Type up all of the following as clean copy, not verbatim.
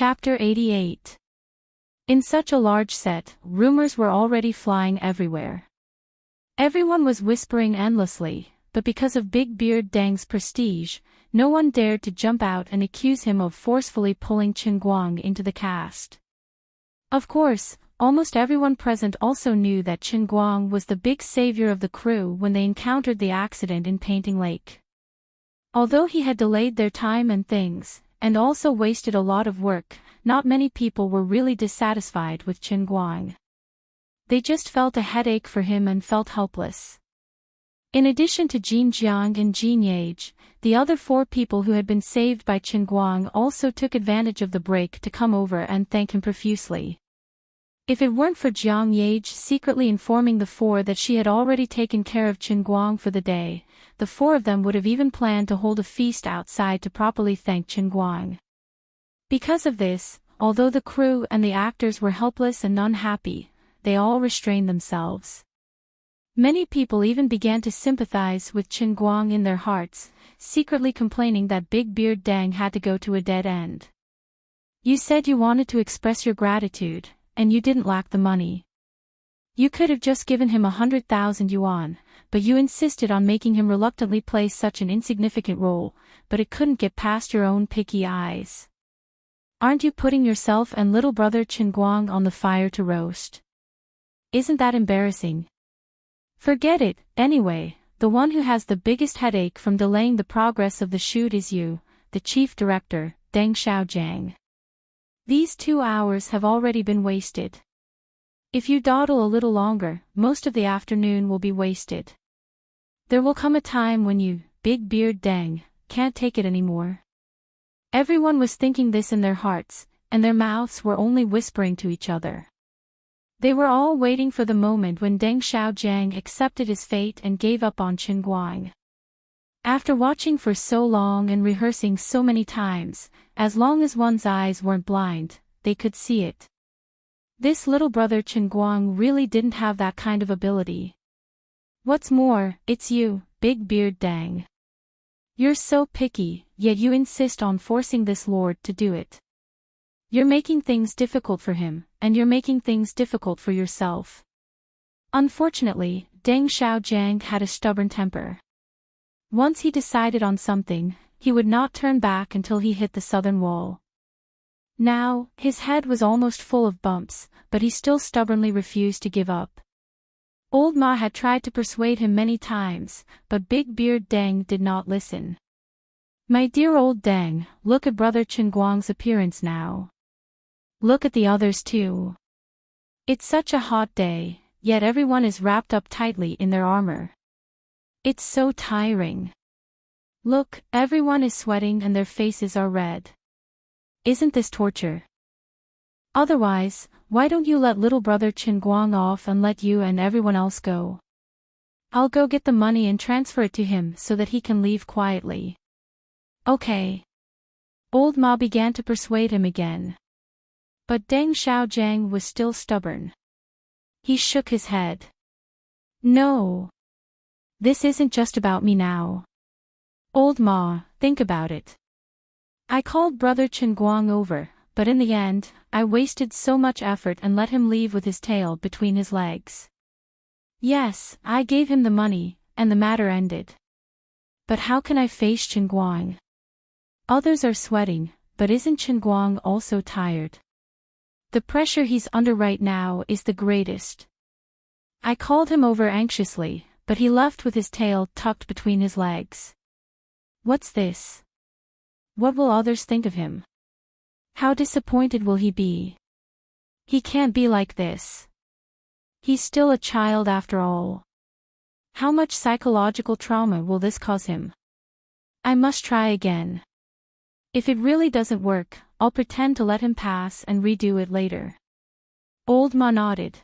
Chapter 88. In such a large set, rumors were already flying everywhere. Everyone was whispering endlessly, but because of Big Beard Dang's prestige, no one dared to jump out and accuse him of forcefully pulling Chen Guang into the cast. Of course, almost everyone present also knew that Chen Guang was the big savior of the crew when they encountered the accident in Painting Lake. Although he had delayed their time and things, and also wasted a lot of work, not many people were really dissatisfied with Chen Guang. They just felt a headache for him and felt helpless. In addition to Jin Jiang and Jin Yage, the other 4 people who had been saved by Chen Guang also took advantage of the break to come over and thank him profusely. If it weren't for Jiang Yage secretly informing the 4 that she had already taken care of Chen Guang for the day, the 4 of them would have even planned to hold a feast outside to properly thank Chen Guang. Because of this, although the crew and the actors were helpless and unhappy, they all restrained themselves. Many people even began to sympathize with Chen Guang in their hearts, secretly complaining that Big Beard Dang had to go to a dead end. You said you wanted to express your gratitude, and you didn't lack the money. You could have just given him 100,000 yuan, but you insisted on making him reluctantly play such an insignificant role, but it couldn't get past your own picky eyes. Aren't you putting yourself and little brother Chen Guang on the fire to roast? Isn't that embarrassing? Forget it, anyway, the one who has the biggest headache from delaying the progress of the shoot is you, the chief director, Deng Xiaojiang. These 2 hours have already been wasted. If you dawdle a little longer, most of the afternoon will be wasted. There will come a time when you, Big Beard Dang, can't take it anymore. Everyone was thinking this in their hearts, and their mouths were only whispering to each other. They were all waiting for the moment when Deng Xiaojiang accepted his fate and gave up on Chen Guang. After watching for so long and rehearsing so many times, as long as one's eyes weren't blind, they could see it. This little brother Chen Guang really didn't have that kind of ability. What's more, it's you, Big Beard Dang. You're so picky, yet you insist on forcing this lord to do it. You're making things difficult for him, and you're making things difficult for yourself. Unfortunately, Deng Xiaojiang had a stubborn temper. Once he decided on something, he would not turn back until he hit the southern wall. Now, his head was almost full of bumps, but he still stubbornly refused to give up. Old Ma had tried to persuade him many times, but Big Beard Dang did not listen. My dear old Dang, look at brother Chen Guang's appearance now. Look at the others too. It's such a hot day, yet everyone is wrapped up tightly in their armor. It's so tiring. Look, everyone is sweating and their faces are red. Isn't this torture? Otherwise, why don't you let little brother Chen Guang off and let you and everyone else go? I'll go get the money and transfer it to him so that he can leave quietly. Okay. Old Ma began to persuade him again. But Deng Xiaojiang was still stubborn. He shook his head. No. This isn't just about me now. Old Ma, think about it. I called brother Chen Guang over, but in the end, I wasted so much effort and let him leave with his tail between his legs. Yes, I gave him the money, and the matter ended. But how can I face Chen Guang? Others are sweating, but isn't Chen Guang also tired? The pressure he's under right now is the greatest. I called him over anxiously, but he left with his tail tucked between his legs. What's this? What will others think of him? How disappointed will he be? He can't be like this. He's still a child after all. How much psychological trauma will this cause him? I must try again. If it really doesn't work, I'll pretend to let him pass and redo it later. Old Ma nodded.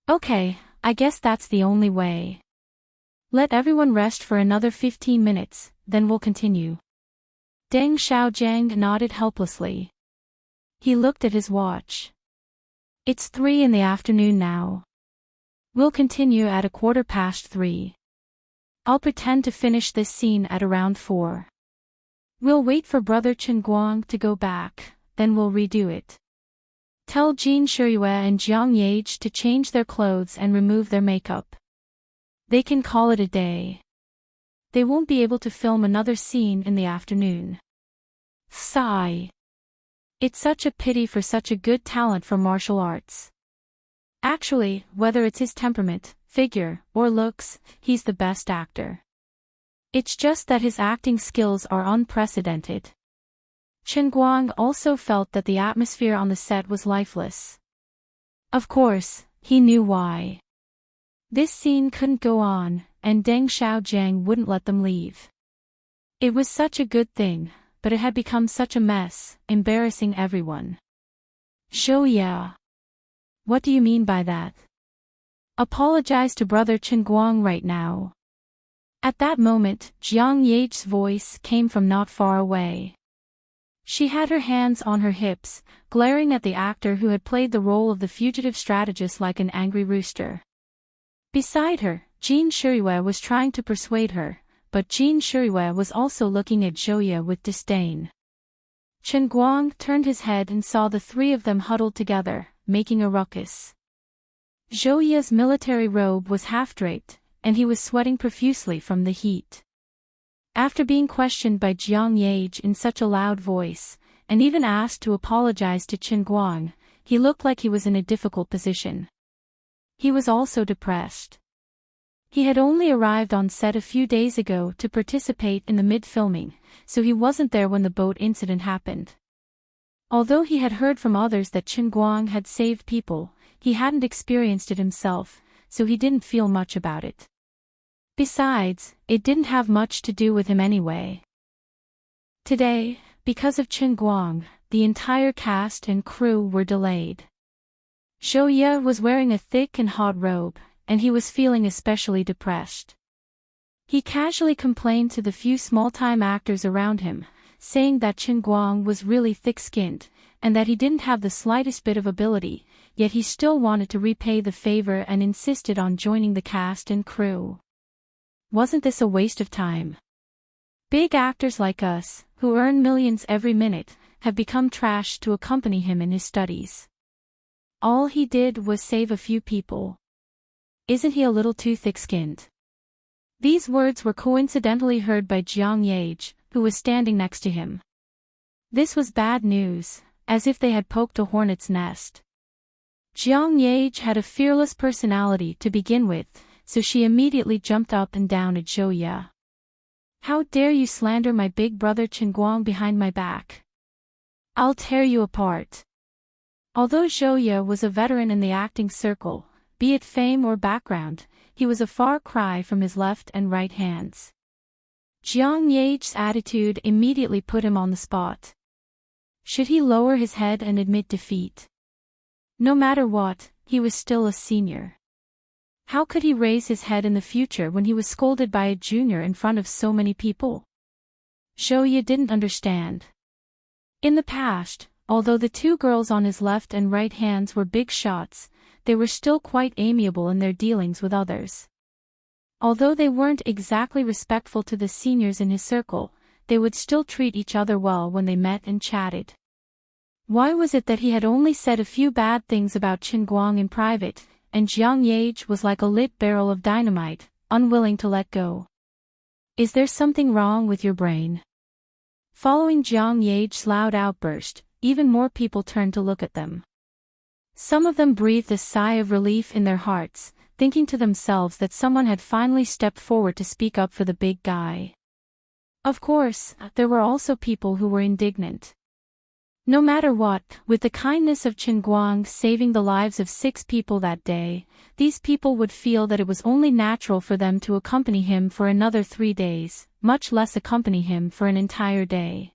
Okay, I guess that's the only way. Let everyone rest for another 15 minutes, then we'll continue. Deng Xiaojiang nodded helplessly. He looked at his watch. It's 3 in the afternoon now. We'll continue at 3:15. I'll pretend to finish this scene at around 4. We'll wait for brother Chen Guang to go back, then we'll redo it. Tell Jin Shuryue and Jiang Yage to change their clothes and remove their makeup. They can call it a day. They won't be able to film another scene in the afternoon. Sigh. It's such a pity for such a good talent for martial arts. Actually, whether it's his temperament, figure, or looks, he's the best actor. It's just that his acting skills are unprecedented. Chen Guang also felt that the atmosphere on the set was lifeless. Of course, he knew why. This scene couldn't go on, and Deng Xiaojiang wouldn't let them leave. It was such a good thing, but it had become such a mess, embarrassing everyone. Zhou. What do you mean by that? Apologize to brother Chen Guang right now. At that moment, Jiang Yage's voice came from not far away. She had her hands on her hips, glaring at the actor who had played the role of the fugitive strategist like an angry rooster. Beside her, Jin Shuryue was trying to persuade her, but Jin Shuryue was also looking at Zhouya with disdain. Chen Guang turned his head and saw the three of them huddled together, making a ruckus. Zhouya's military robe was half-draped, and he was sweating profusely from the heat. After being questioned by Jiang Yage in such a loud voice, and even asked to apologize to Chen Guang, he looked like he was in a difficult position. He was also depressed. He had only arrived on set a few days ago to participate in the mid-filming, so he wasn't there when the boat incident happened. Although he had heard from others that Chen Guang had saved people, he hadn't experienced it himself, so he didn't feel much about it. Besides, it didn't have much to do with him anyway. Today, because of Chen Guang, the entire cast and crew were delayed. Zhouya was wearing a thick and hot robe, and he was feeling especially depressed. He casually complained to the few small-time actors around him, saying that Chen Guang was really thick-skinned, and that he didn't have the slightest bit of ability, yet he still wanted to repay the favor and insisted on joining the cast and crew. Wasn't this a waste of time? Big actors like us, who earn millions every minute, have become trash to accompany him in his studies. All he did was save a few people. Isn't he a little too thick-skinned? These words were coincidentally heard by Jiang Yage, who was standing next to him. This was bad news, as if they had poked a hornet's nest. Jiang Yage had a fearless personality to begin with, so she immediately jumped up and down at Zhouya. How dare you slander my big brother Chen Guang behind my back? I'll tear you apart. Although Zhouya was a veteran in the acting circle, be it fame or background, he was a far cry from his left and right hands. Jiang Yage's attitude immediately put him on the spot. Should he lower his head and admit defeat? No matter what, he was still a senior. How could he raise his head in the future when he was scolded by a junior in front of so many people? Zhouya didn't understand. In the past, although the two girls on his left and right hands were big shots, they were still quite amiable in their dealings with others. Although they weren't exactly respectful to the seniors in his circle, they would still treat each other well when they met and chatted. Why was it that he had only said a few bad things about Chen Guang in private, and Jiang Yage was like a lit barrel of dynamite, unwilling to let go? Is there something wrong with your brain? Following Jiang Yage's loud outburst, even more people turned to look at them. Some of them breathed a sigh of relief in their hearts, thinking to themselves that someone had finally stepped forward to speak up for the big guy. Of course, there were also people who were indignant. No matter what, with the kindness of Chen Guang saving the lives of 6 people that day, these people would feel that it was only natural for them to accompany him for another 3 days, much less accompany him for an entire day.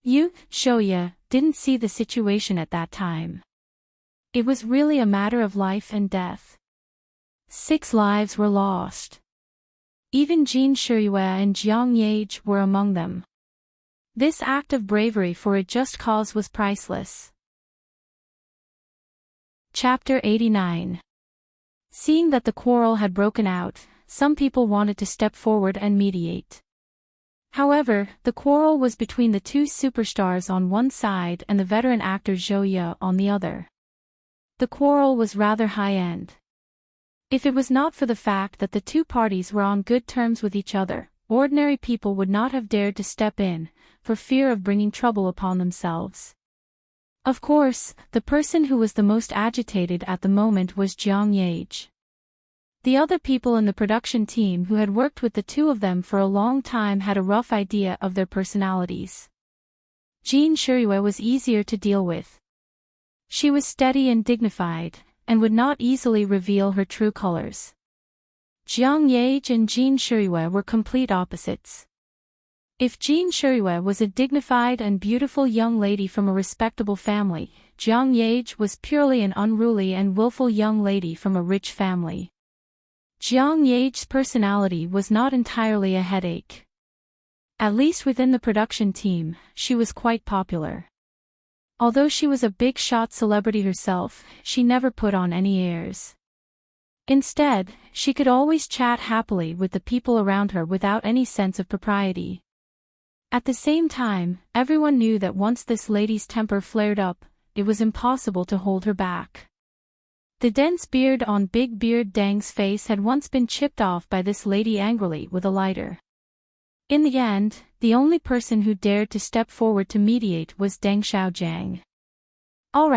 You, Zhouya, didn't see the situation at that time. It was really a matter of life and death. 6 lives were lost. Even Jin Shuryue and Jiang Yage were among them. This act of bravery for a just cause was priceless. Chapter 89. Seeing that the quarrel had broken out, some people wanted to step forward and mediate. However, the quarrel was between the two superstars on one side and the veteran actor Zhou Ye on the other. The quarrel was rather high-end. If it was not for the fact that the two parties were on good terms with each other, ordinary people would not have dared to step in, for fear of bringing trouble upon themselves. Of course, the person who was the most agitated at the moment was Jiang Yage. The other people in the production team who had worked with the two of them for a long time had a rough idea of their personalities. Jin Shirue was easier to deal with. She was steady and dignified, and would not easily reveal her true colors. Jiang Yage and Jin Shirue were complete opposites. If Jin Shirue was a dignified and beautiful young lady from a respectable family, Jiang Yage was purely an unruly and willful young lady from a rich family. Jiang Yage's personality was not entirely a headache. At least within the production team, she was quite popular. Although she was a big-shot celebrity herself, she never put on any airs. Instead, she could always chat happily with the people around her without any sense of propriety. At the same time, everyone knew that once this lady's temper flared up, it was impossible to hold her back. The dense beard on Big Beard Dang's face had once been chipped off by this lady angrily with a lighter. In the end, the only person who dared to step forward to mediate was Deng Xiaojiang. All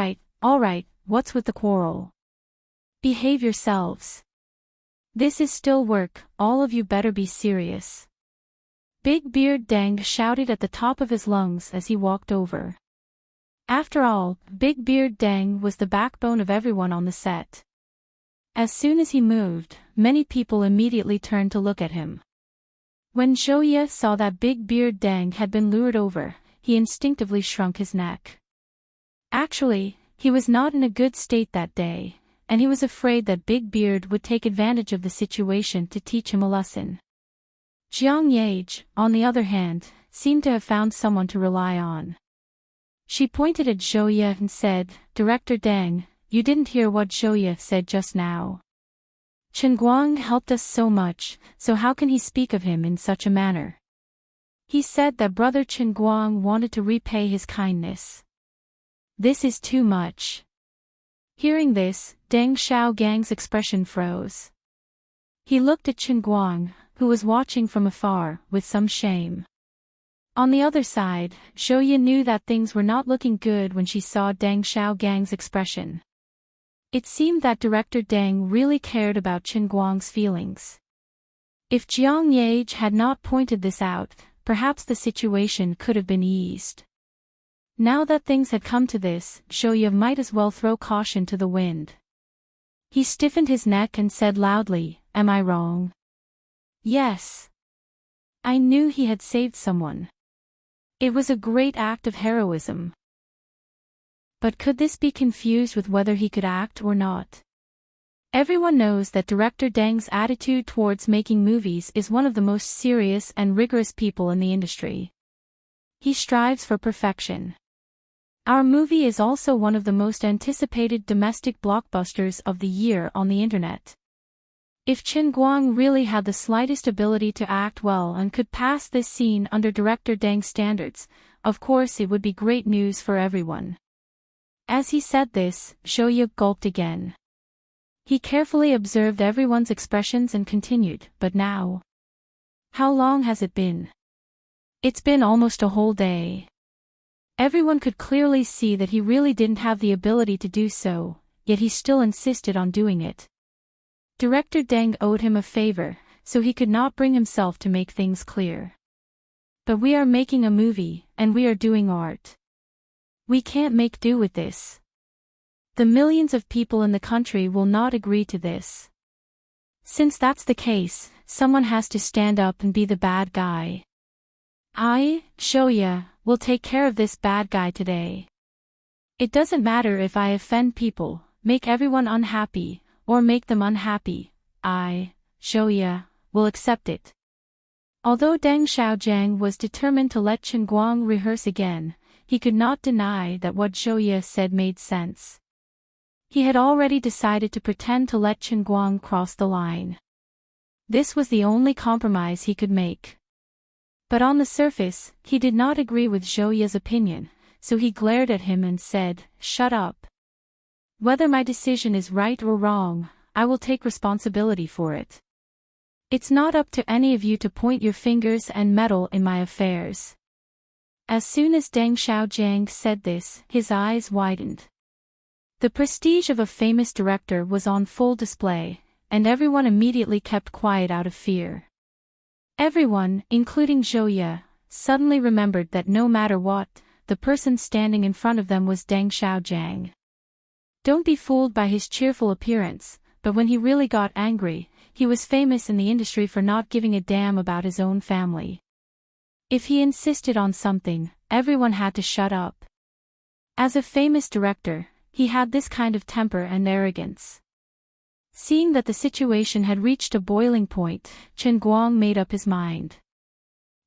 right, what's with the quarrel? Behave yourselves. This is still work, all of you better be serious. Big Beard Dang shouted at the top of his lungs as he walked over. After all, Big Beard Dang was the backbone of everyone on the set. As soon as he moved, many people immediately turned to look at him. When Zhou Ye saw that Big Beard Dang had been lured over, he instinctively shrunk his neck. Actually, he was not in a good state that day, and he was afraid that Big Beard would take advantage of the situation to teach him a lesson. Jiang Yage, on the other hand, seemed to have found someone to rely on. She pointed at Zhou Ye and said, "Director Deng, you didn't hear what Zhou Ye said just now. Chen Guang helped us so much, so how can he speak of him in such a manner? He said that brother Chen Guang wanted to repay his kindness. This is too much." Hearing this, Deng Xiaogang's expression froze. He looked at Chen Guang, who was watching from afar, with some shame. On the other side, Zhou Ye knew that things were not looking good when she saw Deng Xiaogang's expression. It seemed that Director Deng really cared about Chen Guang's feelings. If Jiang Yage had not pointed this out, perhaps the situation could have been eased. Now that things had come to this, Zhou Ye might as well throw caution to the wind. He stiffened his neck and said loudly, "Am I wrong?" "Yes. I knew he had saved someone. It was a great act of heroism." But could this be confused with whether he could act or not? Everyone knows that Director Deng's attitude towards making movies is one of the most serious and rigorous people in the industry. He strives for perfection. Our movie is also one of the most anticipated domestic blockbusters of the year on the internet. If Chen Guang really had the slightest ability to act well and could pass this scene under Director Deng's standards, of course it would be great news for everyone. As he said this, Zhou Ye gulped again. He carefully observed everyone's expressions and continued, "But now? How long has it been?" "It's been almost a whole day." Everyone could clearly see that he really didn't have the ability to do so, yet he still insisted on doing it. Director Deng owed him a favor, so he could not bring himself to make things clear. "But we are making a movie, and we are doing art. We can't make do with this. The millions of people in the country will not agree to this. Since that's the case, someone has to stand up and be the bad guy. I, Zhou Ye, will take care of this bad guy today. It doesn't matter if I offend people, make everyone unhappy, or make them unhappy. I, Zhou Ye, will accept it." Although Deng Xiaojiang was determined to let Chen Guang rehearse again, he could not deny that what Zhou Ye said made sense. He had already decided to pretend to let Chen Guang cross the line. This was the only compromise he could make. But on the surface, he did not agree with Zhouya's opinion, so he glared at him and said, "Shut up. Whether my decision is right or wrong, I will take responsibility for it. It's not up to any of you to point your fingers and meddle in my affairs." As soon as Deng Xiaojiang said this, his eyes widened. The prestige of a famous director was on full display, and everyone immediately kept quiet out of fear. Everyone, including Zhouya, suddenly remembered that no matter what, the person standing in front of them was Deng Xiaojiang. Don't be fooled by his cheerful appearance, but when he really got angry, he was famous in the industry for not giving a damn about his own family. If he insisted on something, everyone had to shut up. As a famous director, he had this kind of temper and arrogance. Seeing that the situation had reached a boiling point, Chen Guang made up his mind.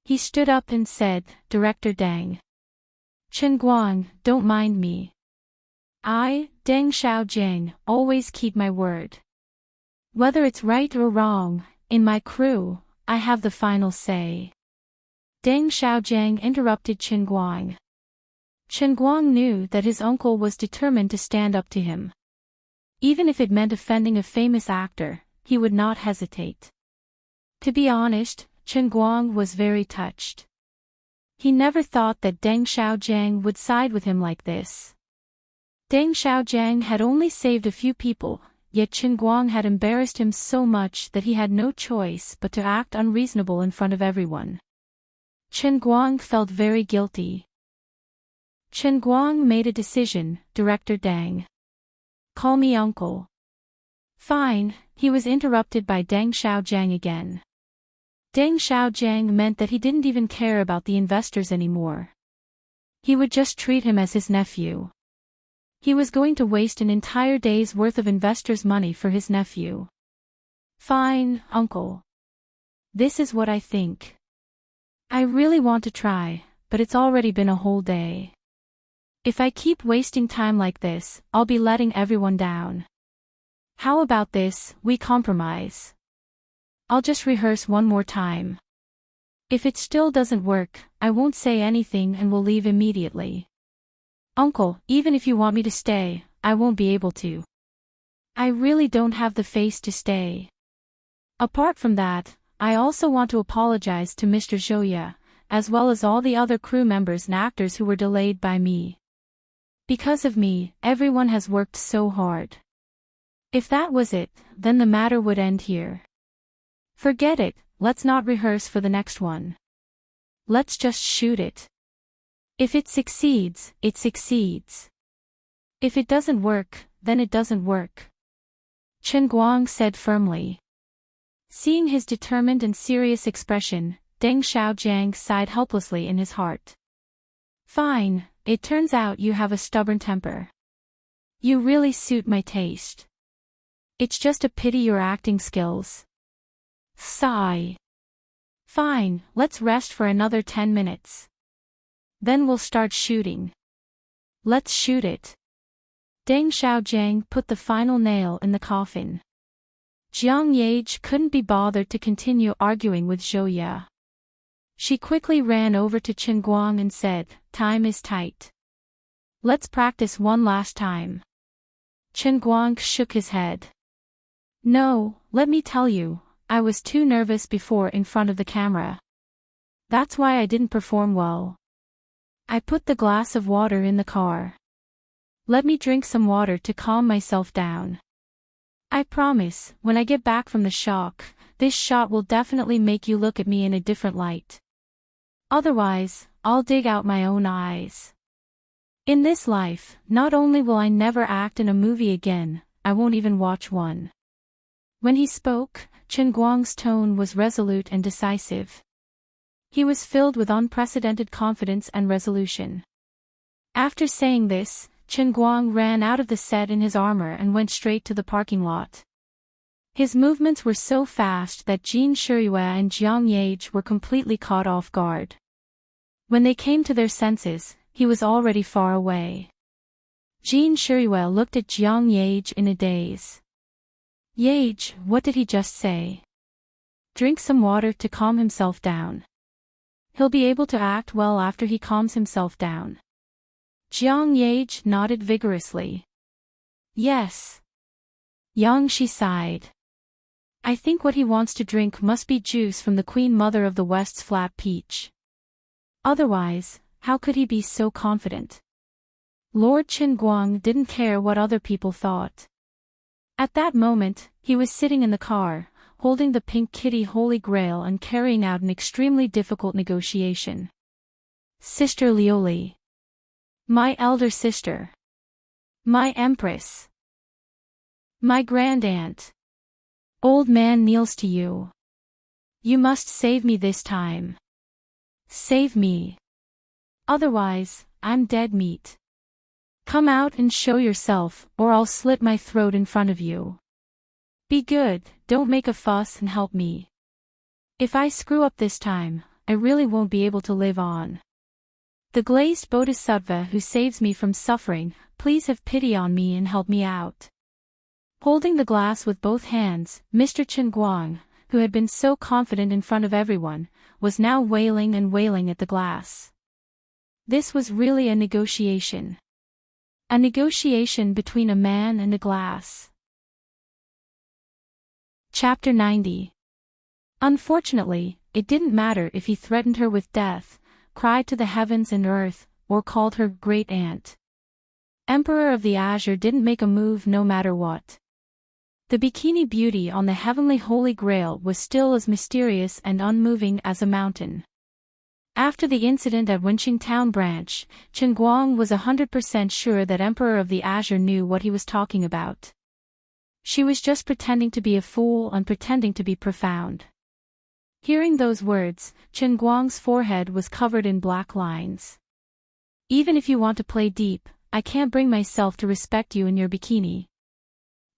He stood up and said, "Director Deng. Chen Guang, don't mind me. I, Deng Xiaojiang, always keep my word. Whether it's right or wrong, in my crew, I have the final say." Deng Xiaojiang interrupted Chen Guang. Chen Guang knew that his uncle was determined to stand up to him. Even if it meant offending a famous actor, he would not hesitate. To be honest, Chen Guang was very touched. He never thought that Deng Xiaojiang would side with him like this. Deng Xiaojiang had only saved a few people, yet Chen Guang had embarrassed him so much that he had no choice but to act unreasonable in front of everyone. Chen Guang felt very guilty. Chen Guang made a decision, "Director Deng. Call me uncle." "Fine," he was interrupted by Deng Xiaojiang again. Deng Xiaojiang meant that he didn't even care about the investors anymore. He would just treat him as his nephew. He was going to waste an entire day's worth of investors' money for his nephew. "Fine, uncle. This is what I think. I really want to try, but it's already been a whole day. If I keep wasting time like this, I'll be letting everyone down. How about this, we compromise? I'll just rehearse one more time. If it still doesn't work, I won't say anything and will leave immediately. Uncle, even if you want me to stay, I won't be able to. I really don't have the face to stay. Apart from that, I also want to apologize to Mr. Zhouya, as well as all the other crew members and actors who were delayed by me. Because of me, everyone has worked so hard. If that was it, then the matter would end here. Forget it, let's not rehearse for the next one. Let's just shoot it. If it succeeds, it succeeds. If it doesn't work, then it doesn't work," Chen Guang said firmly. Seeing his determined and serious expression, Deng Xiaojiang sighed helplessly in his heart. "Fine, it turns out you have a stubborn temper. You really suit my taste. It's just a pity your acting skills." Sigh. "Fine, let's rest for another 10 minutes. Then we'll start shooting. Let's shoot it." Deng Xiaojiang put the final nail in the coffin. Jiang Yage couldn't be bothered to continue arguing with Zhouya. She quickly ran over to Chen Guang and said, "Time is tight. Let's practice one last time." Chen Guang shook his head. "No, let me tell you, I was too nervous before in front of the camera. That's why I didn't perform well. I put the glass of water in the car. Let me drink some water to calm myself down. I promise, when I get back from the shock, this shot will definitely make you look at me in a different light. Otherwise, I'll dig out my own eyes. In this life, not only will I never act in a movie again, I won't even watch one." When he spoke, Chen Guang's tone was resolute and decisive. He was filled with unprecedented confidence and resolution. After saying this, Chen Guang ran out of the set in his armor and went straight to the parking lot. His movements were so fast that Jin Shiyue and Jiang Yage were completely caught off guard. When they came to their senses, he was already far away. Jin Shiyue looked at Jiang Yage in a daze. "Yage, what did he just say?" "Drink some water to calm himself down." he'll be able to act well after he calms himself down. Jiang Yage nodded vigorously. Yes. Yang Shi sighed. I think what he wants to drink must be juice from the Queen Mother of the West's flat peach. Otherwise, how could he be so confident? Lord Qinguang didn't care what other people thought. At that moment, he was sitting in the car, holding the pink kitty Holy Grail and carrying out an extremely difficult negotiation. Sister Lioli. My elder sister. My empress. My grand-aunt. Old man kneels to you. You must save me this time. Save me. Otherwise, I'm dead meat. Come out and show yourself, or I'll slit my throat in front of you. Be good, don't make a fuss and help me. If I screw up this time, I really won't be able to live on. The glazed bodhisattva who saves me from suffering, please have pity on me and help me out. Holding the glass with both hands, Mr. Qinguang, who had been so confident in front of everyone, was now wailing and wailing at the glass. This was really a negotiation. A negotiation between a man and a glass. Chapter 90. Unfortunately, it didn't matter if he threatened her with death, cried to the heavens and earth, or called her great aunt. Emperor of the Azure didn't make a move no matter what. The bikini beauty on the heavenly Holy Grail was still as mysterious and unmoving as a mountain. After the incident at Wenqing Town Branch, Qinguang was 100% sure that Emperor of the Azure knew what he was talking about. She was just pretending to be a fool and pretending to be profound. Hearing those words, Qinguang's forehead was covered in black lines. Even if you want to play deep, I can't bring myself to respect you in your bikini.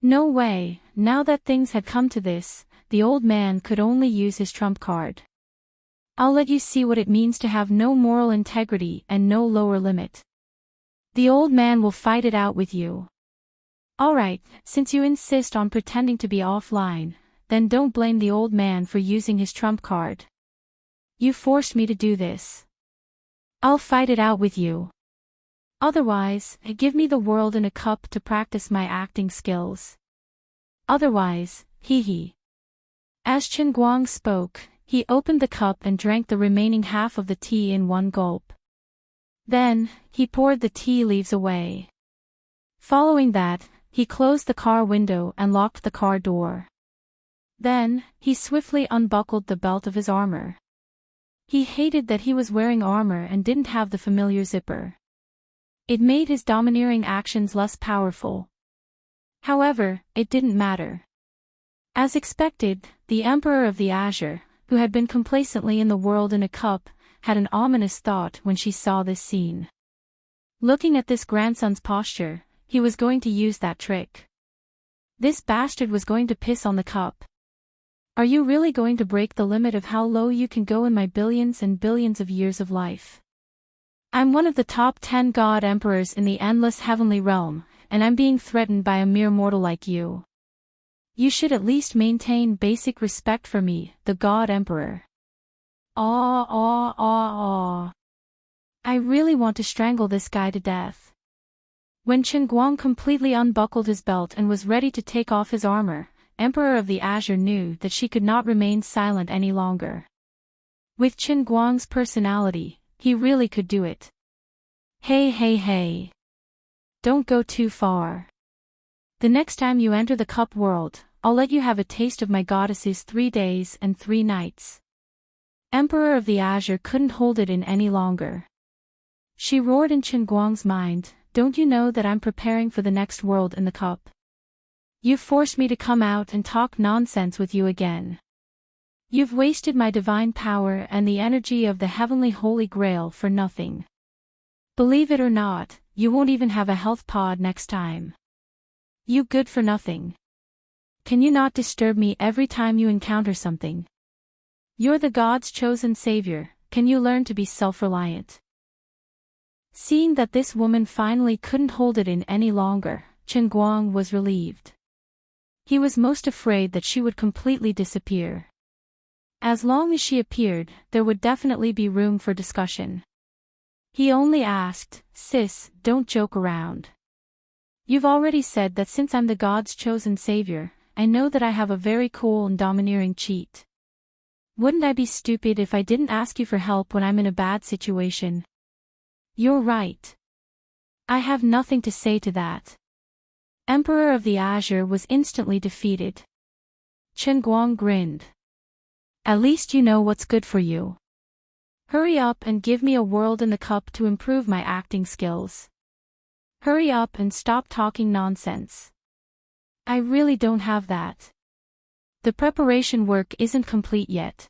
No way, now that things had come to this, the old man could only use his trump card. I'll let you see what it means to have no moral integrity and no lower limit. The old man will fight it out with you. Alright, since you insist on pretending to be offline, then don't blame the old man for using his trump card. You forced me to do this. I'll fight it out with you. Otherwise, give me the world in a cup to practice my acting skills. Otherwise, hee. As Qinguang spoke, he opened the cup and drank the remaining half of the tea in one gulp. Then, he poured the tea leaves away. Following that, he closed the car window and locked the car door. Then, he swiftly unbuckled the belt of his armor. He hated that he was wearing armor and didn't have the familiar zipper. It made his domineering actions less powerful. However, it didn't matter. As expected, the Emperor of the Azure, who had been complacently in the world in a cup, had an ominous thought when she saw this scene. Looking at this grandson's posture, he was going to use that trick. This bastard was going to piss on the cup. Are you really going to break the limit of how low you can go in my billions and billions of years of life? I'm one of the top 10 god emperors in the endless heavenly realm, and I'm being threatened by a mere mortal like you. You should at least maintain basic respect for me, the god emperor. I really want to strangle this guy to death. When Qinguang completely unbuckled his belt and was ready to take off his armor, Emperor of the Azure knew that she could not remain silent any longer. With Qinguang's personality, he really could do it. Hey. Don't go too far. The next time you enter the cup world, I'll let you have a taste of my goddess's 3 days and 3 nights. Emperor of the Azure couldn't hold it in any longer. She roared in Qinguang's mind, don't you know that I'm preparing for the next world in the cup? You've forced me to come out and talk nonsense with you again. You've wasted my divine power and the energy of the heavenly Holy Grail for nothing. Believe it or not, you won't even have a health pod next time. You good for nothing. Can you not disturb me every time you encounter something? You're the god's chosen savior, can you learn to be self-reliant? Seeing that this woman finally couldn't hold it in any longer, Qinguang was relieved. He was most afraid that she would completely disappear. As long as she appeared, there would definitely be room for discussion. He only asked, "Sis, don't joke around. You've already said that since I'm the god's chosen savior, I know that I have a very cool and domineering cheat. Wouldn't I be stupid if I didn't ask you for help when I'm in a bad situation?" "You're right. I have nothing to say to that." Emperor of the Azure was instantly defeated. Chen Guang grinned. "At least you know what's good for you. Hurry up and give me a world in the cup to improve my acting skills. Hurry up and stop talking nonsense. I really don't have that. The preparation work isn't complete yet.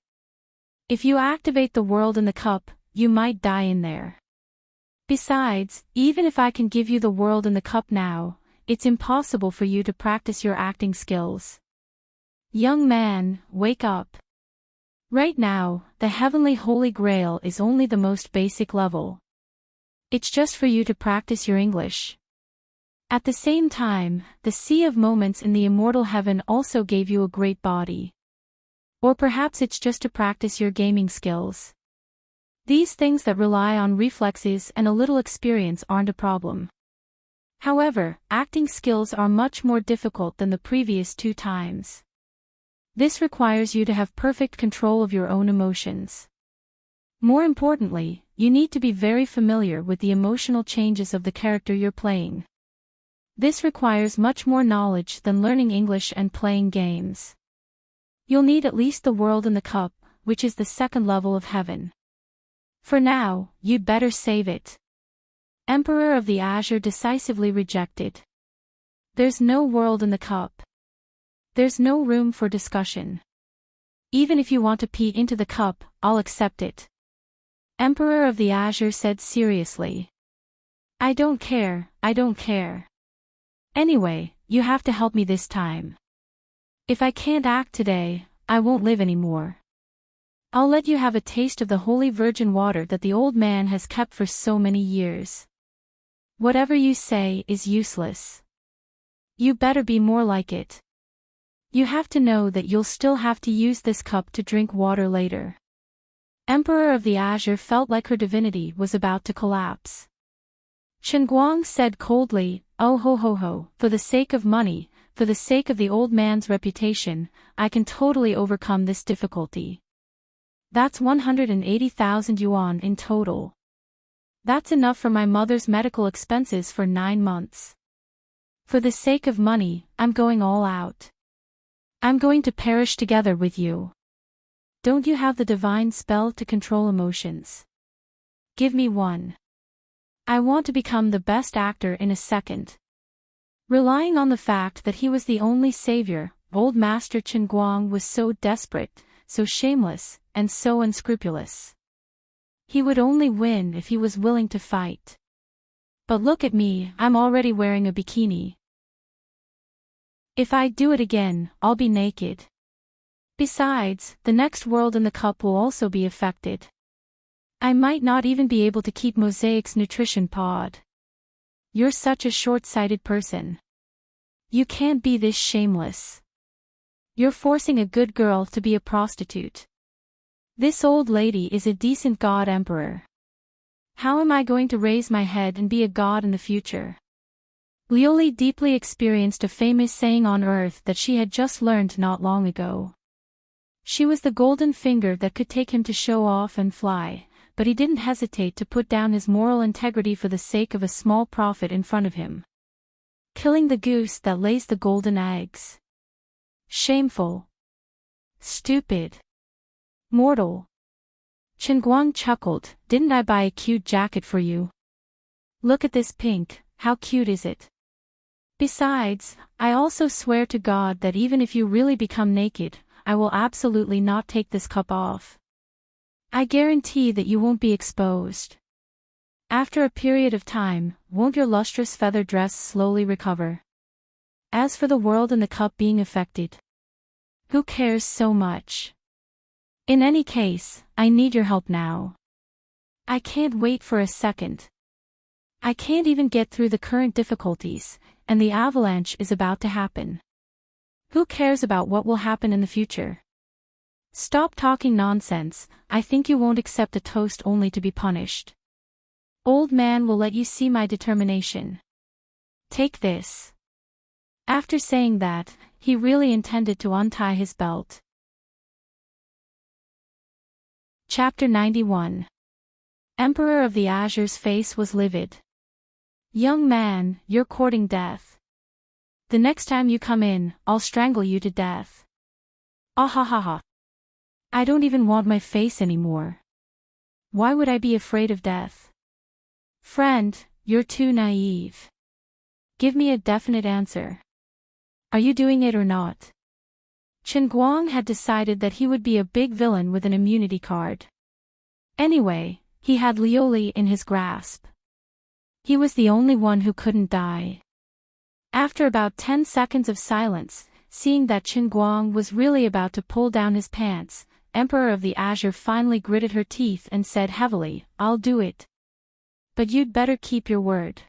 If you activate the world in the cup, you might die in there. Besides, even if I can give you the world in the cup now, it's impossible for you to practice your acting skills. Young man, wake up. Right now, the Heavenly Holy Grail is only the most basic level. It's just for you to practice your English. At the same time, the Sea of Moments in the Immortal Heaven also gave you a great body. Or perhaps it's just to practice your gaming skills. These things that rely on reflexes and a little experience aren't a problem. However, acting skills are much more difficult than the previous 2 times. This requires you to have perfect control of your own emotions. More importantly, you need to be very familiar with the emotional changes of the character you're playing. This requires much more knowledge than learning English and playing games. You'll need at least the world in the cup, which is the 2nd level of heaven. For now, you'd better save it. Emperor of the Azure decisively rejected. There's no world in the cup. There's no room for discussion. Even if you want to pee into the cup, I'll accept it. Emperor of the Azure said seriously. I don't care. Anyway, you have to help me this time. If I can't act today, I won't live anymore. I'll let you have a taste of the holy virgin water that the old man has kept for so many years. Whatever you say is useless. You better be more like it. You have to know that you'll still have to use this cup to drink water later. Emperor of the Azure felt like her divinity was about to collapse. Chen Guang said coldly, "Oh ho ho ho, for the sake of money, for the sake of the old man's reputation, I can totally overcome this difficulty. That's 180,000 yuan in total. That's enough for my mother's medical expenses for 9 months. For the sake of money, I'm going all out. I'm going to perish together with you. Don't you have the divine spell to control emotions? Give me one. I want to become the best actor in a second." Relying on the fact that he was the only savior, old Master Chen Guang was so desperate, so shameless, and so unscrupulous. He would only win if he was willing to fight. But look at me, I'm already wearing a bikini. If I do it again, I'll be naked. Besides, the next world in the cup will also be affected. I might not even be able to keep Mosaic's nutrition pod. You're such a short-sighted person. You can't be this shameless. You're forcing a good girl to be a prostitute. This old lady is a decent god emperor. How am I going to raise my head and be a god in the future? Lioli deeply experienced a famous saying on Earth that she had just learned not long ago. She was the golden finger that could take him to show off and fly, but he didn't hesitate to put down his moral integrity for the sake of a small profit in front of him. Killing the goose that lays the golden eggs. Shameful. Stupid. Mortal. Chen Guang chuckled, "Didn't I buy a cute jacket for you? Look at this pink, how cute is it? Besides, I also swear to God that even if you really become naked, I will absolutely not take this cup off. I guarantee that you won't be exposed. After a period of time, won't your lustrous feather dress slowly recover? As for the world and the cup being affected, who cares so much? In any case, I need your help now. I can't wait for a second. I can't even get through the current difficulties, and the avalanche is about to happen. Who cares about what will happen in the future? Stop talking nonsense, I think you won't accept a toast only to be punished. Old man will let you see my determination. Take this. After saying that, he really intended to untie his belt. Chapter 91. Emperor of the Azure's face was livid. Young man, you're courting death. The next time you come in, I'll strangle you to death. Ahahaha. I don't even want my face anymore. Why would I be afraid of death? Friend, you're too naive. Give me a definite answer. Are you doing it or not? Chen Guang had decided that he would be a big villain with an immunity card. Anyway, he had Lioli in his grasp. He was the only one who couldn't die. After about 10 seconds of silence, seeing that Chen Guang was really about to pull down his pants, Emperor of the Azure finally gritted her teeth and said heavily, I'll do it. But you'd better keep your word.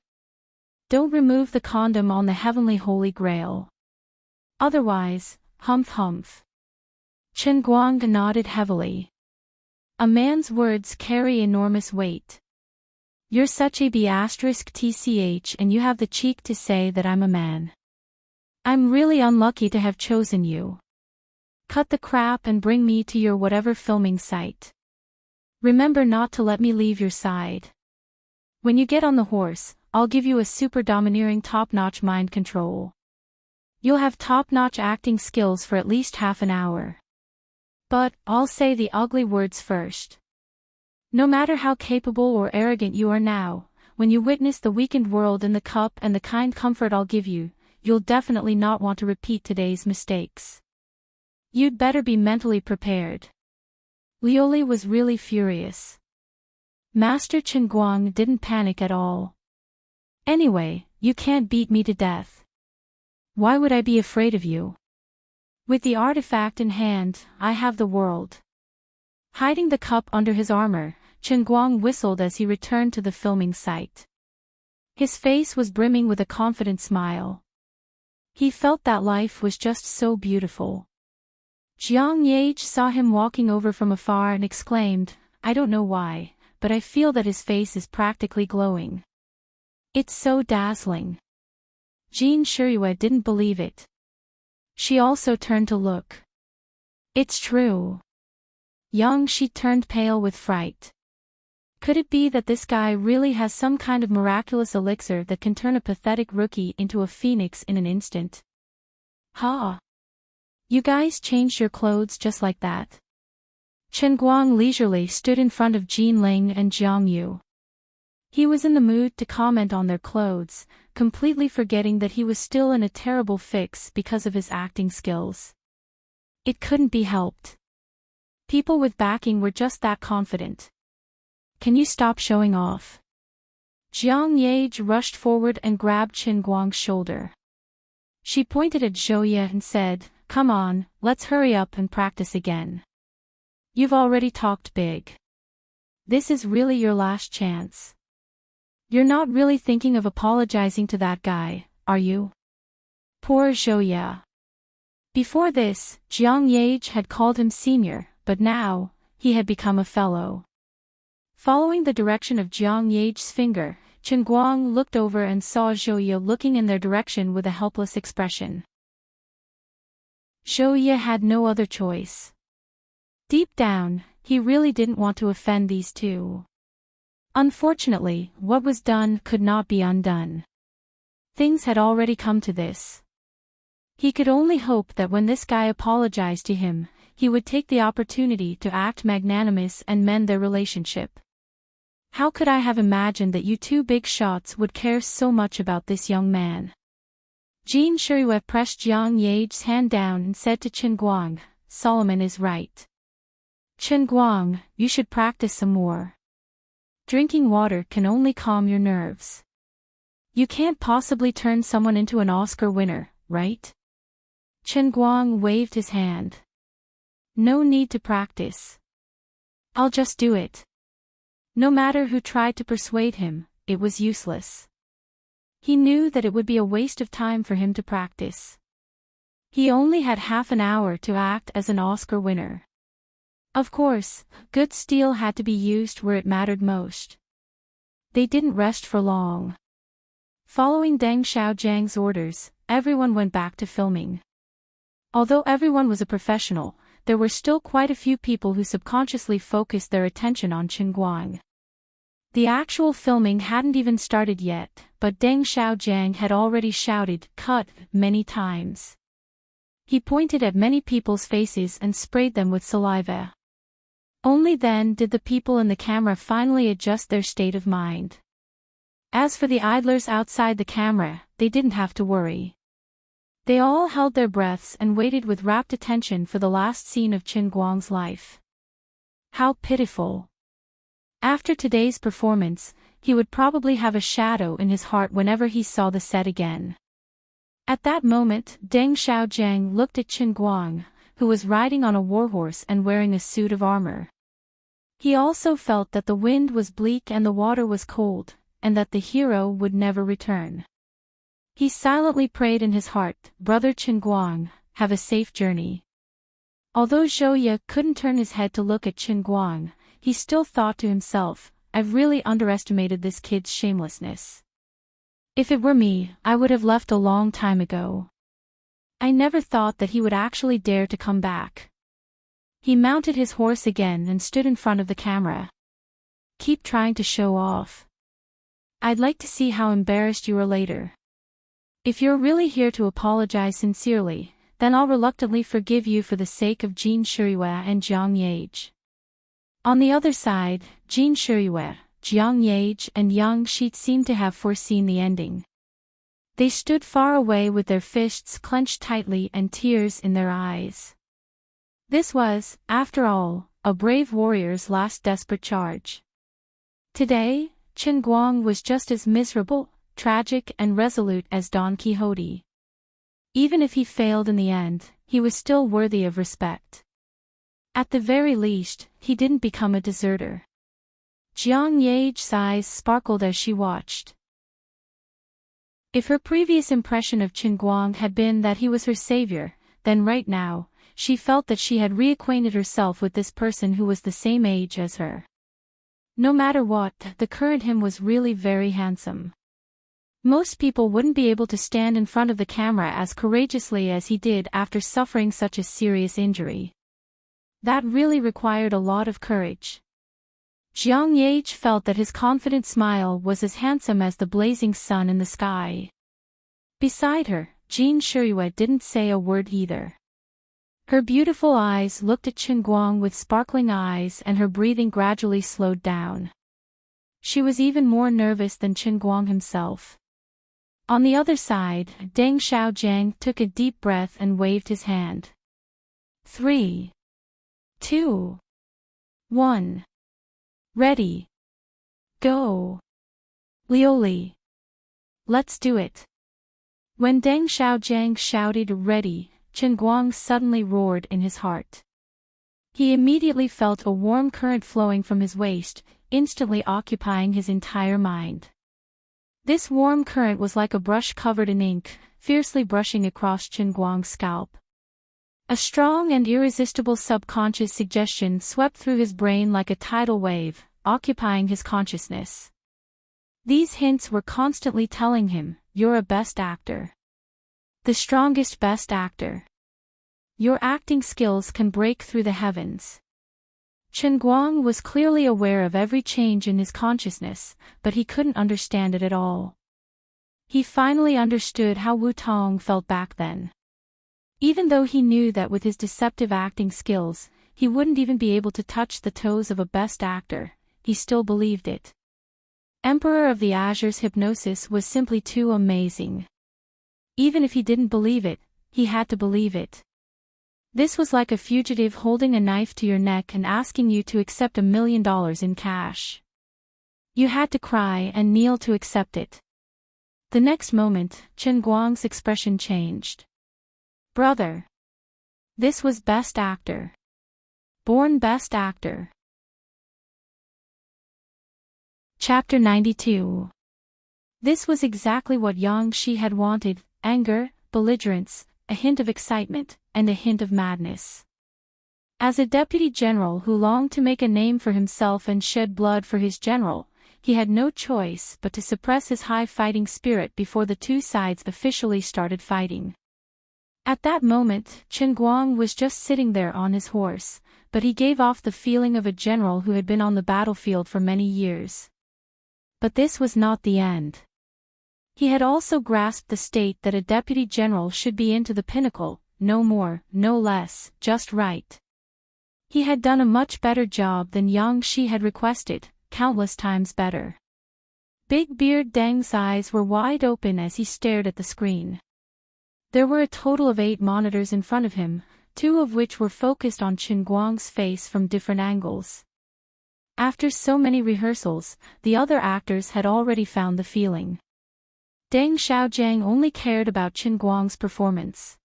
Don't remove the condom on the heavenly holy grail. Otherwise, humph humph. Chen Guang nodded heavily. A man's words carry enormous weight. You're such a B***tch and you have the cheek to say that I'm a man. I'm really unlucky to have chosen you. Cut the crap and bring me to your whatever filming site. Remember not to let me leave your side. When you get on the horse, I'll give you a super domineering top-notch mind control. You'll have top-notch acting skills for at least half an hour. But, I'll say the ugly words first. No matter how capable or arrogant you are now, when you witness the weakened world in the cup and the kind comfort I'll give you, you'll definitely not want to repeat today's mistakes. You'd better be mentally prepared. Lioli was really furious. Master Chen Guang didn't panic at all. Anyway, you can't beat me to death. Why would I be afraid of you? With the artifact in hand, I have the world. Hiding the cup under his armor, Chen Guang whistled as he returned to the filming site. His face was brimming with a confident smile. He felt that life was just so beautiful. Jiang Yage saw him walking over from afar and exclaimed, I don't know why, but I feel that his face is practically glowing. It's so dazzling. Jean Shirue didn't believe it. She also turned to look. It's true. Yang Shi turned pale with fright. Could it be that this guy really has some kind of miraculous elixir that can turn a pathetic rookie into a phoenix in an instant? Ha! You guys changed your clothes just like that. Chen Guang leisurely stood in front of Jin Ling and Jiang Yu. He was in the mood to comment on their clothes, completely forgetting that he was still in a terrible fix because of his acting skills. It couldn't be helped. People with backing were just that confident. Can you stop showing off? Jiang Yage rushed forward and grabbed Chen Guang's shoulder. She pointed at Zhouye and said, Come on, let's hurry up and practice again. You've already talked big. This is really your last chance. You're not really thinking of apologizing to that guy, are you? Poor Zhouye. Before this, Jiang Yage had called him senior, but now, he had become a fellow. Following the direction of Jiang Yage's finger, Chen Guang looked over and saw Zhouye looking in their direction with a helpless expression. Zhouye had no other choice. Deep down, he really didn't want to offend these two. Unfortunately, what was done could not be undone. Things had already come to this. He could only hope that when this guy apologized to him, he would take the opportunity to act magnanimous and mend their relationship. How could I have imagined that you two big shots would care so much about this young man? Jean Shirue pressed Jiang Yage's hand down and said to Chen Guang, Solomon is right. Chen Guang, you should practice some more. Drinking water can only calm your nerves. You can't possibly turn someone into an Oscar winner, right? Chen Guang waved his hand. No need to practice. I'll just do it. No matter who tried to persuade him, it was useless. He knew that it would be a waste of time for him to practice. He only had half an hour to act as an Oscar winner. Of course, good steel had to be used where it mattered most. They didn't rest for long. Following Deng Xiaojiang's orders, everyone went back to filming. Although everyone was a professional, there were still quite a few people who subconsciously focused their attention on Chen Guang. The actual filming hadn't even started yet, but Deng Xiaojiang had already shouted, "Cut," many times. He pointed at many people's faces and sprayed them with saliva. Only then did the people in the camera finally adjust their state of mind. As for the idlers outside the camera, they didn't have to worry. They all held their breaths and waited with rapt attention for the last scene of Chen Guang's life. How pitiful. After today's performance, he would probably have a shadow in his heart whenever he saw the set again. At that moment, Deng Xiaojiang looked at Chen Guang, who was riding on a warhorse and wearing a suit of armor. He also felt that the wind was bleak and the water was cold, and that the hero would never return. He silently prayed in his heart, "Brother Chen Guang, have a safe journey." Although Zhou Ye couldn't turn his head to look at Chen Guang, he still thought to himself, "I've really underestimated this kid's shamelessness. If it were me, I would have left a long time ago. I never thought that he would actually dare to come back." He mounted his horse again and stood in front of the camera. "Keep trying to show off. I'd like to see how embarrassed you are later. If you're really here to apologize sincerely, then I'll reluctantly forgive you for the sake of Jin Shiyue and Jiang Yage." On the other side, Jin Shiyue, Jiang Yage and Yang Shi seemed to have foreseen the ending. They stood far away with their fists clenched tightly and tears in their eyes. This was, after all, a brave warrior's last desperate charge. Today, Chen Guang was just as miserable, tragic and resolute as Don Quixote. Even if he failed in the end, he was still worthy of respect. At the very least, he didn't become a deserter. Jiang Yage's eyes sparkled as she watched. If her previous impression of Chen Guang had been that he was her savior, then right now, she felt that she had reacquainted herself with this person who was the same age as her. No matter what, the current him was really very handsome. Most people wouldn't be able to stand in front of the camera as courageously as he did after suffering such a serious injury. That really required a lot of courage. Jiang Yage felt that his confident smile was as handsome as the blazing sun in the sky. Beside her, Jin Shiyue didn't say a word either. Her beautiful eyes looked at Chen Guang with sparkling eyes and her breathing gradually slowed down. She was even more nervous than Chen Guang himself. On the other side, Deng Xiaojiang took a deep breath and waved his hand. 3, 2, 1. Ready. Go. Lioli. Let's do it. When Deng Xiaojiang shouted "Ready," Chen Guang suddenly roared in his heart. He immediately felt a warm current flowing from his waist, instantly occupying his entire mind. This warm current was like a brush covered in ink, fiercely brushing across Chen Guang's scalp. A strong and irresistible subconscious suggestion swept through his brain like a tidal wave, occupying his consciousness. These hints were constantly telling him, "You're a best actor. The strongest best actor. Your acting skills can break through the heavens." Chen Guang was clearly aware of every change in his consciousness, but he couldn't understand it at all. He finally understood how Wu Tong felt back then. Even though he knew that with his deceptive acting skills, he wouldn't even be able to touch the toes of a best actor, he still believed it. Emperor of the Azure's hypnosis was simply too amazing. Even if he didn't believe it, he had to believe it. This was like a fugitive holding a knife to your neck and asking you to accept $1 million in cash. You had to cry and kneel to accept it. The next moment, Chen Guang's expression changed. Brother. This was best actor. Born best actor. Chapter 92. This was exactly what Yang Shi had wanted: anger, belligerence, a hint of excitement, and a hint of madness. As a deputy general who longed to make a name for himself and shed blood for his general, he had no choice but to suppress his high fighting spirit before the two sides officially started fighting. At that moment, Chen Guang was just sitting there on his horse, but he gave off the feeling of a general who had been on the battlefield for many years. But this was not the end. He had also grasped the state that a deputy general should be into the pinnacle, no more, no less, just right. He had done a much better job than Yang Shi had requested, countless times better. Big Beard Deng's eyes were wide open as he stared at the screen. There were a total of 8 monitors in front of him, 2 of which were focused on Chen Guang's face from different angles. After so many rehearsals, the other actors had already found the feeling. Deng Xiaojiang only cared about Chen Guang's performance.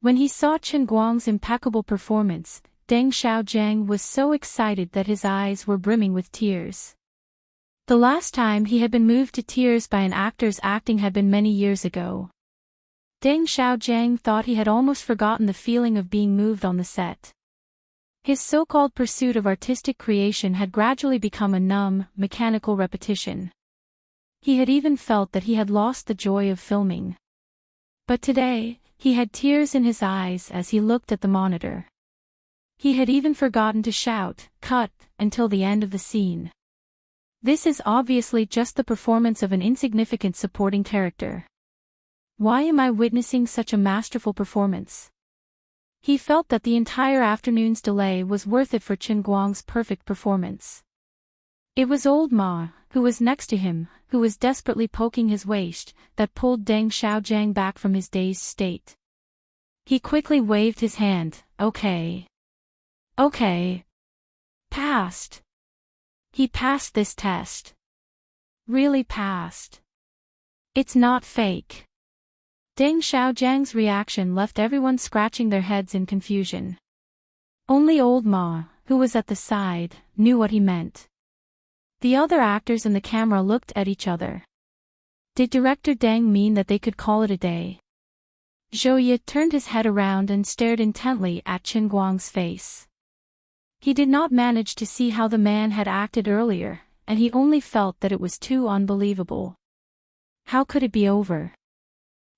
When he saw Chen Guang's impeccable performance, Deng Xiaojiang was so excited that his eyes were brimming with tears. The last time he had been moved to tears by an actor's acting had been many years ago. Deng Xiaojiang thought he had almost forgotten the feeling of being moved on the set. His so-called pursuit of artistic creation had gradually become a numb, mechanical repetition. He had even felt that he had lost the joy of filming. But today, he had tears in his eyes as he looked at the monitor. He had even forgotten to shout, "Cut," until the end of the scene. This is obviously just the performance of an insignificant supporting character. Why am I witnessing such a masterful performance? He felt that the entire afternoon's delay was worth it for Chen Guang's perfect performance. It was old Ma, who was next to him, who was desperately poking his waist, that pulled Deng Xiaojiang back from his dazed state. He quickly waved his hand. Okay. Okay. Passed. He passed this test. Really passed. It's not fake. Deng Xiaojiang's reaction left everyone scratching their heads in confusion. Only old Ma, who was at the side, knew what he meant. The other actors and the camera looked at each other. Did Director Deng mean that they could call it a day? Zhou Ye turned his head around and stared intently at Chen Guang's face. He did not manage to see how the man had acted earlier, and he only felt that it was too unbelievable. How could it be over?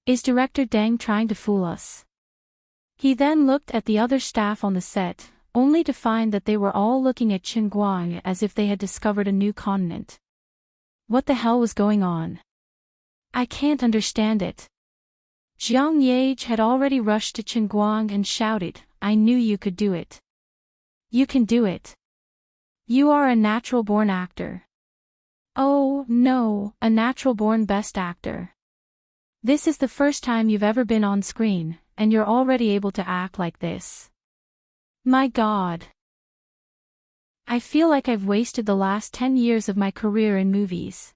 Is Director Deng trying to fool us? He then looked at the other staff on the set, only to find that they were all looking at Chen Guang as if they had discovered a new continent. What the hell was going on? I can't understand it. Jiang Yage had already rushed to Chen Guang and shouted, "I knew you could do it. You can do it. You are a natural-born actor. Oh, no, a natural-born best actor. This is the first time you've ever been on screen, and you're already able to act like this. My God. I feel like I've wasted the last 10 years of my career in movies."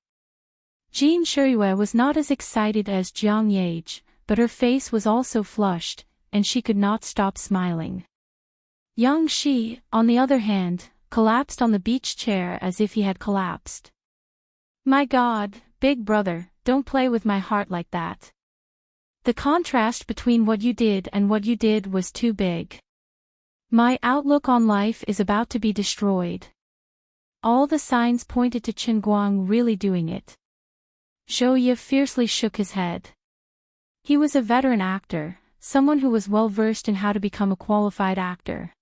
Jean Shuyue was not as excited as Jiang Yage, but her face was also flushed, and she could not stop smiling. Yang Shi, on the other hand, collapsed on the beach chair as if he had collapsed. My God, big brother, don't play with my heart like that. The contrast between what you did and what you did was too big. My outlook on life is about to be destroyed. All the signs pointed to Chen Guang really doing it. Zhou Ye fiercely shook his head. He was a veteran actor, someone who was well versed in how to become a qualified actor.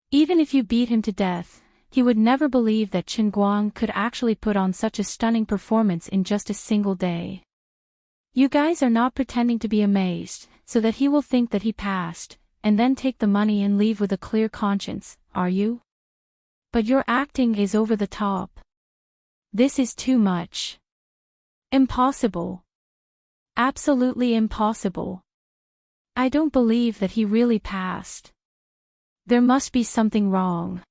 Even if you beat him to death, he would never believe that Chen Guang could actually put on such a stunning performance in just a single day. You guys are not pretending to be amazed, so that he will think that he passed, and then take the money and leave with a clear conscience, are you? But your acting is over the top. This is too much. Impossible. Absolutely impossible. I don't believe that he really passed. There must be something wrong.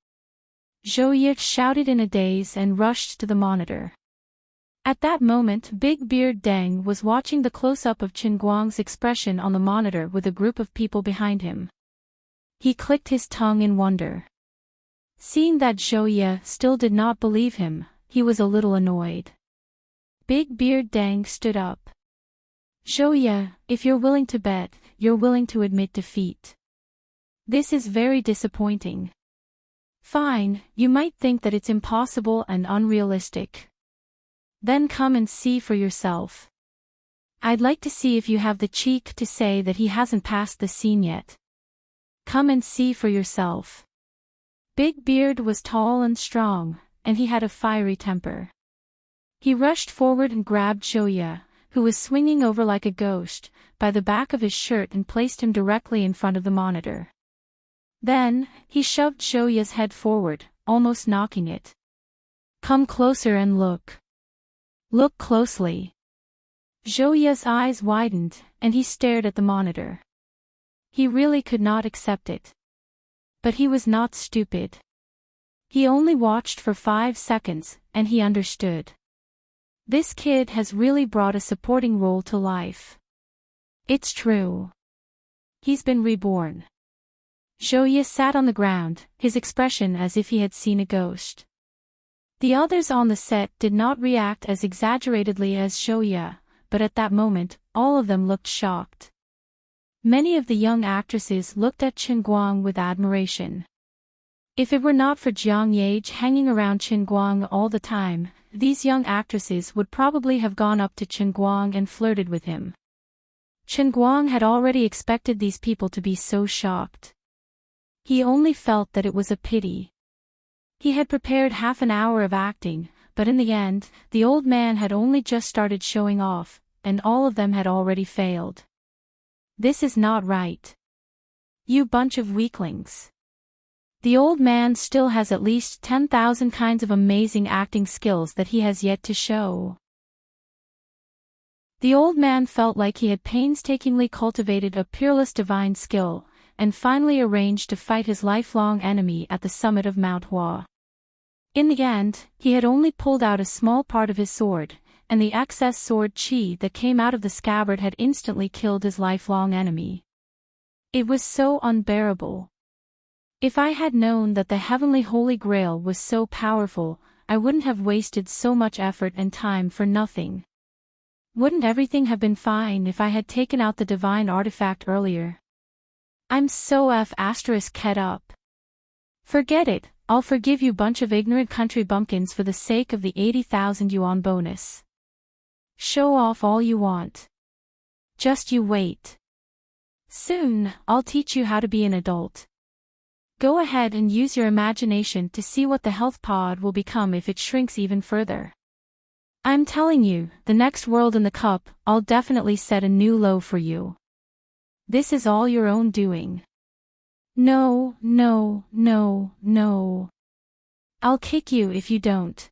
Zhou Ye shouted in a daze and rushed to the monitor. At that moment, Big Beard Deng was watching the close-up of Chen Guang's expression on the monitor with a group of people behind him. He clicked his tongue in wonder. Seeing that Zhou Ye still did not believe him, he was a little annoyed. Big Beard Deng stood up. Zhou Ye, if you're willing to bet, you're willing to admit defeat. This is very disappointing. Fine, you might think that it's impossible and unrealistic. Then come and see for yourself. I'd like to see if you have the cheek to say that he hasn't passed the scene yet. Come and see for yourself. Big Beard was tall and strong, and he had a fiery temper. He rushed forward and grabbed Shoya, who was swinging over like a ghost, by the back of his shirt and placed him directly in front of the monitor. Then, he shoved Shoya's head forward, almost knocking it. Come closer and look. Look closely. Shoya's eyes widened, and he stared at the monitor. He really could not accept it. But he was not stupid. He only watched for 5 seconds, and he understood. This kid has really brought a supporting role to life. It's true. He's been reborn. Shoya sat on the ground, his expression as if he had seen a ghost. The others on the set did not react as exaggeratedly as Shoya, but at that moment, all of them looked shocked. Many of the young actresses looked at Chen Guang with admiration. If it were not for Jiang Yage hanging around Chen Guang all the time, these young actresses would probably have gone up to Chen Guang and flirted with him. Chen Guang had already expected these people to be so shocked. He only felt that it was a pity. He had prepared half an hour of acting, but in the end, the old man had only just started showing off, and all of them had already failed. This is not right. You bunch of weaklings. The old man still has at least 10,000 kinds of amazing acting skills that he has yet to show. The old man felt like he had painstakingly cultivated a peerless divine skill, and finally arranged to fight his lifelong enemy at the summit of Mount Hua. In the end, he had only pulled out a small part of his sword, and the excess sword chi that came out of the scabbard had instantly killed his lifelong enemy. It was so unbearable. If I had known that the heavenly Holy Grail was so powerful, I wouldn't have wasted so much effort and time for nothing. Wouldn't everything have been fine if I had taken out the divine artifact earlier? I'm so *********. Forget it, I'll forgive you bunch of ignorant country bumpkins for the sake of the 80,000 yuan bonus. Show off all you want. Just you wait. Soon, I'll teach you how to be an adult. Go ahead and use your imagination to see what the health pod will become if it shrinks even further. I'm telling you, the next world in the cup, I'll definitely set a new low for you. This is all your own doing. No, no, no, no. I'll kick you if you don't.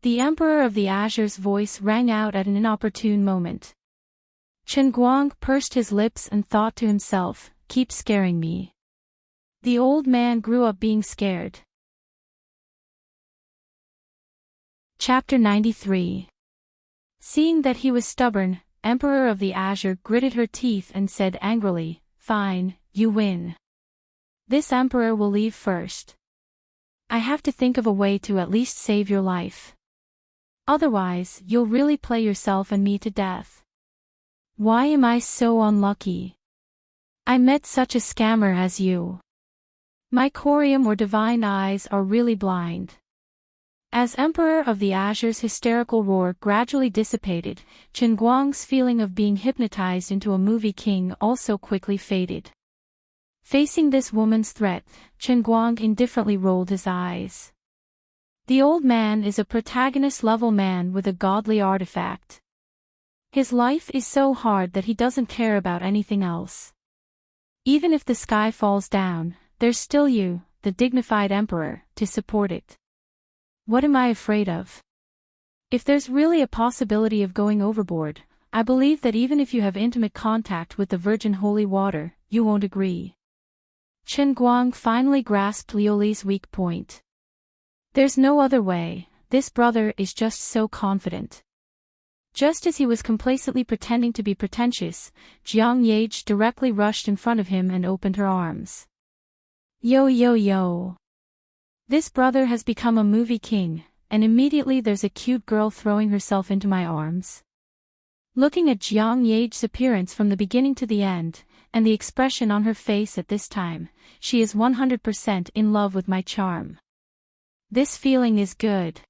The Emperor of the Azure's voice rang out at an inopportune moment. Chen Guang pursed his lips and thought to himself, keep scaring me. The old man grew up being scared. Chapter 93. Seeing that he was stubborn, Emperor of the Azure gritted her teeth and said angrily, fine, you win. This emperor will leave first. I have to think of a way to at least save your life. Otherwise, you'll really play yourself and me to death. Why am I so unlucky? I met such a scammer as you. My corium or divine eyes are really blind. As Emperor of the Azure's hysterical roar gradually dissipated, Chen Guang's feeling of being hypnotized into a movie king also quickly faded. Facing this woman's threat, Chen Guang indifferently rolled his eyes. The old man is a protagonist-level man with a godly artifact. His life is so hard that he doesn't care about anything else. Even if the sky falls down, there's still you, the dignified emperor, to support it. What am I afraid of? If there's really a possibility of going overboard, I believe that even if you have intimate contact with the virgin holy water, you won't agree. Chen Guang finally grasped Liuli's weak point. There's no other way, this brother is just so confident. Just as he was complacently pretending to be pretentious, Jiang Yage directly rushed in front of him and opened her arms. Yo yo yo. This brother has become a movie king, and immediately there's a cute girl throwing herself into my arms. Looking at Jiang Yage's appearance from the beginning to the end, and the expression on her face at this time, she is 100% in love with my charm. This feeling is good.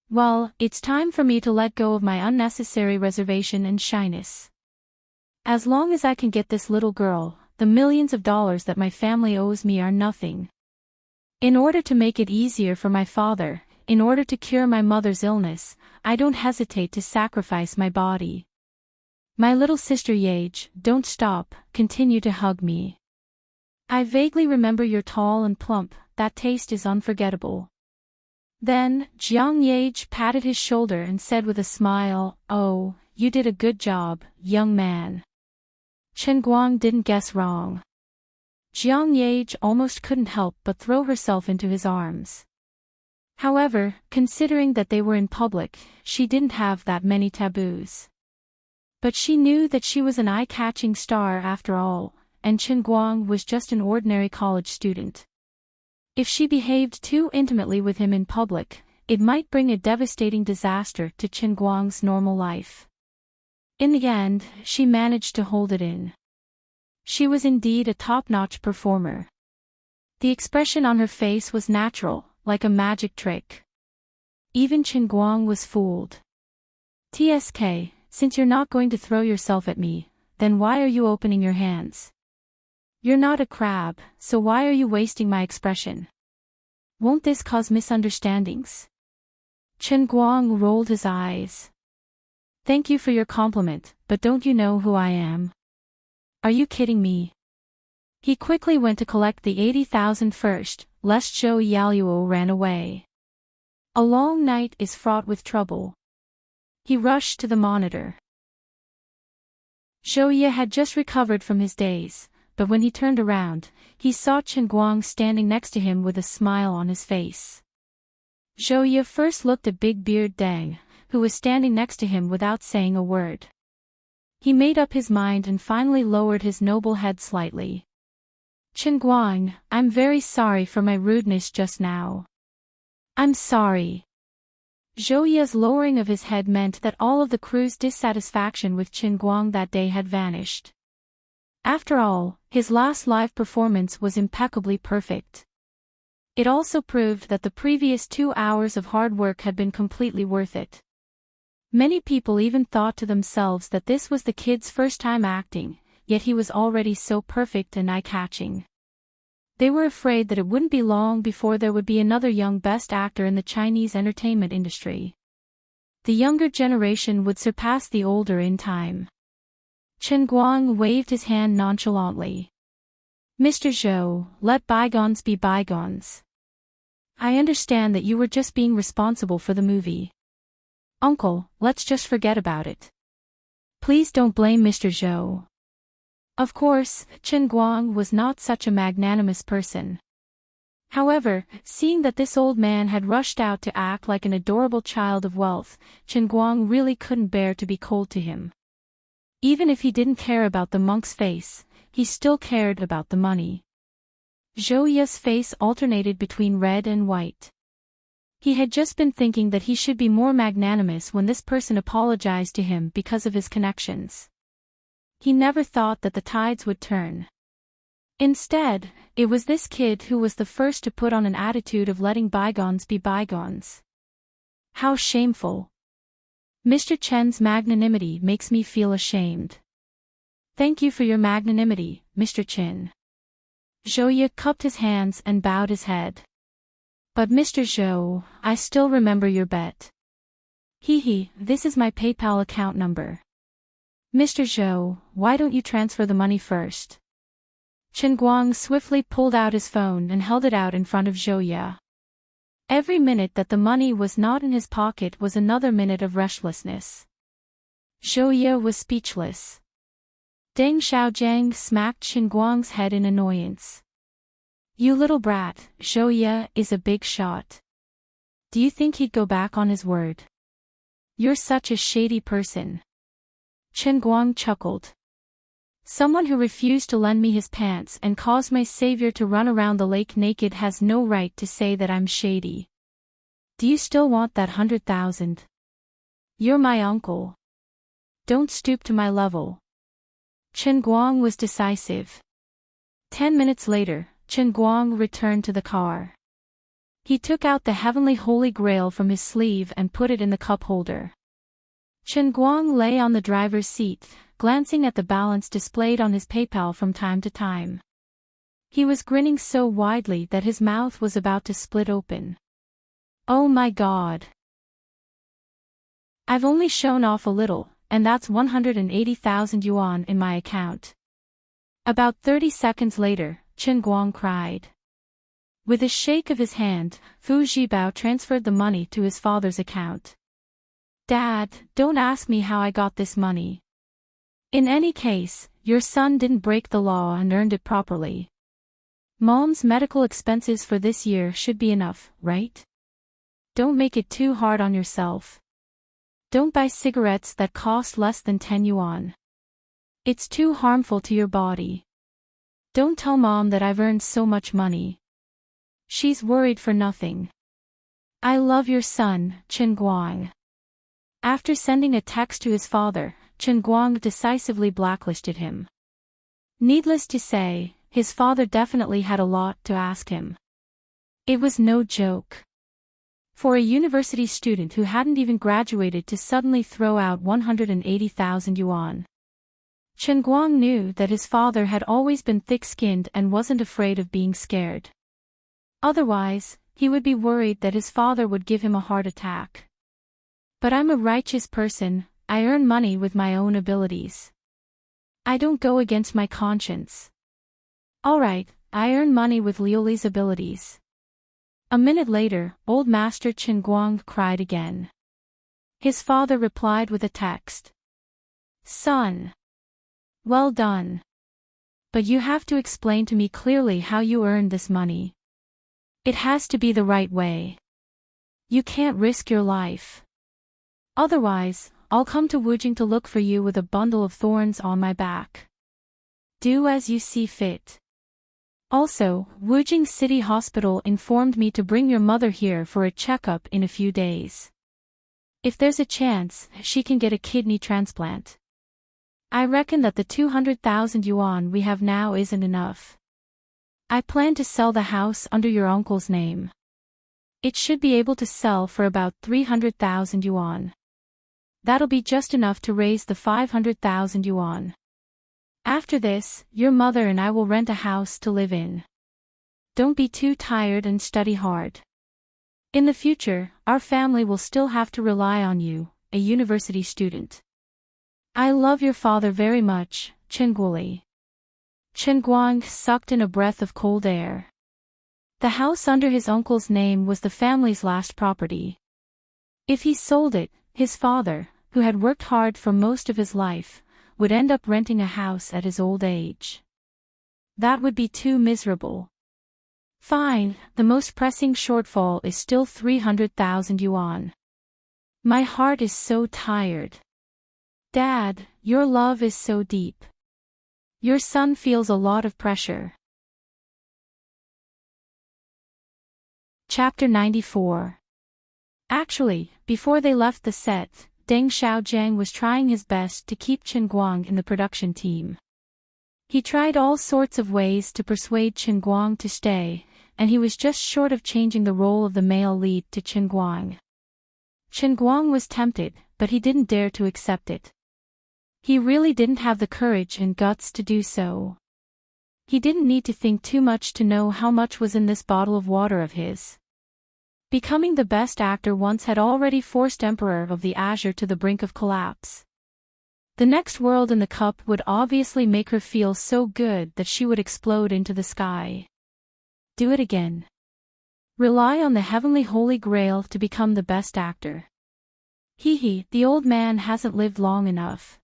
Well, it's time for me to let go of my unnecessary reservation and shyness. As long as I can get this little girl, the millions of dollars that my family owes me are nothing. In order to make it easier for my father, in order to cure my mother's illness, I don't hesitate to sacrifice my body. My little sister Yage, don't stop, continue to hug me. I vaguely remember you're tall and plump, that taste is unforgettable. Then, Jiang Yage patted his shoulder and said with a smile, "Oh, you did a good job, young man." Chen Guang didn't guess wrong. Jiang Yage almost couldn't help but throw herself into his arms. However, considering that they were in public, she didn't have that many taboos. But she knew that she was an eye-catching star after all, and Chen Guang was just an ordinary college student. If she behaved too intimately with him in public, it might bring a devastating disaster to Chen Guang's normal life. In the end, she managed to hold it in. She was indeed a top-notch performer. The expression on her face was natural, like a magic trick. Even Chen Guang was fooled. "TSK, since you're not going to throw yourself at me, then why are you opening your hands? You're not a crab, so why are you wasting my expression? Won't this cause misunderstandings?" Chen Guang rolled his eyes. "Thank you for your compliment, but don't you know who I am? Are you kidding me?" He quickly went to collect the 80,000 first, lest Zhou Yaluo ran away. A long night is fraught with trouble. He rushed to the monitor. Zhou Ye had just recovered from his daze, but when he turned around, he saw Chen Guang standing next to him with a smile on his face. Zhou Ye first looked at Big Beard Deng, who was standing next to him without saying a word. He made up his mind and finally lowered his noble head slightly. "Chen Guang, I'm very sorry for my rudeness just now." "I'm sorry." Zhou Ye's lowering of his head meant that all of the crew's dissatisfaction with Chen Guang that day had vanished. After all, his last live performance was impeccably perfect. It also proved that the previous 2 hours of hard work had been completely worth it. Many people even thought to themselves that this was the kid's first time acting, yet he was already so perfect and eye-catching. They were afraid that it wouldn't be long before there would be another young best actor in the Chinese entertainment industry. The younger generation would surpass the older in time. Chen Guang waved his hand nonchalantly. "Mr. Zhou, let bygones be bygones. I understand that you were just being responsible for the movie. Uncle, let's just forget about it. Please don't blame Mr. Zhou." Of course, Chen Guang was not such a magnanimous person. However, seeing that this old man had rushed out to act like an adorable child of wealth, Chen Guang really couldn't bear to be cold to him. Even if he didn't care about the monk's face, he still cared about the money. Zhou Ye's face alternated between red and white. He had just been thinking that he should be more magnanimous when this person apologized to him because of his connections. He never thought that the tides would turn. Instead, it was this kid who was the first to put on an attitude of letting bygones be bygones. How shameful. Mr. Chen's magnanimity makes me feel ashamed. Thank you for your magnanimity, Mr. Chen. Zhou Ye cupped his hands and bowed his head. But Mr. Zhou, I still remember your bet. Hee, this is my PayPal account number. Mr. Zhou, why don't you transfer the money first? Chen Guang swiftly pulled out his phone and held it out in front of Zhou Ye. Every minute that the money was not in his pocket was another minute of restlessness. Zhou Ye was speechless. Deng Xiaojiang smacked Chen Guang's head in annoyance. You little brat, Zhou Ye is a big shot. Do you think he'd go back on his word? You're such a shady person. Chen Guang chuckled. Someone who refused to lend me his pants and caused my savior to run around the lake naked has no right to say that I'm shady. Do you still want that 100,000? You're my uncle. Don't stoop to my level. Chen Guang was decisive. 10 minutes later, Chen Guang returned to the car. He took out the heavenly holy grail from his sleeve and put it in the cup holder. Chen Guang lay on the driver's seat, glancing at the balance displayed on his PayPal from time to time. He was grinning so widely that his mouth was about to split open. Oh my God! I've only shown off a little, and that's 180,000 yuan in my account. About 30 seconds later, Chen Guang cried. With a shake of his hand, Fu Zhibao transferred the money to his father's account. Dad, don't ask me how I got this money. In any case, your son didn't break the law and earned it properly. Mom's medical expenses for this year should be enough, right? Don't make it too hard on yourself. Don't buy cigarettes that cost less than 10 yuan. It's too harmful to your body. Don't tell Mom that I've earned so much money. She's worried for nothing. I love your son, Chen Guang. After sending a text to his father, Chen Guang decisively blacklisted him. Needless to say, his father definitely had a lot to ask him. It was no joke. For a university student who hadn't even graduated to suddenly throw out 180,000 yuan. Chen Guang knew that his father had always been thick-skinned and wasn't afraid of being scared. Otherwise, he would be worried that his father would give him a heart attack. But I'm a righteous person, I earn money with my own abilities. I don't go against my conscience. Alright, I earn money with Liuli's abilities. A minute later, old Master Chen Guang cried again. His father replied with a text. Son. Well done. But you have to explain to me clearly how you earned this money. It has to be the right way. You can't risk your life. Otherwise, I'll come to Wujing to look for you with a bundle of thorns on my back. Do as you see fit. Also, Wujing City Hospital informed me to bring your mother here for a checkup in a few days. If there's a chance, she can get a kidney transplant. I reckon that the 200,000 yuan we have now isn't enough. I plan to sell the house under your uncle's name. It should be able to sell for about 300,000 yuan. That'll be just enough to raise the 500,000 yuan. After this, your mother and I will rent a house to live in. Don't be too tired and study hard. In the future, our family will still have to rely on you, a university student. I love your father very much, Chen Guoli. Chen Guang sucked in a breath of cold air. The house under his uncle's name was the family's last property. If he sold it, his father, who had worked hard for most of his life, would end up renting a house at his old age. That would be too miserable. Fine, the most pressing shortfall is still 300,000 yuan. My heart is so tired. Dad, your love is so deep. Your son feels a lot of pressure. Chapter 94. Actually, before they left the set, Deng Xiaojiang was trying his best to keep Chen Guang in the production team. He tried all sorts of ways to persuade Chen Guang to stay, and he was just short of changing the role of the male lead to Chen Guang. Chen Guang was tempted, but he didn't dare to accept it. He really didn't have the courage and guts to do so. He didn't need to think too much to know how much was in this bottle of water of his. Becoming the best actor once had already forced Emperor of the Azure to the brink of collapse. The next world in the cup would obviously make her feel so good that she would explode into the sky. Do it again. Rely on the heavenly holy grail to become the best actor. Hee, the old man hasn't lived long enough.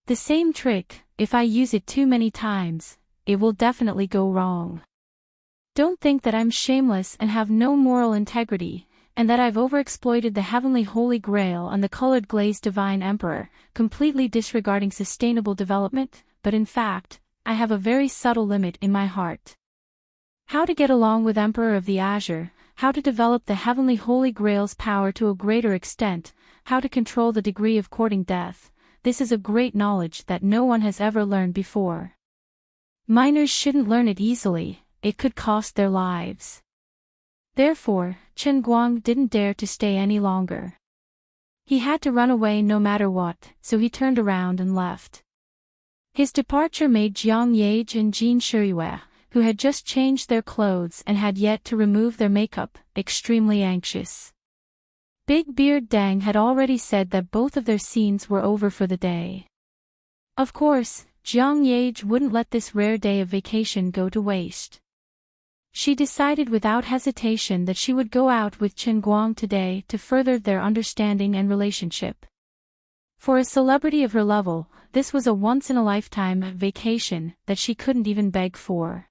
The same trick, if I use it too many times, it will definitely go wrong. Don't think that I'm shameless and have no moral integrity, and that I've overexploited the heavenly holy grail and the colored glazed divine emperor, completely disregarding sustainable development, but in fact, I have a very subtle limit in my heart. How to get along with Emperor of the Azure, how to develop the heavenly holy grail's power to a greater extent, how to control the degree of courting death, this is a great knowledge that no one has ever learned before. Minors shouldn't learn it easily, it could cost their lives. Therefore, Chen Guang didn't dare to stay any longer. He had to run away no matter what, so he turned around and left. His departure made Jiang Yage and Jin Shiyue, who had just changed their clothes and had yet to remove their makeup, extremely anxious. Big Beard Dang had already said that both of their scenes were over for the day. Of course, Jiang Yage wouldn't let this rare day of vacation go to waste. She decided without hesitation that she would go out with Chen Guang today to further their understanding and relationship. For a celebrity of her level, this was a once-in-a-lifetime vacation that she couldn't even beg for.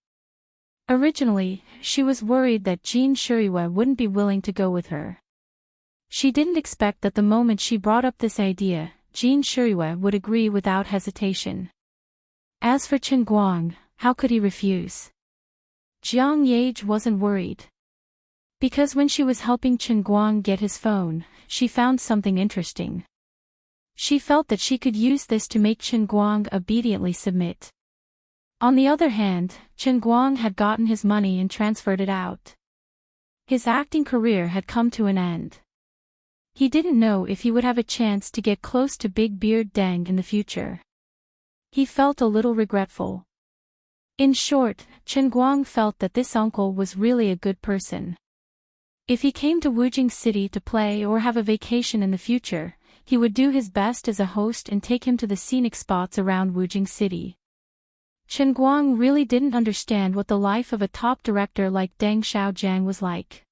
Originally, she was worried that Jin Shiyue wouldn't be willing to go with her. She didn't expect that the moment she brought up this idea, Jin Shiyue would agree without hesitation. As for Chen Guang, how could he refuse? Jiang Yage wasn't worried. Because when she was helping Chen Guang get his phone, she found something interesting. She felt that she could use this to make Chen Guang obediently submit. On the other hand, Chen Guang had gotten his money and transferred it out. His acting career had come to an end. He didn't know if he would have a chance to get close to Big Beard Dang in the future. He felt a little regretful. In short, Chen Guang felt that this uncle was really a good person. If he came to Wujing City to play or have a vacation in the future, he would do his best as a host and take him to the scenic spots around Wujing City. Chen Guang really didn't understand what the life of a top director like Deng Xiaojiang was like.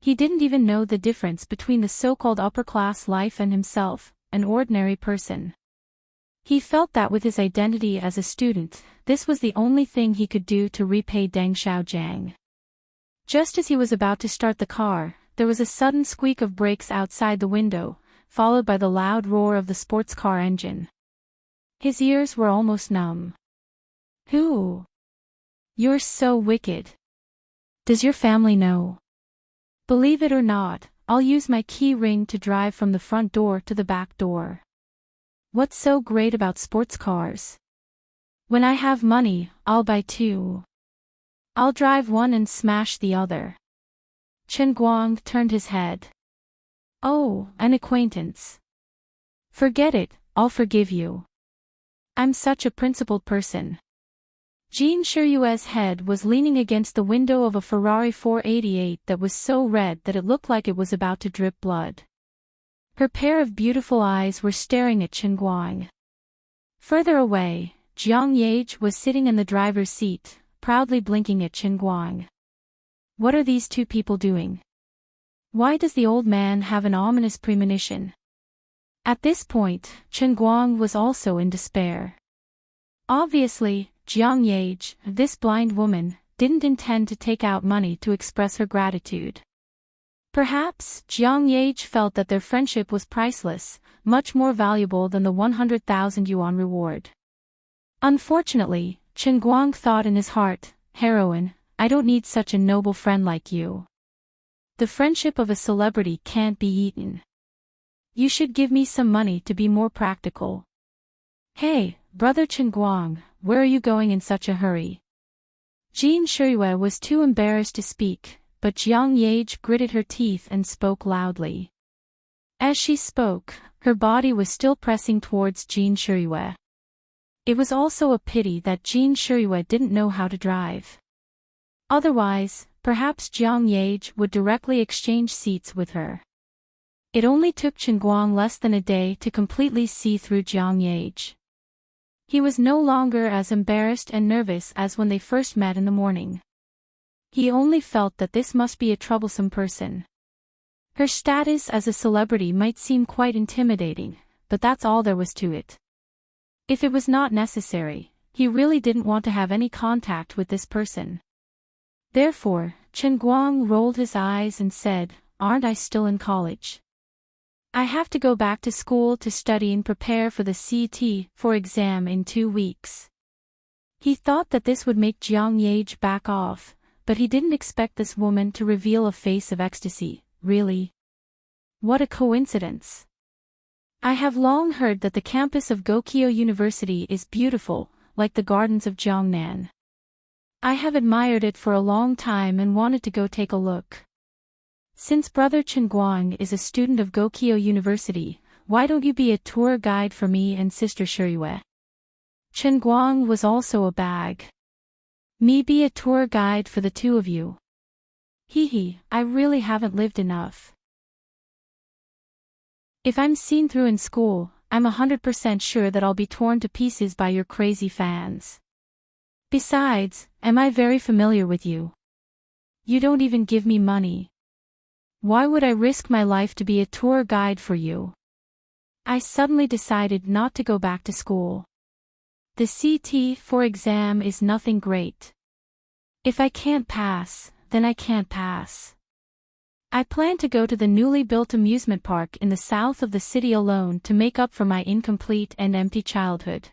He didn't even know the difference between the so-called upper-class life and himself, an ordinary person. He felt that with his identity as a student, this was the only thing he could do to repay Deng Xiaojiang. Just as he was about to start the car, there was a sudden squeak of brakes outside the window, followed by the loud roar of the sports car engine. His ears were almost numb. Who? You're so wicked. Does your family know? Believe it or not, I'll use my key ring to drive from the front door to the back door. What's so great about sports cars? When I have money, I'll buy two. I'll drive one and smash the other. Chen Guang turned his head. Oh, an acquaintance. Forget it, I'll forgive you. I'm such a principled person. Jin Shiyue's head was leaning against the window of a Ferrari 488 that was so red that it looked like it was about to drip blood. Her pair of beautiful eyes were staring at Chen Guang. Further away, Jiang Yage was sitting in the driver's seat, proudly blinking at Chen Guang. What are these two people doing? Why does the old man have an ominous premonition? At this point, Chen Guang was also in despair. Obviously, Jiang Yage, this blind woman, didn't intend to take out money to express her gratitude. Perhaps, Jiang Yage felt that their friendship was priceless, much more valuable than the 100,000 yuan reward. Unfortunately, Chen Guang thought in his heart, heroine, I don't need such a noble friend like you. The friendship of a celebrity can't be eaten. You should give me some money to be more practical. Hey, brother Chen Guang, where are you going in such a hurry? Jin Shiyue was too embarrassed to speak, but Jiang Yage gritted her teeth and spoke loudly. As she spoke, her body was still pressing towards Jin Shiyue. It was also a pity that Jin Shiyue didn't know how to drive. Otherwise, perhaps Jiang Yage would directly exchange seats with her. It only took Chen Guang less than a day to completely see through Jiang Yage. He was no longer as embarrassed and nervous as when they first met in the morning. He only felt that this must be a troublesome person. Her status as a celebrity might seem quite intimidating, but that's all there was to it. If it was not necessary, he really didn't want to have any contact with this person. Therefore, Chen Guang rolled his eyes and said, Aren't I still in college? I have to go back to school to study and prepare for the CET for exam in 2 weeks. He thought that this would make Jiang Yage back off, but he didn't expect this woman to reveal a face of ecstasy, really. What a coincidence. I have long heard that the campus of Gokyo University is beautiful, like the gardens of Jiangnan. I have admired it for a long time and wanted to go take a look. Since brother Chenguang is a student of Gokyo University, why don't you be a tour guide for me and sister Shiriyue? Chenguang was also a bag. Me be a tour guide for the two of you. Hee, I really haven't lived enough. If I'm seen through in school, I'm 100% sure that I'll be torn to pieces by your crazy fans. Besides, am I very familiar with you? You don't even give me money. Why would I risk my life to be a tour guide for you? I suddenly decided not to go back to school. The CT4 exam is nothing great. If I can't pass, then I can't pass. I plan to go to the newly built amusement park in the south of the city alone to make up for my incomplete and empty childhood.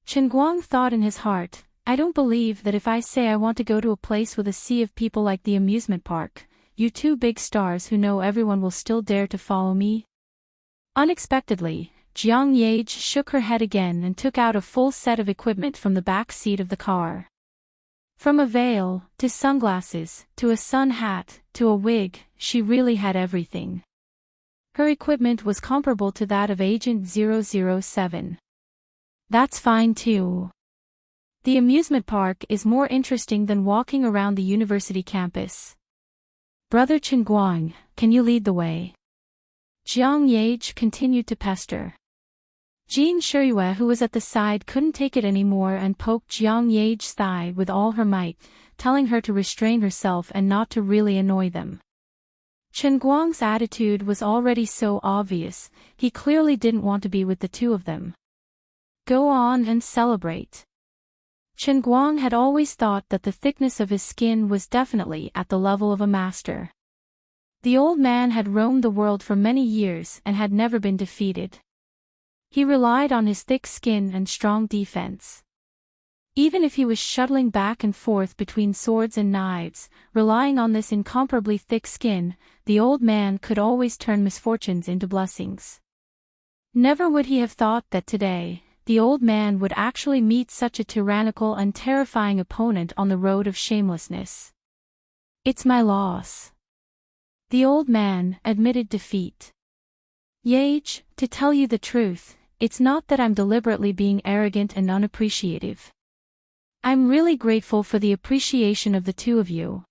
Chenguang thought in his heart, I don't believe that if I say I want to go to a place with a sea of people like the amusement park, you two big stars who know everyone will still dare to follow me. Unexpectedly, Jiang Yage shook her head again and took out a full set of equipment from the back seat of the car. From a veil, to sunglasses, to a sun hat, to a wig, she really had everything. Her equipment was comparable to that of Agent 007. That's fine too. The amusement park is more interesting than walking around the university campus. Brother Chenguang, can you lead the way? Jiang Yage continued to pester. Jean Shiriyue, who was at the side, couldn't take it anymore and poked Jiang Yage's thigh with all her might, telling her to restrain herself and not to really annoy them. Chenguang's attitude was already so obvious, he clearly didn't want to be with the two of them. Go on and celebrate. Chenguang had always thought that the thickness of his skin was definitely at the level of a master. The old man had roamed the world for many years and had never been defeated. He relied on his thick skin and strong defense. Even if he was shuttling back and forth between swords and knives, relying on this incomparably thick skin, the old man could always turn misfortunes into blessings. Never would he have thought that today, the old man would actually meet such a tyrannical and terrifying opponent on the road of shamelessness. It's my loss. The old man admitted defeat. Yage, to tell you the truth, it's not that I'm deliberately being arrogant and unappreciative. I'm really grateful for the appreciation of the two of you.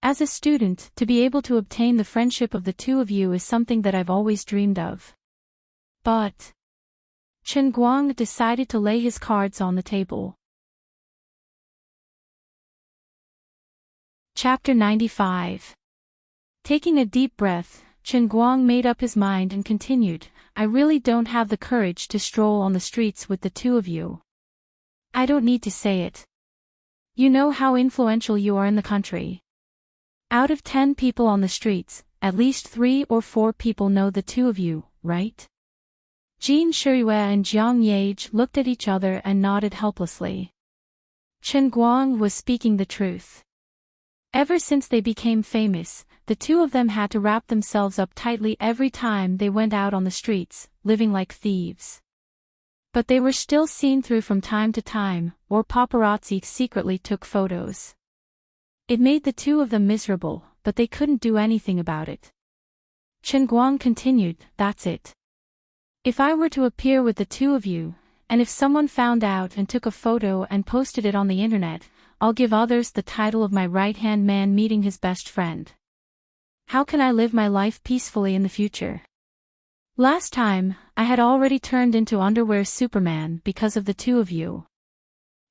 As a student, to be able to obtain the friendship of the two of you is something that I've always dreamed of. But Chenguang decided to lay his cards on the table. Chapter 95. Taking a deep breath, Chenguang made up his mind and continued, I really don't have the courage to stroll on the streets with the two of you. I don't need to say it. You know how influential you are in the country. Out of 10 people on the streets, at least 3 or 4 people know the two of you, right? Jean Shiriyue and Jiang Yage looked at each other and nodded helplessly. Chenguang was speaking the truth. Ever since they became famous, the two of them had to wrap themselves up tightly every time they went out on the streets, living like thieves. But they were still seen through from time to time, or paparazzi secretly took photos. It made the two of them miserable, but they couldn't do anything about it. Chenguang continued, that's it. If I were to appear with the two of you, and if someone found out and took a photo and posted it on the internet, I'll give others the title of my right-hand man meeting his best friend. How can I live my life peacefully in the future? Last time, I had already turned into underwear Superman because of the two of you.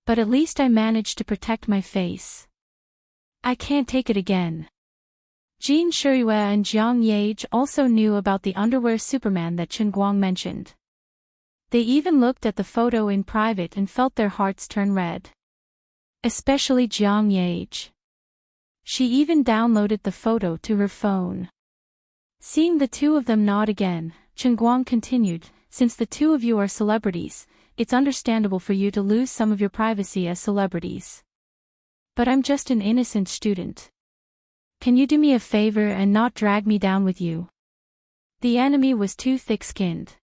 But at least I managed to protect my face. I can't take it again. Jean Shiriyue and Jiang Yage also knew about the underwear Superman that Chenguang mentioned. They even looked at the photo in private and felt their hearts turn red. Especially Jiang Yage. She even downloaded the photo to her phone. Seeing the two of them nod again, Chenguang continued, since the two of you are celebrities, it's understandable for you to lose some of your privacy as celebrities. But I'm just an innocent student. Can you do me a favor and not drag me down with you? The enemy was too thick-skinned.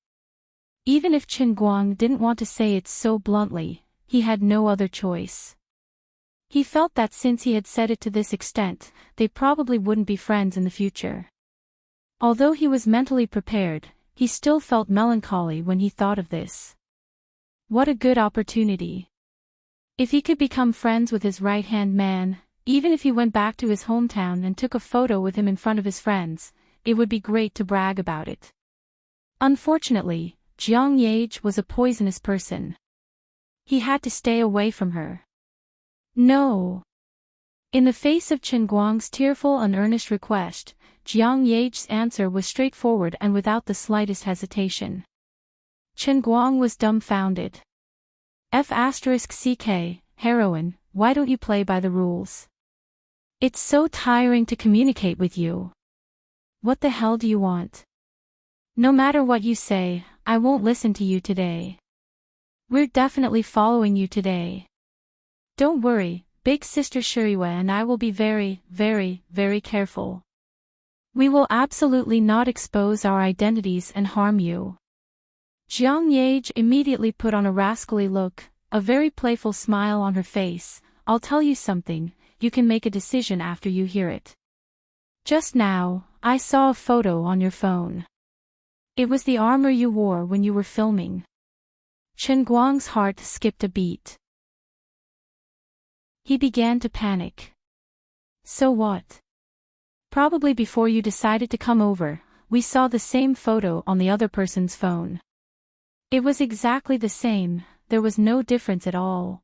Even if Chen Guang didn't want to say it so bluntly, he had no other choice. He felt that since he had said it to this extent, they probably wouldn't be friends in the future. Although he was mentally prepared, he still felt melancholy when he thought of this. What a good opportunity. If he could become friends with his right-hand man, even if he went back to his hometown and took a photo with him in front of his friends, it would be great to brag about it. Unfortunately, Jiang Yage was a poisonous person. He had to stay away from her. No. In the face of Chen Guang's tearful and earnest request, Jiang Yage's answer was straightforward and without the slightest hesitation. Chen Guang was dumbfounded. F***CK, heroine, why don't you play by the rules? It's so tiring to communicate with you. What the hell do you want? No matter what you say, I won't listen to you today. We're definitely following you today. Don't worry, big sister Shuriwe and I will be very, very, very careful. We will absolutely not expose our identities and harm you. Jiang Yage immediately put on a rascally look, a very playful smile on her face. I'll tell you something, you can make a decision after you hear it. Just now, I saw a photo on your phone. It was the armor you wore when you were filming. Chen Guang's heart skipped a beat. He began to panic. So what? Probably before you decided to come over, we saw the same photo on the other person's phone. It was exactly the same, there was no difference at all.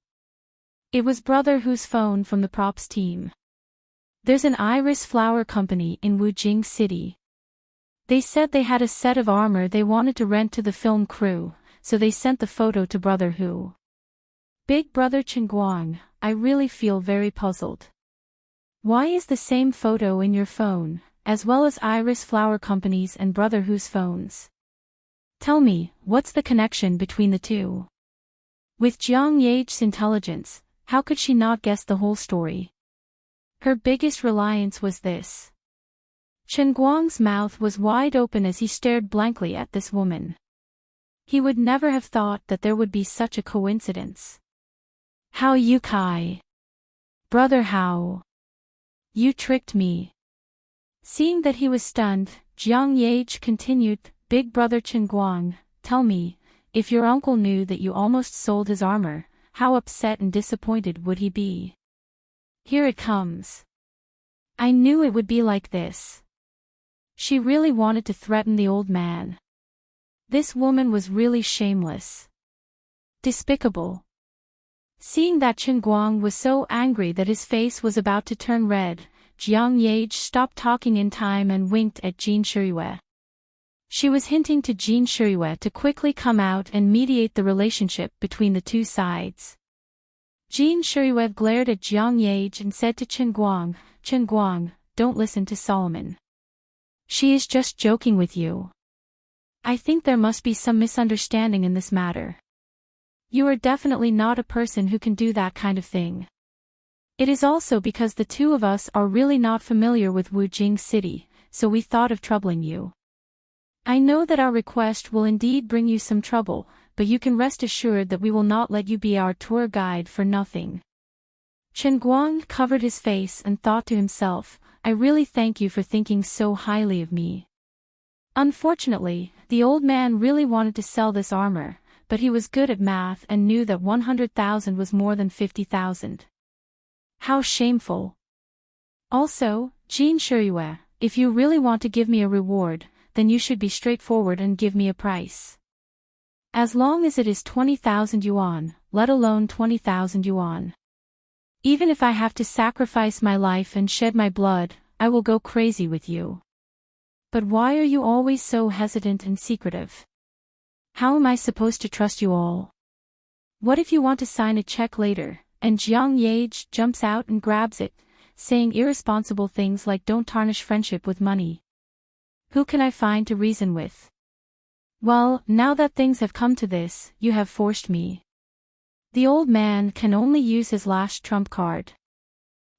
It was Brother Hu's phone from the props team. There's an iris flower company in Wujing City. They said they had a set of armor they wanted to rent to the film crew, so they sent the photo to Brother Hu. Big Brother Chen Guang, I really feel very puzzled. Why is the same photo in your phone, as well as Iris Flower Company's and Brother Hu's phones? Tell me, what's the connection between the two? With Jiang Yage's intelligence, how could she not guess the whole story? Her biggest reliance was this. Chen Guang's mouth was wide open as he stared blankly at this woman. He would never have thought that there would be such a coincidence. How you Kai? Brother How? You tricked me. Seeing that he was stunned, Jiang Yage continued, Big Brother Chen Guang, tell me, if your uncle knew that you almost sold his armor, how upset and disappointed would he be? Here it comes. I knew it would be like this. She really wanted to threaten the old man. This woman was really shameless. Despicable. Seeing that Chen Guang was so angry that his face was about to turn red, Jiang Yage stopped talking in time and winked at Jin Shuriwe. She was hinting to Jin Shuriwe to quickly come out and mediate the relationship between the two sides. Jin Shuriwe glared at Jiang Yage and said to Chen Guang, don't listen to Solomon. She is just joking with you. I think there must be some misunderstanding in this matter. You are definitely not a person who can do that kind of thing. It is also because the two of us are really not familiar with Wujing City, so we thought of troubling you. I know that our request will indeed bring you some trouble, but you can rest assured that we will not let you be our tour guide for nothing. Chen Guang covered his face and thought to himself, I really thank you for thinking so highly of me. Unfortunately, the old man really wanted to sell this armor, but he was good at math and knew that 100,000 was more than 50,000. How shameful. Also, Jin Shuriwe, if you really want to give me a reward, then you should be straightforward and give me a price. As long as it is 20,000 yuan, let alone 20,000 yuan. Even if I have to sacrifice my life and shed my blood, I will go crazy with you. But why are you always so hesitant and secretive? How am I supposed to trust you all? What if you want to sign a check later, and Jiang Yage jumps out and grabs it, saying irresponsible things like don't tarnish friendship with money? Who can I find to reason with? Well, now that things have come to this, you have forced me. The old man can only use his last trump card.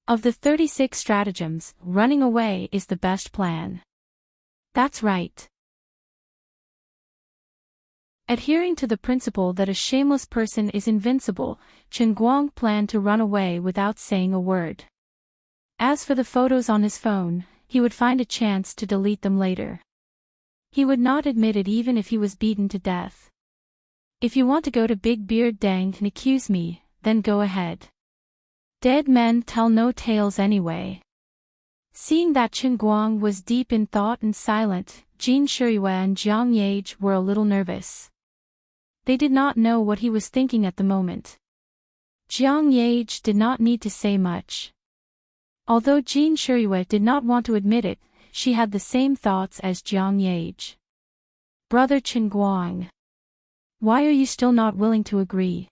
Of the 36 stratagems, running away is the best plan. That's right. Adhering to the principle that a shameless person is invincible, Chen Guang planned to run away without saying a word. As for the photos on his phone, he would find a chance to delete them later. He would not admit it even if he was beaten to death. If you want to go to Big Beard Dang and accuse me, then go ahead. Dead men tell no tales anyway. Seeing that Chen Guang was deep in thought and silent, Jin Shiyue and Jiang Yage were a little nervous. They did not know what he was thinking at the moment. Jiang Yage did not need to say much. Although Jin Shiyue did not want to admit it, she had the same thoughts as Jiang Yage. Brother Chen Guang. Why are you still not willing to agree?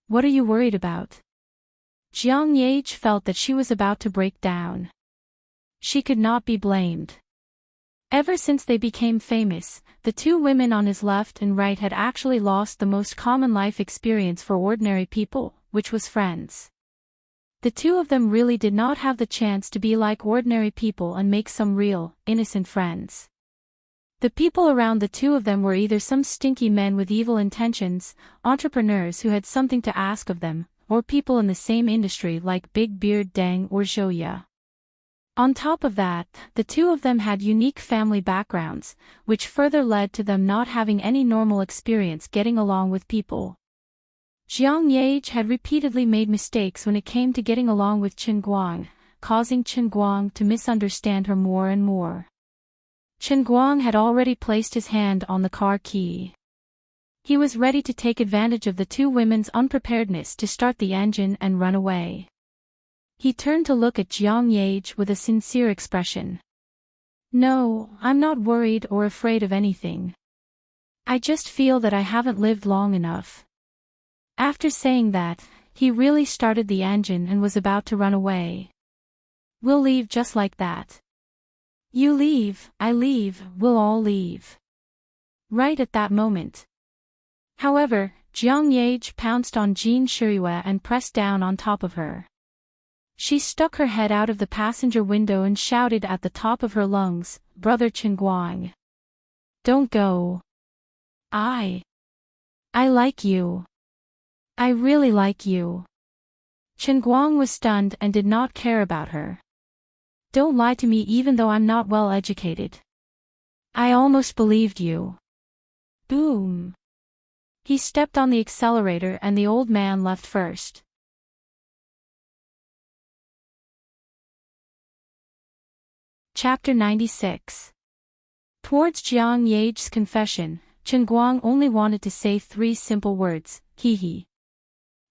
What are you worried about? Jiang Yage felt that she was about to break down. She could not be blamed. Ever since they became famous, the two women on his left and right had actually lost the most common life experience for ordinary people, which was friends. The two of them really did not have the chance to be like ordinary people and make some real, innocent friends. The people around the two of them were either some stinky men with evil intentions, entrepreneurs who had something to ask of them, or people in the same industry like Big Beard Dang or Zhouya. On top of that, the two of them had unique family backgrounds, which further led to them not having any normal experience getting along with people. Jiang Yage had repeatedly made mistakes when it came to getting along with Chen Guang, causing Chen Guang to misunderstand her more and more. Chen Guang had already placed his hand on the car key. He was ready to take advantage of the two women's unpreparedness to start the engine and run away. He turned to look at Jiang Yage with a sincere expression. No, I'm not worried or afraid of anything. I just feel that I haven't lived long enough. After saying that, he really started the engine and was about to run away. We'll leave just like that. You leave, I leave, we'll all leave. Right at that moment. However, Jiang Yage pounced on Jin Shiyue and pressed down on top of her. She stuck her head out of the passenger window and shouted at the top of her lungs, Brother Chen Guang. Don't go. I like you. I really like you. Chen Guang was stunned and did not care about her. Don't lie to me even though I'm not well educated. I almost believed you. Boom. He stepped on the accelerator and the old man left first. Chapter 96. Towards Jiang Yage's confession, Chen Guang only wanted to say 3 simple words, hee.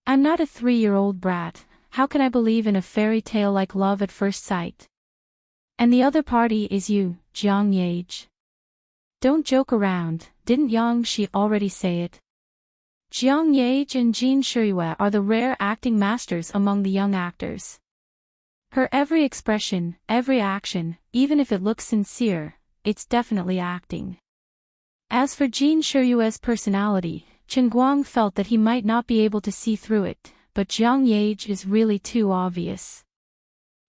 I'm not a 3-year-old brat, how can I believe in a fairy tale like love at first sight? And the other party is you, Jiang Yage. Don't joke around, didn't Yang Shi already say it? Jiang Yage and Jin Shiyue are the rare acting masters among the young actors. Her every expression, every action, even if it looks sincere, it's definitely acting. As for Jin Shiyue's personality, Chen Guang felt that he might not be able to see through it, but Jiang Yage is really too obvious.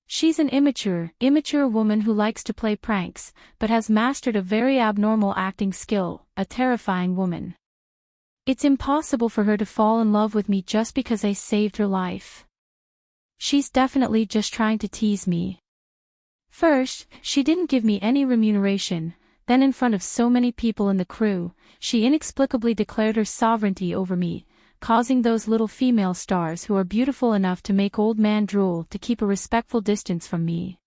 She's an immature woman who likes to play pranks, but has mastered a very abnormal acting skill, a terrifying woman. It's impossible for her to fall in love with me just because I saved her life. She's definitely just trying to tease me. First, she didn't give me any remuneration, then in front of so many people in the crew, she inexplicably declared her sovereignty over me, causing those little female stars who are beautiful enough to make old man drool to keep a respectful distance from me.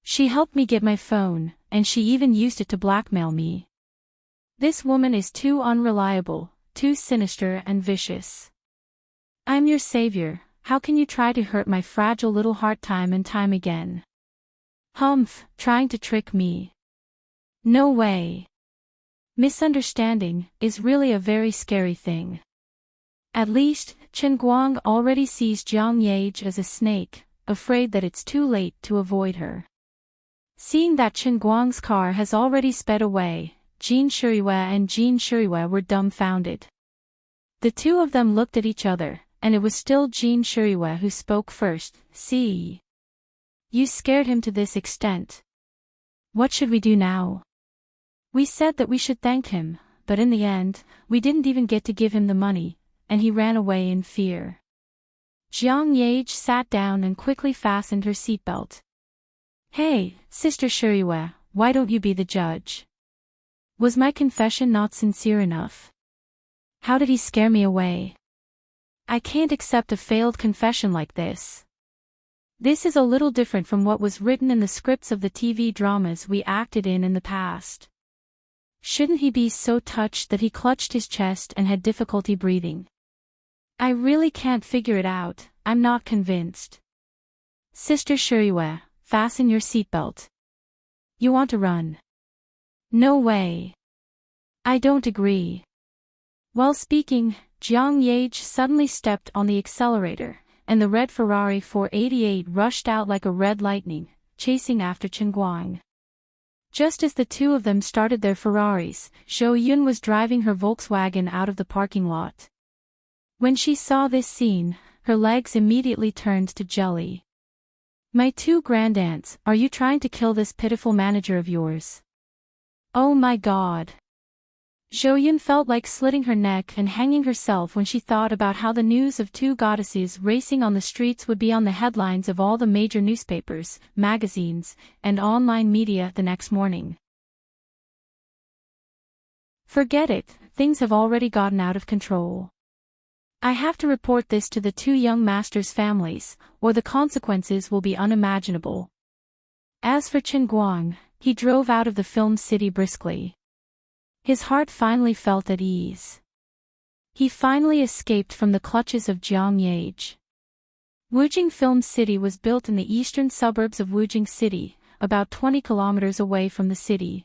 She helped me get my phone, and she even used it to blackmail me. This woman is too unreliable, too sinister and vicious. I'm your savior. How can you try to hurt my fragile little heart time and time again? Humph, trying to trick me. No way. Misunderstanding is really a very scary thing. At least, Chen Guang already sees Jiang Yage as a snake, afraid that it's too late to avoid her. Seeing that Chen Guang's car has already sped away, Jin Shiyue and Jin Shiyue were dumbfounded. The two of them looked at each other, and it was still Jin Shiyue who spoke first. See? You scared him to this extent. What should we do now? We said that we should thank him, but in the end, we didn't even get to give him the money, and he ran away in fear. Jiang Yage sat down and quickly fastened her seatbelt. Hey, Sister Shiriyue, why don't you be the judge? Was my confession not sincere enough? How did he scare me away? I can't accept a failed confession like this. This is a little different from what was written in the scripts of the TV dramas we acted in the past. Shouldn't he be so touched that he clutched his chest and had difficulty breathing? I really can't figure it out, I'm not convinced. Sister Shiriyue, fasten your seatbelt. You want to run? No way. I don't agree. While speaking, Jiang Yage suddenly stepped on the accelerator, and the red Ferrari 488 rushed out like a red lightning, chasing after Chen Guang. Just as the two of them started their Ferraris, Zhou Yun was driving her Volkswagen out of the parking lot. When she saw this scene, her legs immediately turned to jelly. My two grandaunts, are you trying to kill this pitiful manager of yours? Oh my God. Zhou Yun felt like slitting her neck and hanging herself when she thought about how the news of two goddesses racing on the streets would be on the headlines of all the major newspapers, magazines, and online media the next morning. Forget it, things have already gotten out of control. I have to report this to the two young masters' families, or the consequences will be unimaginable. As for Chen Guang, he drove out of the film city briskly. His heart finally felt at ease. He finally escaped from the clutches of Jiang Yage. Wujing Film City was built in the eastern suburbs of Wujing City, about 20 kilometers away from the city.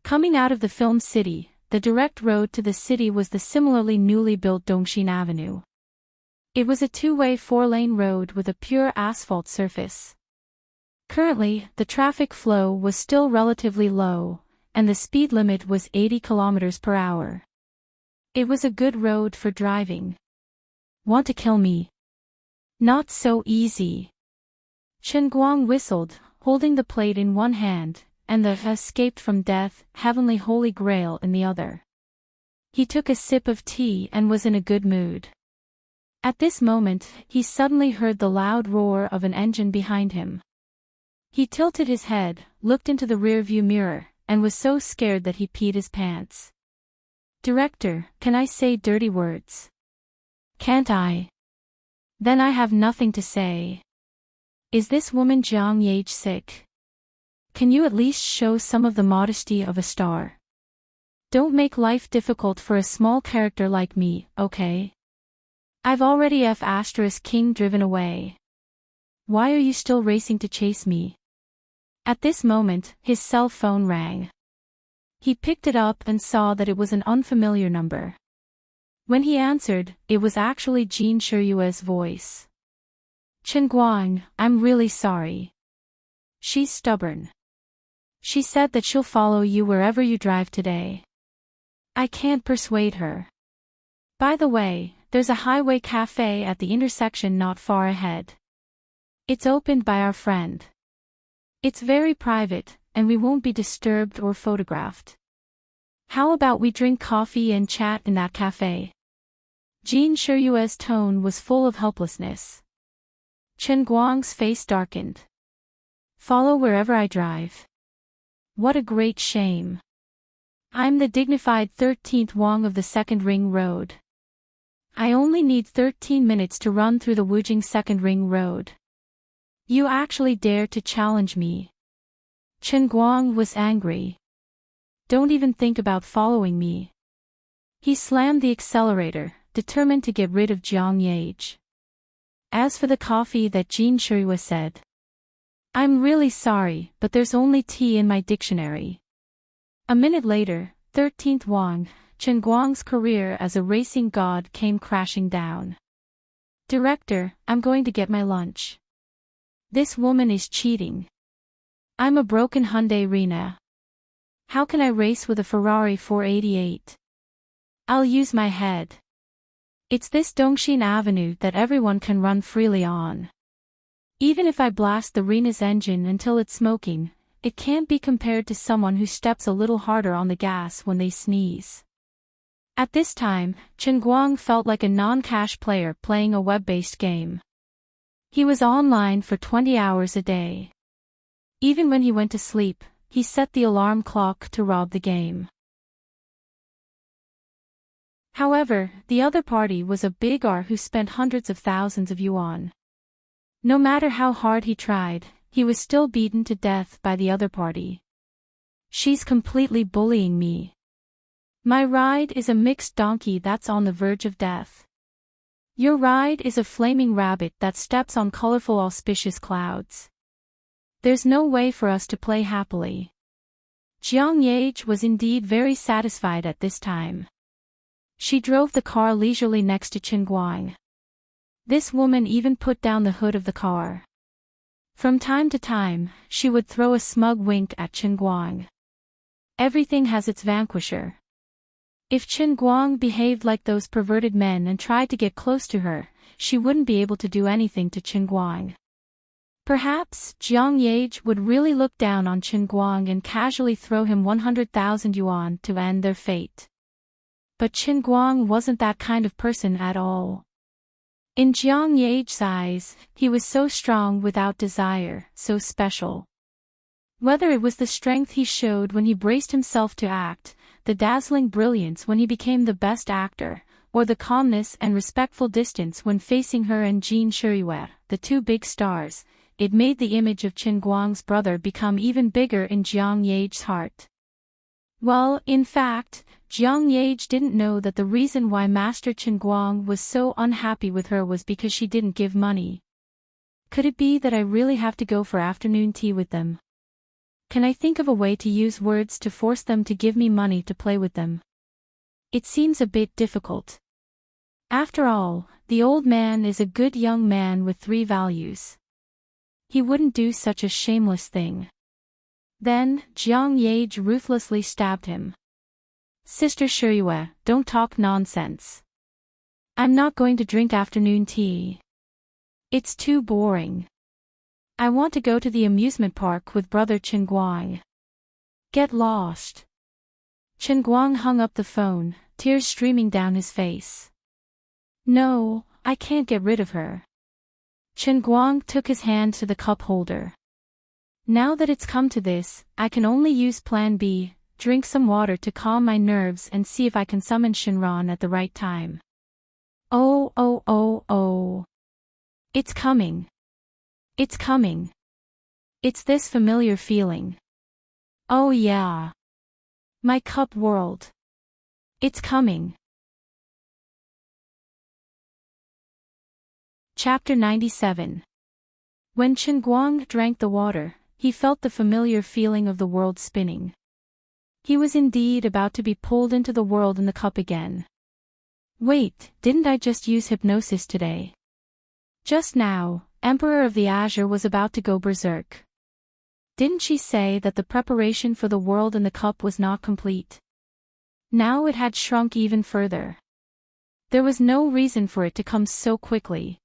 Coming out of the film city, the direct road to the city was the similarly newly built Dongxin Avenue. It was a two-way four-lane road with a pure asphalt surface. Currently, the traffic flow was still relatively low, and the speed limit was 80 kilometers per hour. It was a good road for driving. Want to kill me? Not so easy. Chen Guang whistled, holding the plate in one hand, and the escaped from death, heavenly holy grail in the other. He took a sip of tea and was in a good mood. At this moment, he suddenly heard the loud roar of an engine behind him. He tilted his head, looked into the rearview mirror, and was so scared that he peed his pants. Director, can I say dirty words? Can't I? Then I have nothing to say. Is this woman Jiang Yage sick? Can you at least show some of the modesty of a star? Don't make life difficult for a small character like me, okay? I've already King driven away. Why are you still racing to chase me? At this moment, his cell phone rang. He picked it up and saw that it was an unfamiliar number. When he answered, it was actually Jean Shiriyue's voice. Chen Guang, I'm really sorry. She's stubborn. She said that she'll follow you wherever you drive today. I can't persuade her. By the way, there's a highway cafe at the intersection not far ahead. It's opened by our friend. It's very private, and we won't be disturbed or photographed. How about we drink coffee and chat in that cafe? Jean Shiriyue's tone was full of helplessness. Chen Guang's face darkened. Follow wherever I drive. What a great shame. I'm the dignified 13th Wang of the Second Ring Road. I only need 13 minutes to run through the Wujing Second Ring Road. You actually dare to challenge me. Chen Guang was angry. Don't even think about following me. He slammed the accelerator, determined to get rid of Jiang Yage. As for the coffee that Jean Shiriyue said, I'm really sorry, but there's only tea in my dictionary. A minute later, 13th Wang, Chen Guang's career as a racing god came crashing down. Director, I'm going to get my lunch. This woman is cheating. I'm a broken Hyundai Rena. How can I race with a Ferrari 488? I'll use my head. It's this Dongxin Avenue that everyone can run freely on. Even if I blast the Rena's engine until it's smoking, it can't be compared to someone who steps a little harder on the gas when they sneeze. At this time, Chen Guang felt like a non-cash player playing a web-based game. He was online for 20 hours a day. Even when he went to sleep, he set the alarm clock to rob the game. However, the other party was a big R who spent hundreds of thousands of yuan. No matter how hard he tried, he was still beaten to death by the other party. She's completely bullying me. My ride is a mixed donkey that's on the verge of death. Your ride is a flaming rabbit that steps on colorful auspicious clouds. There's no way for us to play happily. Jiang Yage was indeed very satisfied at this time. She drove the car leisurely next to Chen Guang. This woman even put down the hood of the car. From time to time, she would throw a smug wink at Chen Guang. Everything has its vanquisher. If Chen Guang behaved like those perverted men and tried to get close to her, she wouldn't be able to do anything to Chen Guang. Perhaps Jiang Yage would really look down on Chen Guang and casually throw him 100,000 yuan to end their fate. But Chen Guang wasn't that kind of person at all. In Jiang Yage's eyes, he was so strong without desire, so special. Whether it was the strength he showed when he braced himself to act, the dazzling brilliance when he became the best actor, or the calmness and respectful distance when facing her and Jin Shiriyue, the two big stars, it made the image of Chen Guang's brother become even bigger in Jiang Yage's heart. Well, in fact, Jiang Yage didn't know that the reason why Master Chen Guang was so unhappy with her was because she didn't give money. Could it be that I really have to go for afternoon tea with them? Can I think of a way to use words to force them to give me money to play with them? It seems a bit difficult. After all, the old man is a good young man with 3 values. He wouldn't do such a shameless thing. Then, Jiang Yage ruthlessly stabbed him. Sister Shiriyue, don't talk nonsense. I'm not going to drink afternoon tea. It's too boring. I want to go to the amusement park with brother Chen Guang. Get lost. Chen Guang hung up the phone, tears streaming down his face. No, I can't get rid of her. Chen Guang took his hand to the cup holder. Now that it's come to this, I can only use plan B, drink some water to calm my nerves and see if I can summon Shinran at the right time. Oh. It's coming. It's coming. It's this familiar feeling. Oh yeah. My cup world. It's coming. Chapter 97. When Chen Guang drank the water, he felt the familiar feeling of the world spinning. He was indeed about to be pulled into the world in the cup again. Wait, didn't I just use hypnosis today? Just now, Emperor of the Azure was about to go berserk. Didn't she say that the preparation for the world in the cup was not complete? Now it had shrunk even further. There was no reason for it to come so quickly.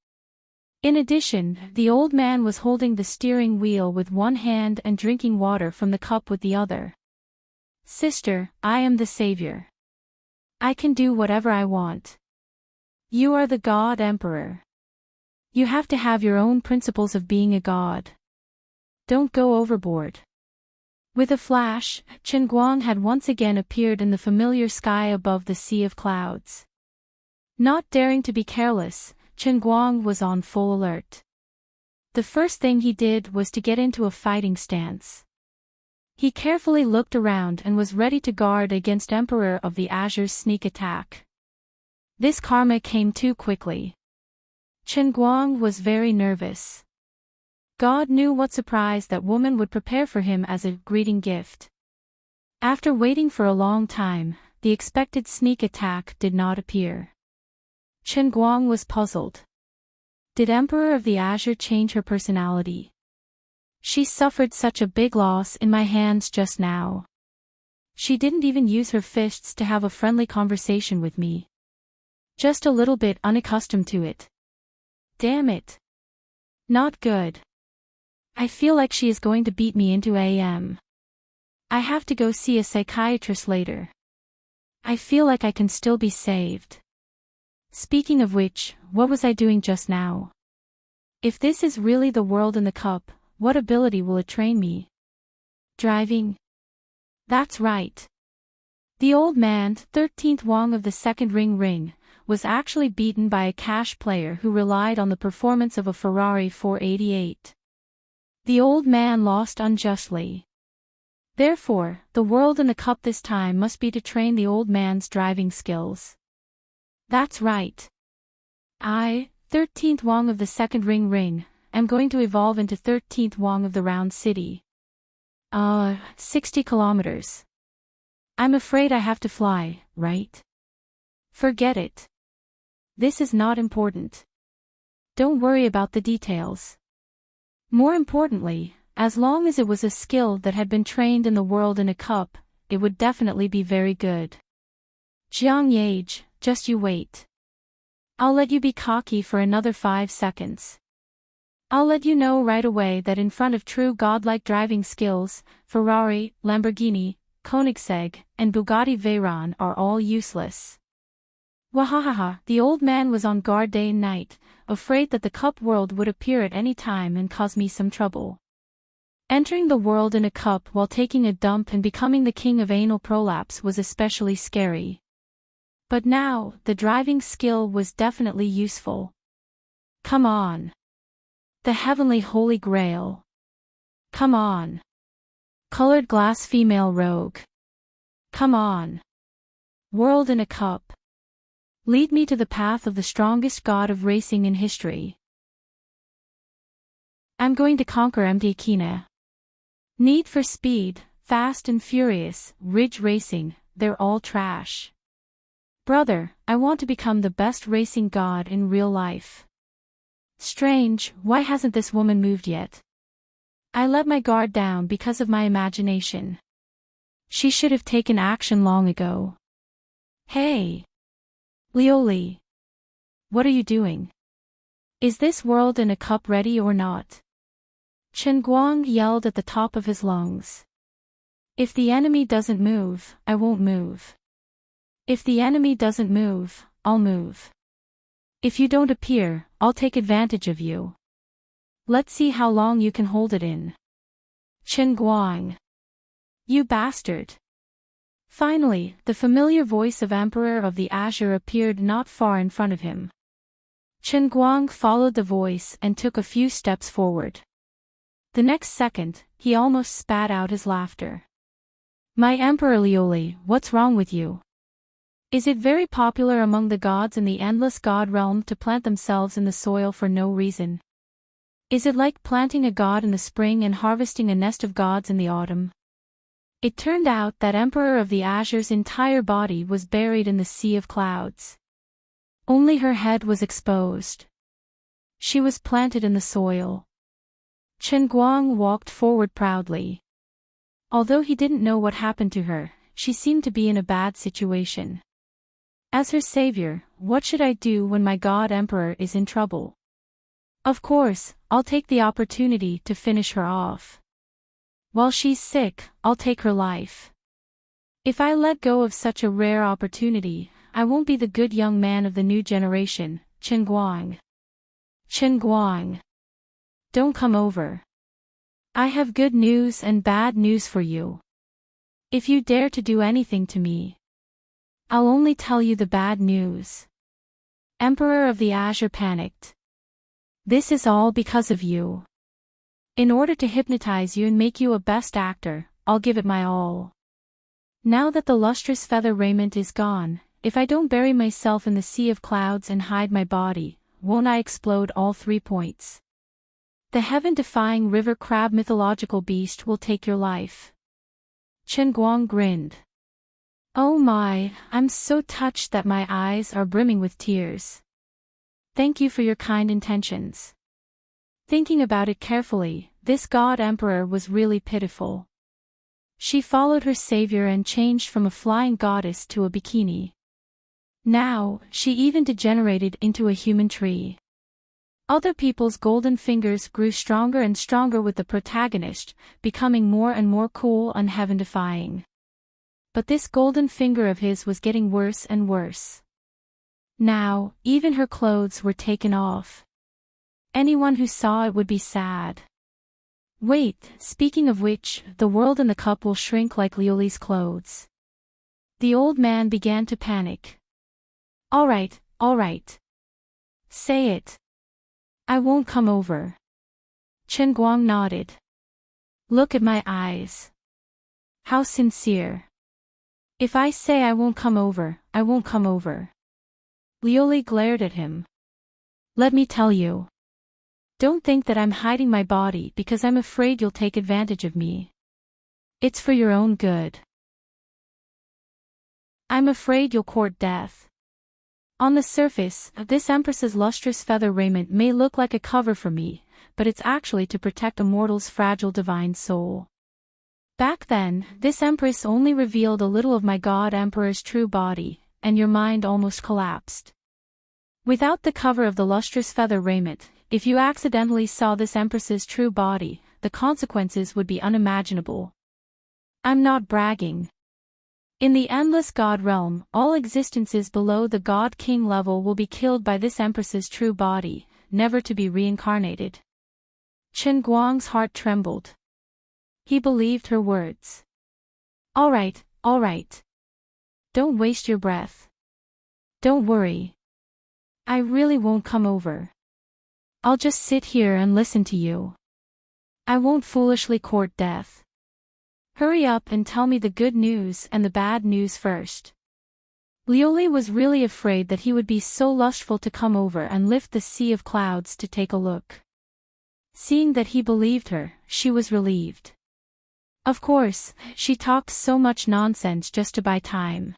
In addition, the old man was holding the steering wheel with one hand and drinking water from the cup with the other. Sister, I am the savior. I can do whatever I want. You are the god emperor. You have to have your own principles of being a god. Don't go overboard. With a flash, Chen Guang had once again appeared in the familiar sky above the sea of clouds. Not daring to be careless, Chen Guang was on full alert. The first thing he did was to get into a fighting stance. He carefully looked around and was ready to guard against Emperor of the Azure's sneak attack. This karma came too quickly. Chen Guang was very nervous. God knew what surprise that woman would prepare for him as a greeting gift. After waiting for a long time, the expected sneak attack did not appear. Chen Guang was puzzled. Did Emperor of the Azure change her personality? She suffered such a big loss in my hands just now. She didn't even use her fists to have a friendly conversation with me. Just a little bit unaccustomed to it. Damn it. Not good. I feel like she is going to beat me into AM. I have to go see a psychiatrist later. I feel like I can still be saved. Speaking of which, what was I doing just now? If this is really the world in the cup, what ability will it train me? Driving? That's right. The old man, 13th Wong of the second ring, was actually beaten by a cash player who relied on the performance of a Ferrari 488. The old man lost unjustly. Therefore, the world in the cup this time must be to train the old man's driving skills. That's right. I, 13th Wong of the second ring, am going to evolve into 13th Wong of the round city. 60 kilometers. I'm afraid I have to fly, right? Forget it. This is not important. Don't worry about the details. More importantly, as long as it was a skill that had been trained in the world in a cup, it would definitely be very good. Jiang Yage, just you wait. I'll let you be cocky for another 5 seconds. I'll let you know right away that in front of true godlike driving skills, Ferrari, Lamborghini, Koenigsegg, and Bugatti Veyron are all useless. Wahahaha, the old man was on guard day and night, afraid that the cup world would appear at any time and cause me some trouble. Entering the world in a cup while taking a dump and becoming the king of anal prolapse was especially scary. But now, the driving skill was definitely useful. Come on. The heavenly holy grail. Come on. Colored glass female rogue. Come on. World in a cup. Lead me to the path of the strongest god of racing in history. I'm going to conquer MD Kina. Need for Speed, Fast and Furious, Ridge Racing, they're all trash. Brother, I want to become the best racing god in real life. Strange, why hasn't this woman moved yet? I let my guard down because of my imagination. She should have taken action long ago. Hey! Lioli. What are you doing? Is this world in a cup ready or not? Chen Guang yelled at the top of his lungs. If the enemy doesn't move, I won't move. If the enemy doesn't move, I'll move. If you don't appear, I'll take advantage of you. Let's see how long you can hold it in. Chen Guang. You bastard. Finally, the familiar voice of Emperor of the Azure appeared not far in front of him. Chen Guang followed the voice and took a few steps forward. The next second, he almost spat out his laughter. My Emperor Lioli, what's wrong with you? Is it very popular among the gods in the endless god realm to plant themselves in the soil for no reason? Is it like planting a god in the spring and harvesting a nest of gods in the autumn? It turned out that Emperor of the Azure's entire body was buried in the sea of clouds. Only her head was exposed. She was planted in the soil. Chen Guang walked forward proudly. Although he didn't know what happened to her, she seemed to be in a bad situation. As her savior, what should I do when my god emperor is in trouble? Of course, I'll take the opportunity to finish her off. While she's sick, I'll take her life. If I let go of such a rare opportunity, I won't be the good young man of the new generation, Chen Guang. Chen Guang. Don't come over. I have good news and bad news for you. If you dare to do anything to me, I'll only tell you the bad news. Emperor of the Azure panicked. This is all because of you. In order to hypnotize you and make you a best actor, I'll give it my all. Now that the lustrous feather raiment is gone, if I don't bury myself in the sea of clouds and hide my body, won't I explode all 3 points? The heaven-defying river crab mythological beast will take your life. Chen Guang grinned. Oh my, I'm so touched that my eyes are brimming with tears. Thank you for your kind intentions. Thinking about it carefully, this god emperor was really pitiful. She followed her savior and changed from a flying goddess to a bikini. Now, she even degenerated into a human tree. Other people's golden fingers grew stronger and stronger with the protagonist, becoming more and more cool and heaven-defying. But this golden finger of his was getting worse and worse. Now, even her clothes were taken off. Anyone who saw it would be sad. Wait, speaking of which, the world in the cup will shrink like Lioli's clothes. The old man began to panic. All right. Say it. I won't come over. Chen Guang nodded. Look at my eyes. How sincere. If I say I won't come over, I won't come over. Lioli glared at him. Let me tell you. Don't think that I'm hiding my body because I'm afraid you'll take advantage of me. It's for your own good. I'm afraid you'll court death. On the surface, this empress's lustrous feather raiment may look like a cover for me, but it's actually to protect a mortal's fragile divine soul. Back then, this empress only revealed a little of my god emperor's true body, and your mind almost collapsed. Without the cover of the lustrous feather raiment, if you accidentally saw this empress's true body, the consequences would be unimaginable. I'm not bragging. In the endless god realm, all existences below the god-king level will be killed by this empress's true body, never to be reincarnated. Chen Guang's heart trembled. He believed her words. All right. Don't waste your breath. Don't worry. I really won't come over. I'll just sit here and listen to you. I won't foolishly court death. Hurry up and tell me the good news and the bad news first. Lioli was really afraid that he would be so lustful to come over and lift the sea of clouds to take a look. Seeing that he believed her, she was relieved. Of course, she talked so much nonsense just to buy time.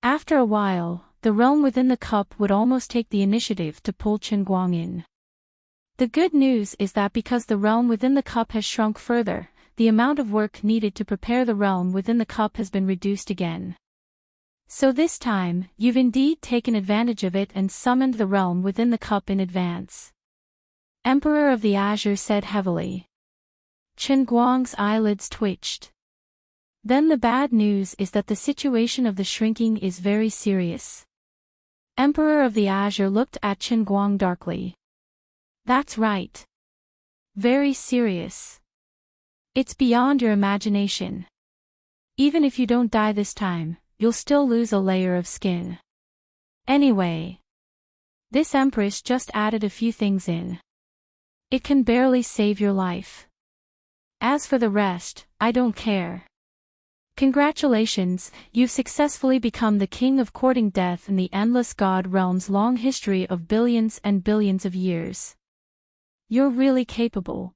After a while, the realm within the cup would almost take the initiative to pull Chen Guang in. The good news is that because the realm within the cup has shrunk further, the amount of work needed to prepare the realm within the cup has been reduced again. So this time, you've indeed taken advantage of it and summoned the realm within the cup in advance. Emperor of the Azure said heavily. Chen Guang's eyelids twitched. Then the bad news is that the situation of the shrinking is very serious. Emperor of the Azure looked at Chen Guang darkly. That's right. Very serious. It's beyond your imagination. Even if you don't die this time, you'll still lose a layer of skin. Anyway. This empress just added a few things in. It can barely save your life. As for the rest, I don't care. Congratulations, you've successfully become the king of courting death in the endless god realm's long history of billions and billions of years. You're really capable.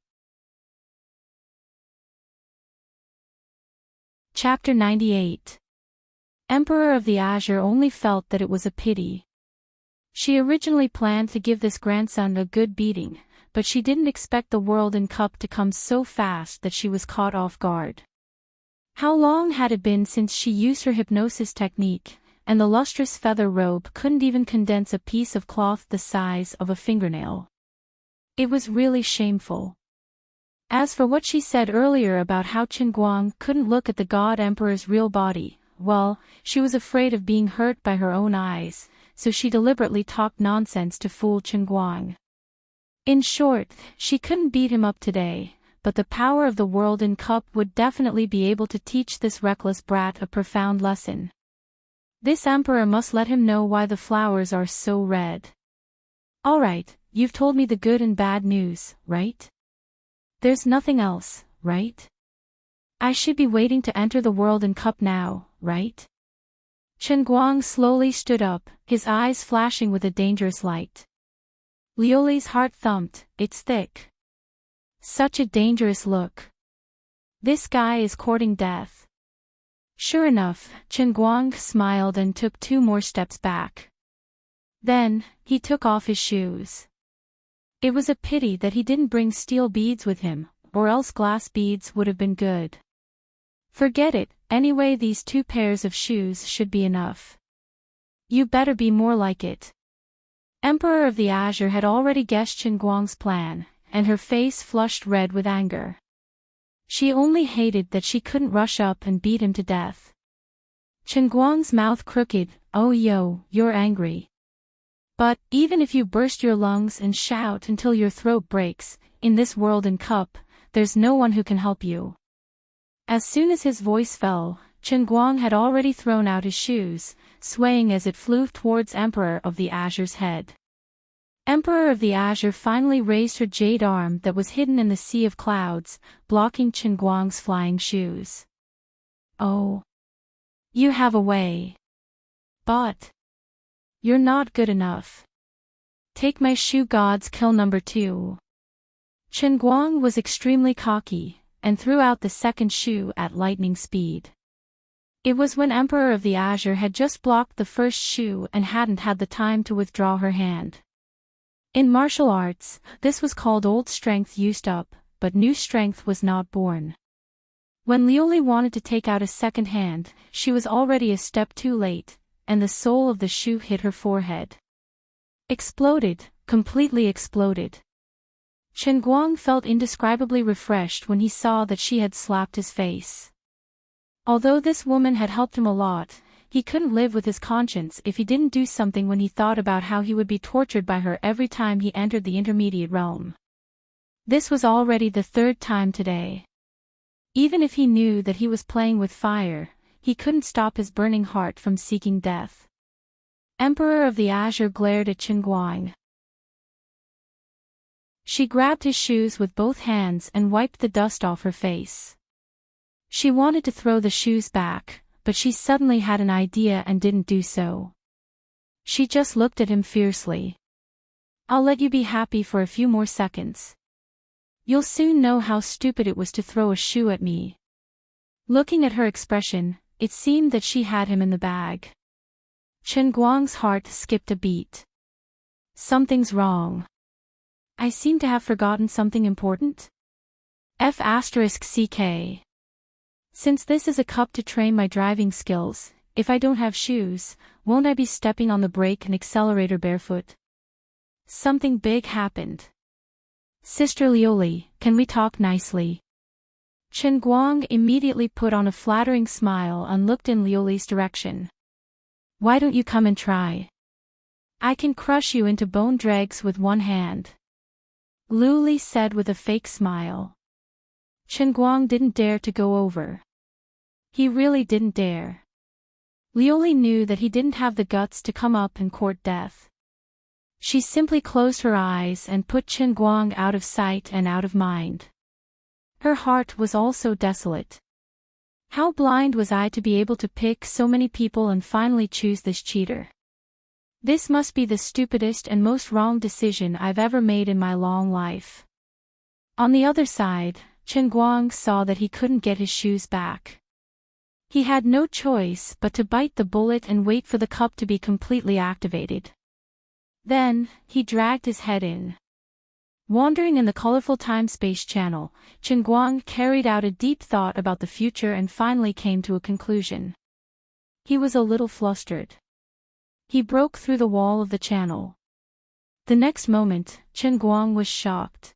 Chapter 98. Emperor of the Azure only felt that it was a pity. She originally planned to give this grandson a good beating, but she didn't expect the world in cup to come so fast that she was caught off guard. How long had it been since she used her hypnosis technique, and the lustrous feather robe couldn't even condense a piece of cloth the size of a fingernail. It was really shameful. As for what she said earlier about how Chen Guang couldn't look at the God Emperor's real body, well, she was afraid of being hurt by her own eyes, so she deliberately talked nonsense to fool Chen Guang. In short, she couldn't beat him up today, but the power of the world in cup would definitely be able to teach this reckless brat a profound lesson. This emperor must let him know why the flowers are so red. All right, you've told me the good and bad news, right? There's nothing else, right? I should be waiting to enter the world in cup now, right? Chen Guang slowly stood up, his eyes flashing with a dangerous light. Lioli's heart thumped. It's thick. Such a dangerous look. This guy is courting death. Sure enough, Chen Guang smiled and took 2 more steps back. Then, he took off his shoes. It was a pity that he didn't bring steel beads with him, or else glass beads would have been good. Forget it, anyway these 2 pairs of shoes should be enough. You better be more like it. Emperor of the Azure had already guessed Chen Guang's plan, and her face flushed red with anger. She only hated that she couldn't rush up and beat him to death. Chen Guang's mouth crooked. Oh yo, you're angry. But, even if you burst your lungs and shout until your throat breaks, in this world and cup, there's no one who can help you. As soon as his voice fell, Chen Guang had already thrown out his shoes, swaying as it flew towards Emperor of the Azure's head. Emperor of the Azure finally raised her jade arm that was hidden in the sea of clouds, blocking Chen Guang's flying shoes. Oh. You have a way. But. You're not good enough. Take my shoe god's kill number 2. Chen Guang was extremely cocky, and threw out the second shoe at lightning speed. It was when Emperor of the Azure had just blocked the first shoe and hadn't had the time to withdraw her hand. In martial arts, this was called old strength used up, but new strength was not born. When Liuli wanted to take out a second hand, she was already a step too late, and the sole of the shoe hit her forehead. Exploded, completely exploded. Chen Guang felt indescribably refreshed when he saw that she had slapped his face. Although this woman had helped him a lot, he couldn't live with his conscience if he didn't do something when he thought about how he would be tortured by her every time he entered the intermediate realm. This was already the 3rd time today. Even if he knew that he was playing with fire, he couldn't stop his burning heart from seeking death. Emperor of the Azure glared at Chen Guang. She grabbed his shoes with both hands and wiped the dust off her face. She wanted to throw the shoes back, but she suddenly had an idea and didn't do so. She just looked at him fiercely. I'll let you be happy for a few more seconds. You'll soon know how stupid it was to throw a shoe at me. Looking at her expression, it seemed that she had him in the bag. Chen Guang's heart skipped a beat. Something's wrong. I seem to have forgotten something important. F***ck. Since this is a cup to train my driving skills, if I don't have shoes, won't I be stepping on the brake and accelerator barefoot? Something big happened. Sister Liuli, can we talk nicely? Chen Guang immediately put on a flattering smile and looked in Liuli's direction. Why don't you come and try? I can crush you into bone dregs with one hand. Liuli said with a fake smile. Chen Guang didn't dare to go over. He really didn't dare. Liuli knew that he didn't have the guts to come up and court death. She simply closed her eyes and put Chen Guang out of sight and out of mind. Her heart was also desolate. How blind was I to be able to pick so many people and finally choose this cheater? This must be the stupidest and most wrong decision I've ever made in my long life. On the other side, Chen Guang saw that he couldn't get his shoes back. He had no choice but to bite the bullet and wait for the cup to be completely activated. Then, he dragged his head in. Wandering in the colorful time-space channel, Chen Guang carried out a deep thought about the future and finally came to a conclusion. He was a little flustered. He broke through the wall of the channel. The next moment, Chen Guang was shocked.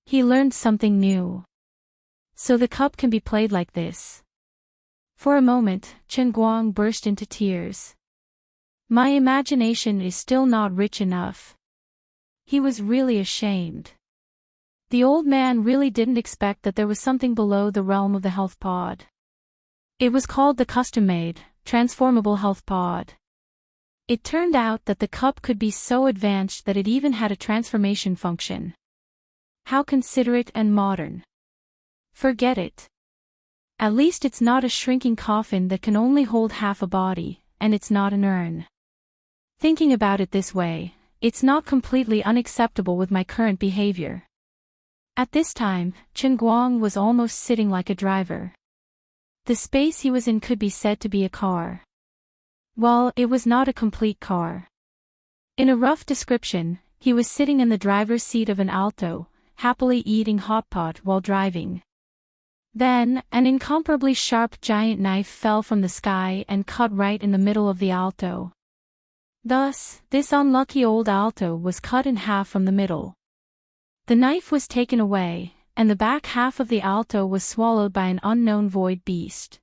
He learned something new. So the cup can be played like this. For a moment, Chen Guang burst into tears. My imagination is still not rich enough. He was really ashamed. The old man really didn't expect that there was something below the realm of the health pod. It was called the custom-made, transformable health pod. It turned out that the cup could be so advanced that it even had a transformation function. How considerate and modern. Forget it. At least it's not a shrinking coffin that can only hold half a body, and it's not an urn. Thinking about it this way, it's not completely unacceptable with my current behavior. At this time, Chen Guang was almost sitting like a driver. The space he was in could be said to be a car. Well, it was not a complete car. In a rough description, he was sitting in the driver's seat of an Alto, happily eating hot pot while driving. Then, an incomparably sharp giant knife fell from the sky and cut right in the middle of the Alto. Thus, this unlucky old Alto was cut in half from the middle. The knife was taken away, and the back half of the Alto was swallowed by an unknown void beast.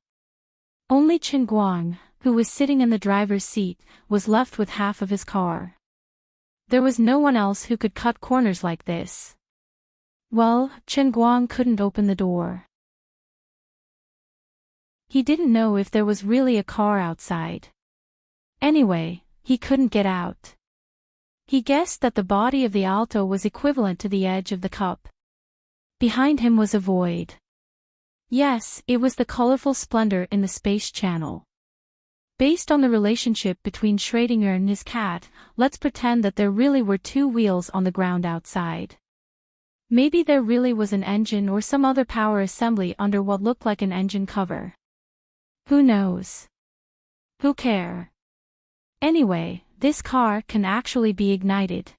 Only Chen Guang, who was sitting in the driver's seat, was left with half of his car. There was no one else who could cut corners like this. Well, Chen Guang couldn't open the door. He didn't know if there was really a car outside. Anyway, he couldn't get out. He guessed that the body of the Alto was equivalent to the edge of the cup. Behind him was a void. Yes, it was the colorful splendor in the space channel. Based on the relationship between Schrödinger and his cat, let's pretend that there really were two wheels on the ground outside. Maybe there really was an engine or some other power assembly under what looked like an engine cover. Who knows? Who cares? Anyway, this car can actually be ignited.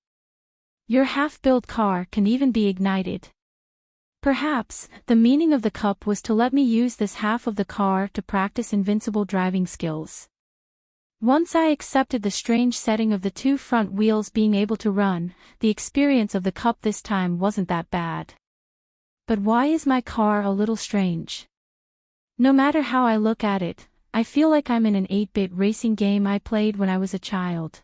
Your half-built car can even be ignited. Perhaps, the meaning of the cup was to let me use this half of the car to practice invincible driving skills. Once I accepted the strange setting of the two front wheels being able to run, the experience of the cup this time wasn't that bad. But why is my car a little strange? No matter how I look at it, I feel like I'm in an 8-bit racing game I played when I was a child.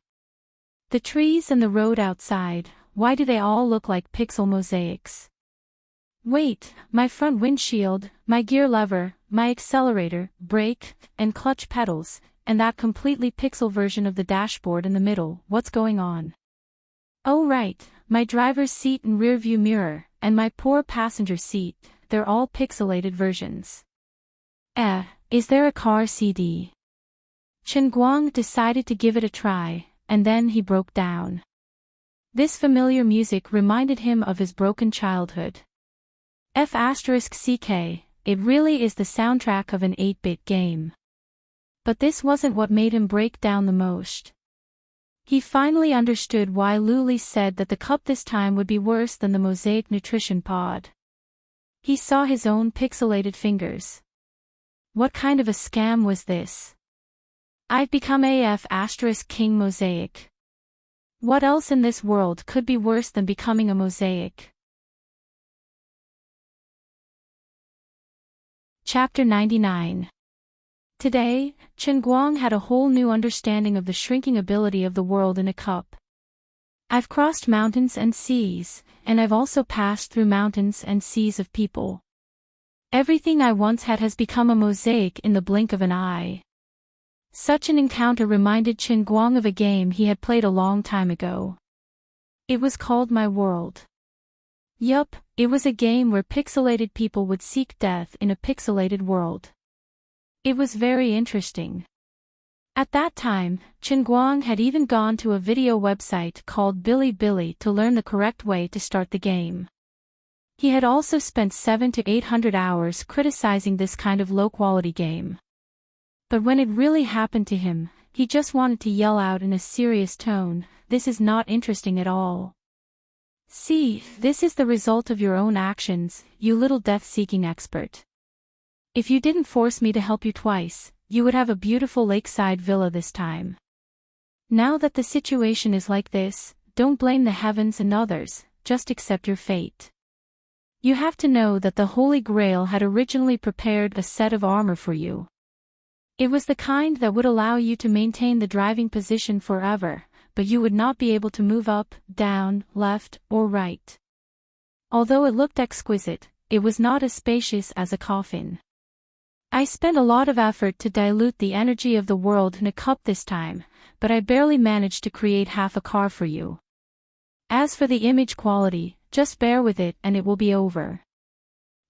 The trees and the road outside, why do they all look like pixel mosaics? Wait, my front windshield, my gear lever, my accelerator, brake, and clutch pedals, and that completely pixel version of the dashboard in the middle, what's going on? Oh right, my driver's seat and rear-view mirror, and my poor passenger seat, they're all pixelated versions. Is there a car CD? Chen Guang decided to give it a try, and then he broke down. This familiar music reminded him of his broken childhood. F***ck, it really is the soundtrack of an 8-bit game. But this wasn't what made him break down the most. He finally understood why Luli said that the cup this time would be worse than the Mosaic Nutrition Pod. He saw his own pixelated fingers. What kind of a scam was this? I've become King Mosaic. What else in this world could be worse than becoming a mosaic? Chapter 99. Today, Chen Guang had a whole new understanding of the shrinking ability of the world in a cup. I've crossed mountains and seas, and I've also passed through mountains and seas of people. Everything I once had has become a mosaic in the blink of an eye. Such an encounter reminded Chen Guang of a game he had played a long time ago. It was called My World. Yup, it was a game where pixelated people would seek death in a pixelated world. It was very interesting. At that time, Chen Guang had even gone to a video website called Bilibili to learn the correct way to start the game. He had also spent 700 to 800 hours criticizing this kind of low-quality game. But when it really happened to him, he just wanted to yell out in a serious tone, "This is not interesting at all. See, this is the result of your own actions, you little death-seeking expert. If you didn't force me to help you twice, you would have a beautiful lakeside villa this time. Now that the situation is like this, don't blame the heavens and others, just accept your fate. You have to know that the Holy Grail had originally prepared a set of armor for you. It was the kind that would allow you to maintain the driving position forever, but you would not be able to move up, down, left, or right. Although it looked exquisite, it was not as spacious as a coffin. I spent a lot of effort to dilute the energy of the world in a cup this time, but I barely managed to create half a car for you. As for the image quality, just bear with it and it will be over."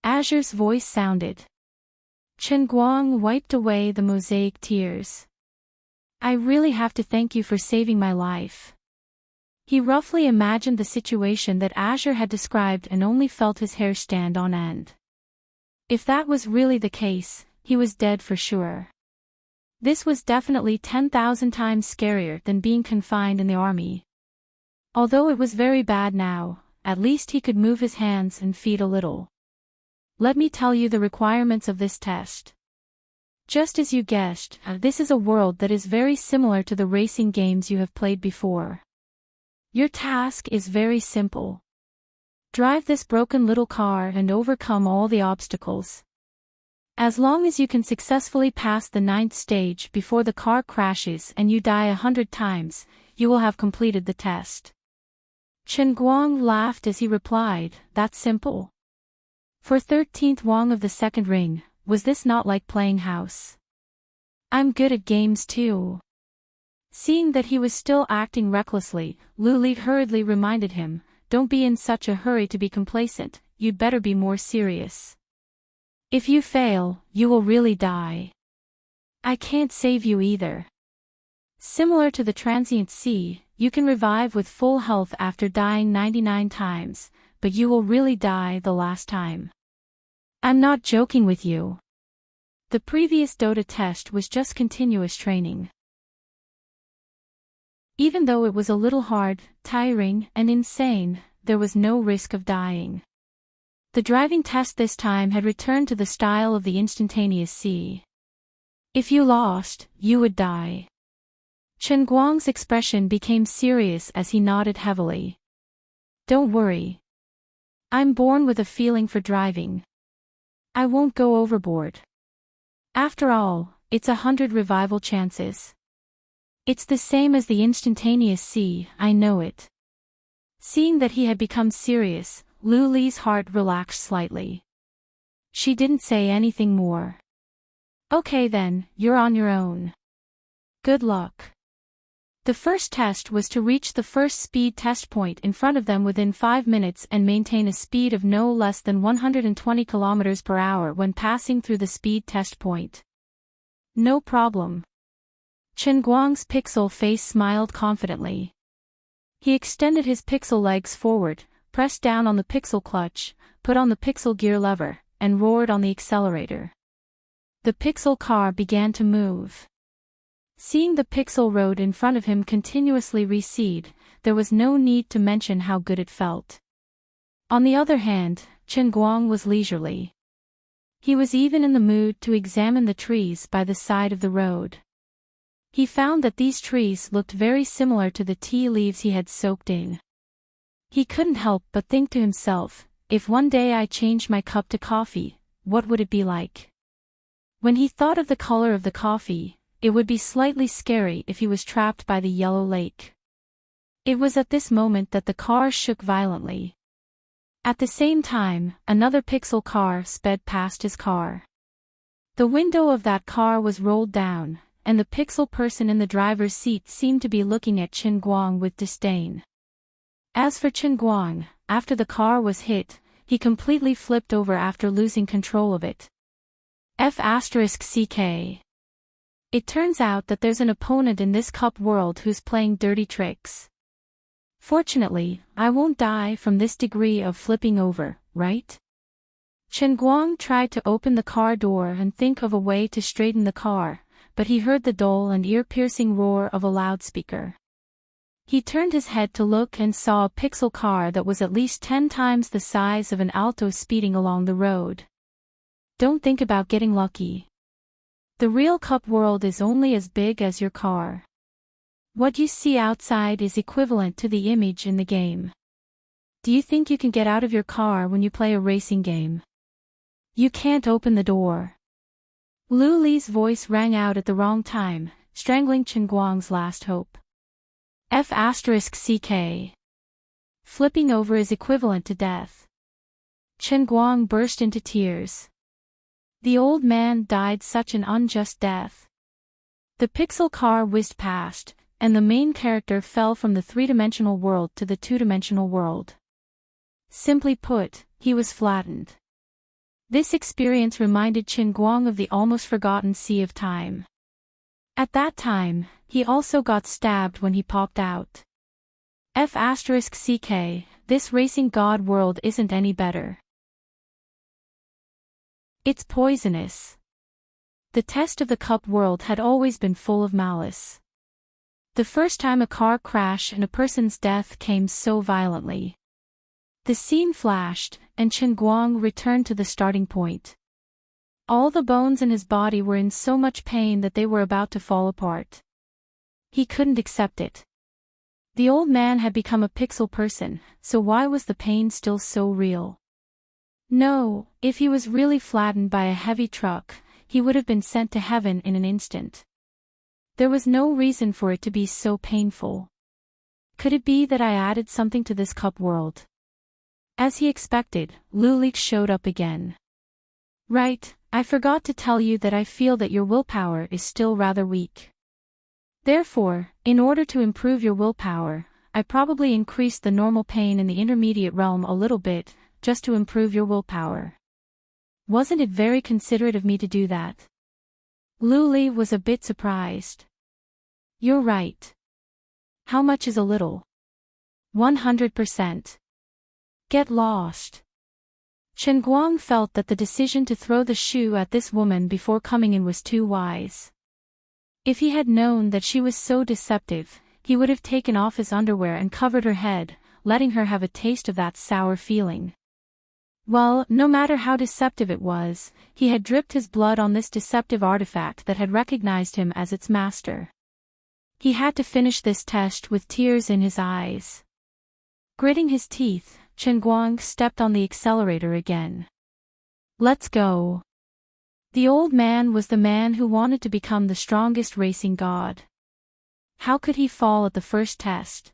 Azure's voice sounded. Chen Guang wiped away the mosaic tears. "I really have to thank you for saving my life." He roughly imagined the situation that Azure had described and only felt his hair stand on end. If that was really the case, he was dead for sure. This was definitely 10,000 times scarier than being confined in the army. Although it was very bad now, at least he could move his hands and feet a little. Let me tell you the requirements of this test. Just as you guessed, this is a world that is very similar to the racing games you have played before. Your task is very simple. Drive this broken little car and overcome all the obstacles. As long as you can successfully pass the 9th stage before the car crashes and you die 100 times, you will have completed the test. Chen Guang laughed as he replied, "That's simple." For 13th Wang of the second ring, was this not like playing house? I'm good at games too. Seeing that he was still acting recklessly, Lu Li hurriedly reminded him, "Don't be in such a hurry to be complacent, you'd better be more serious. If you fail, you will really die. I can't save you either. Similar to the transient sea, you can revive with full health after dying 99 times, but you will really die the last time. I'm not joking with you." The previous Dota test was just continuous training. Even though it was a little hard, tiring, and insane, there was no risk of dying. The driving test this time had returned to the style of the instantaneous sea. If you lost, you would die. Chen Guang's expression became serious as he nodded heavily. "Don't worry. I'm born with a feeling for driving. I won't go overboard. After all, it's 100 revival chances. It's the same as the instantaneous sea, I know it." Seeing that he had become serious, Lu Li's heart relaxed slightly. She didn't say anything more. "Okay then, you're on your own. Good luck." The first test was to reach the first speed test point in front of them within 5 minutes and maintain a speed of no less than 120 km per hour when passing through the speed test point. No problem. Chen Guang's pixel face smiled confidently. He extended his pixel legs forward, pressed down on the pixel clutch, put on the pixel gear lever, and roared on the accelerator. The pixel car began to move. Seeing the pixel road in front of him continuously recede, there was no need to mention how good it felt. On the other hand, Chen Guang was leisurely. He was even in the mood to examine the trees by the side of the road. He found that these trees looked very similar to the tea leaves he had soaked in. He couldn't help but think to himself, if one day I changed my cup to coffee, what would it be like? When he thought of the color of the coffee, it would be slightly scary if he was trapped by the yellow lake. It was at this moment that the car shook violently. At the same time, another pixel car sped past his car. The window of that car was rolled down, and the pixel person in the driver's seat seemed to be looking at Chen Guang with disdain. As for Chen Guang, after the car was hit, he completely flipped over after losing control of it. F***CK. It turns out that there's an opponent in this cup world who's playing dirty tricks. Fortunately, I won't die from this degree of flipping over, right? Chen Guang tried to open the car door and think of a way to straighten the car, but he heard the dull and ear-piercing roar of a loudspeaker. He turned his head to look and saw a pixel car that was at least 10 times the size of an Alto speeding along the road. Don't think about getting lucky. The real cup world is only as big as your car. What you see outside is equivalent to the image in the game. Do you think you can get out of your car when you play a racing game? You can't open the door. Lu Li's voice rang out at the wrong time, strangling Chen Guang's last hope. F***CK. Flipping over is equivalent to death. Chen Guang burst into tears. The old man died such an unjust death. The pixel car whizzed past, and the main character fell from the three-dimensional world to the two-dimensional world. Simply put, he was flattened. This experience reminded Chen Guang of the almost forgotten Sea of Time. At that time, he also got stabbed when he popped out. F***CK, this racing god world isn't any better. It's poisonous. The test of the cup world had always been full of malice. The first time a car crash and a person's death came so violently. The scene flashed, and Chen Guang returned to the starting point. All the bones in his body were in so much pain that they were about to fall apart. He couldn't accept it. The old man had become a pixel person, so why was the pain still so real? No, if he was really flattened by a heavy truck, he would have been sent to heaven in an instant. There was no reason for it to be so painful. Could it be that I added something to this cup world? As he expected, Lulik showed up again. Right, I forgot to tell you that I feel that your willpower is still rather weak. Therefore, in order to improve your willpower, I probably increased the normal pain in the intermediate realm a little bit, just to improve your willpower. Wasn't it very considerate of me to do that? Luli was a bit surprised. You're right. How much is a little? 100%. Get lost. Chen Guang felt that the decision to throw the shoe at this woman before coming in was too wise. If he had known that she was so deceptive, he would have taken off his underwear and covered her head, letting her have a taste of that sour feeling. Well, no matter how deceptive it was, he had dripped his blood on this deceptive artifact that had recognized him as its master. He had to finish this test with tears in his eyes. Gritting his teeth, Chen Guang stepped on the accelerator again. Let's go. The old man was the man who wanted to become the strongest racing god. How could he fall at the first test?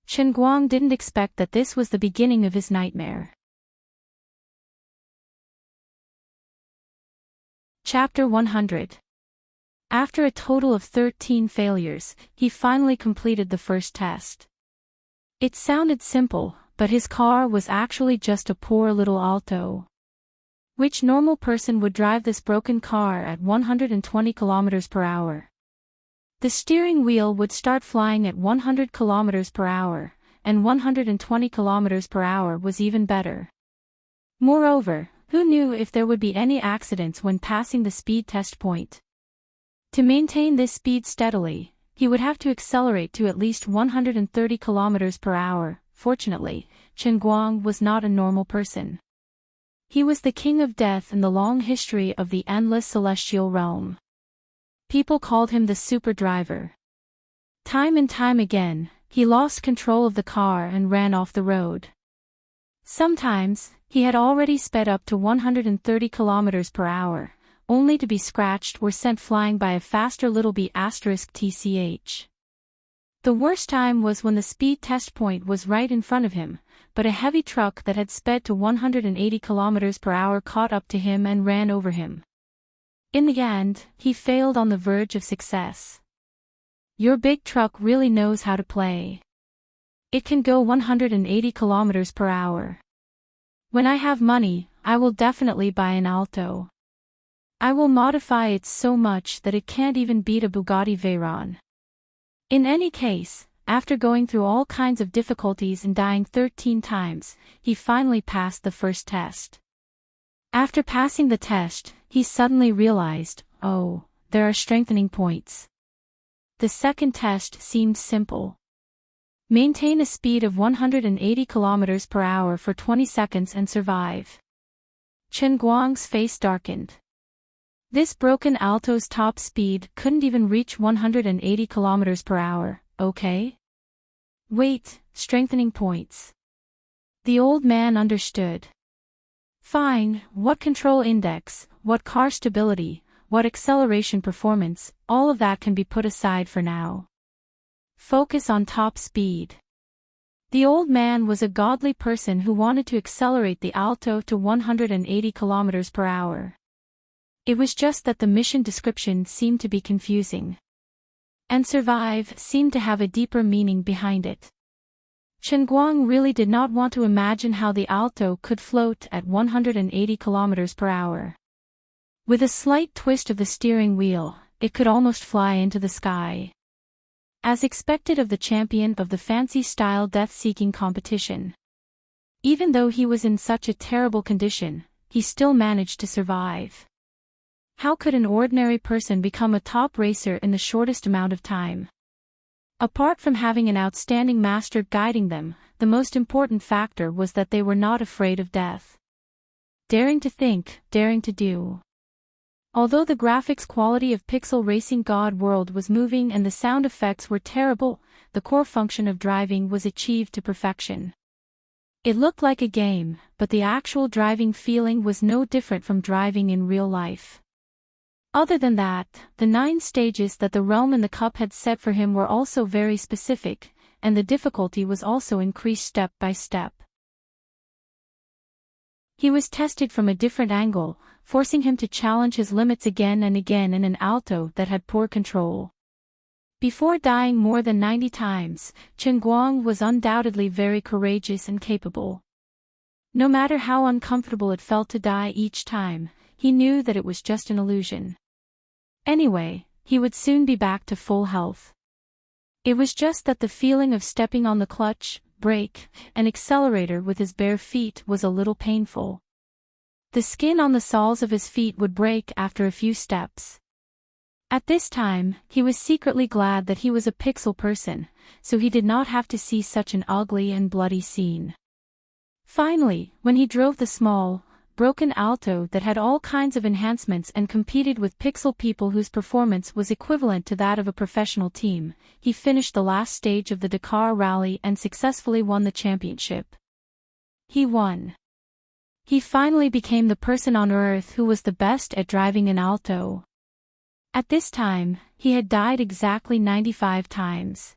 Chen Guang didn't expect that this was the beginning of his nightmare. Chapter 100. After a total of 13 failures, he finally completed the first test. It sounded simple, but his car was actually just a poor little Alto. Which normal person would drive this broken car at 120 kilometers per hour? The steering wheel would start flying at 100 kilometers per hour, and 120 kilometers per hour was even better. Moreover, who knew if there would be any accidents when passing the speed test point? To maintain this speed steadily, he would have to accelerate to at least 130 kilometers per hour. Fortunately, Chen Guang was not a normal person. He was the king of death in the long history of the endless celestial realm. People called him the super driver. Time and time again, he lost control of the car and ran off the road. Sometimes, he had already sped up to 130 kilometers per hour, only to be scratched or sent flying by a faster little b***tch. The worst time was when the speed test point was right in front of him, but a heavy truck that had sped to 180 kilometers per hour caught up to him and ran over him. In the end, he failed on the verge of success. Your big truck really knows how to play. It can go 180 kilometers per hour. When I have money, I will definitely buy an Alto. I will modify it so much that it can't even beat a Bugatti Veyron. In any case, after going through all kinds of difficulties and dying 13 times, he finally passed the first test. After passing the test, he suddenly realized, oh, there are strengthening points. The second test seemed simple. Maintain a speed of 180 kilometers per hour for 20 seconds and survive. Chen Guang's face darkened. This broken Alto's top speed couldn't even reach 180 kilometers per hour, okay? Wait, strengthening points. The old man understood. Fine, what control index, what car stability, what acceleration performance, all of that can be put aside for now. Focus on top speed. The old man was a godly person who wanted to accelerate the Alto to 180 kilometers per hour. It was just that the mission description seemed to be confusing. And survive seemed to have a deeper meaning behind it. Chen Guang really did not want to imagine how the Alto could float at 180 kilometers per hour. With a slight twist of the steering wheel, it could almost fly into the sky. As expected of the champion of the fancy-style death-seeking competition. Even though he was in such a terrible condition, he still managed to survive. How could an ordinary person become a top racer in the shortest amount of time? Apart from having an outstanding master guiding them, the most important factor was that they were not afraid of death. Daring to think, daring to do. Although the graphics quality of Pixel Racing God World was moving and the sound effects were terrible, the core function of driving was achieved to perfection. It looked like a game, but the actual driving feeling was no different from driving in real life. Other than that, the 9 stages that the realm and the cup had set for him were also very specific, and the difficulty was also increased step by step. He was tested from a different angle, forcing him to challenge his limits again and again in an alto that had poor control. Before dying more than 90 times, Chen Guang was undoubtedly very courageous and capable. No matter how uncomfortable it felt to die each time, he knew that it was just an illusion. Anyway, he would soon be back to full health. It was just that the feeling of stepping on the clutch, brake, and accelerator with his bare feet was a little painful. The skin on the soles of his feet would break after a few steps. At this time, he was secretly glad that he was a pixel person, so he did not have to see such an ugly and bloody scene. Finally, when he drove the small, broken alto that had all kinds of enhancements and competed with pixel people whose performance was equivalent to that of a professional team, he finished the last stage of the Dakar Rally and successfully won the championship. He won. He finally became the person on Earth who was the best at driving an alto. At this time, he had died exactly 95 times.